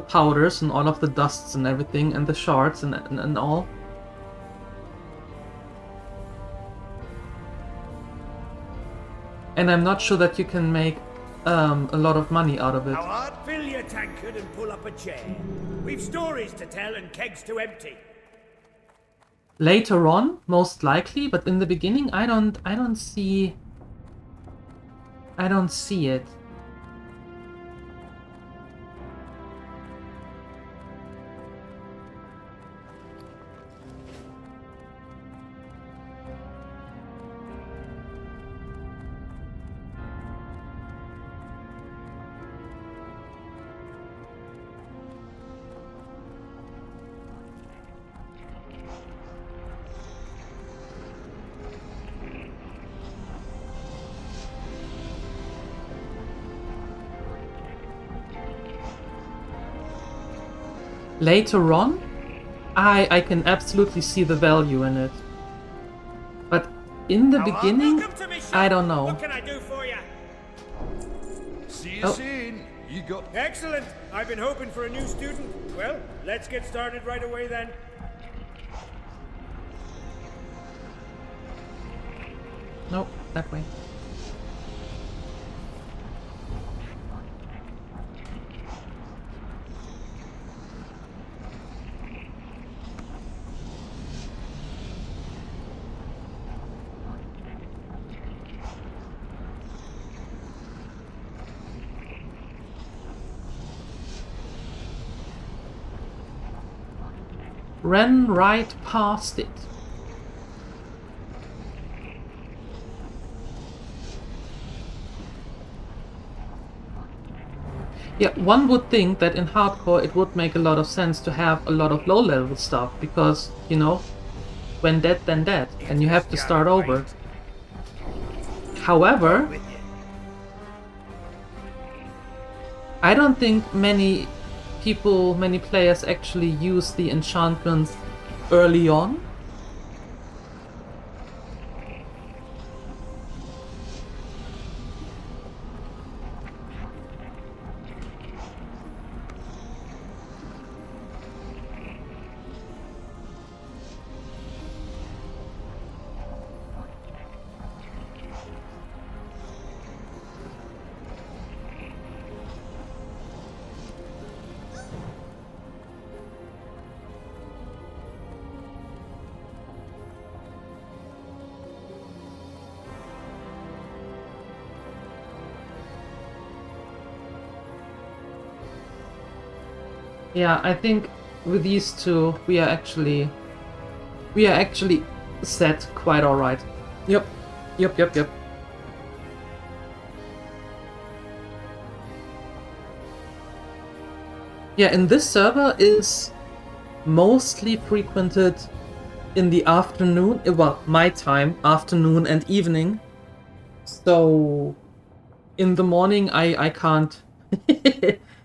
powders and all of the dusts and everything and the shards and all. And I'm not sure that you can make a lot of money out of it. Fill your tankard and pull up a chair. We've stories to tell and kegs to empty. Later on, most likely, but in the beginning, I don't see it. later on, I can absolutely see the value in it. But in the beginning, Welcome to me, shop. I don't know. What can I do for you? See you Oh. soon. You got... Excellent. I've been hoping for a new student. Well, let's get started right away then. Nope, that way. Ran right past it. Yeah, one would think that in hardcore it would make a lot of sense to have a lot of low-level stuff, because, you know, when dead then dead, and you have to start over. However, I don't think many people, many players actually use the enchantments early on. Yeah, I think with these two we are actually set quite alright. Yep. Yeah, and this server is mostly frequented in the afternoon, well, my time, afternoon and evening. So in the morning I can't.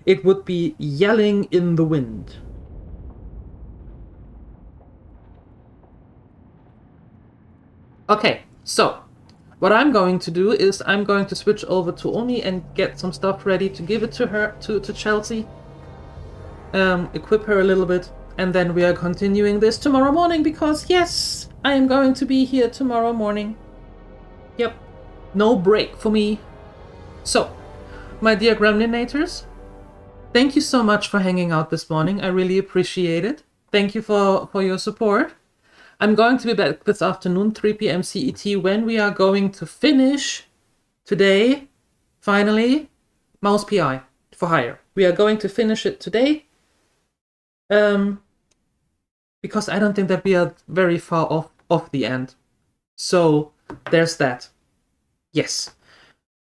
It would be yelling in the wind. Okay, so what I'm going to do is I'm going to switch over to Omi and get some stuff ready to give it to her, to Chelsea. Equip her a little bit, and then we are continuing this tomorrow morning, because yes, I am going to be here tomorrow morning. Yep, no break for me. So, my dear Gremlinators, thank you so much for hanging out this morning. I really appreciate it. Thank you for your support. I'm going to be back this afternoon, 3 p.m. CET, when we are going to finish today, finally, Mouse PI for hire. We are going to finish it today. Because I don't think that we are very far off the end. So, there's that. Yes.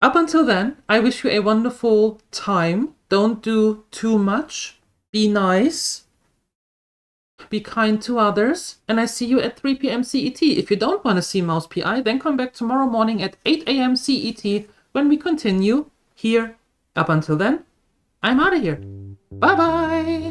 Up until then, I wish you a wonderful time. Don't do too much. Be nice. Be kind to others. And I see you at 3 p.m. CET. If you don't want to see Mouse PI, then come back tomorrow morning at 8 a.m. CET when we continue here. Up until then, I'm out of here. Bye-bye.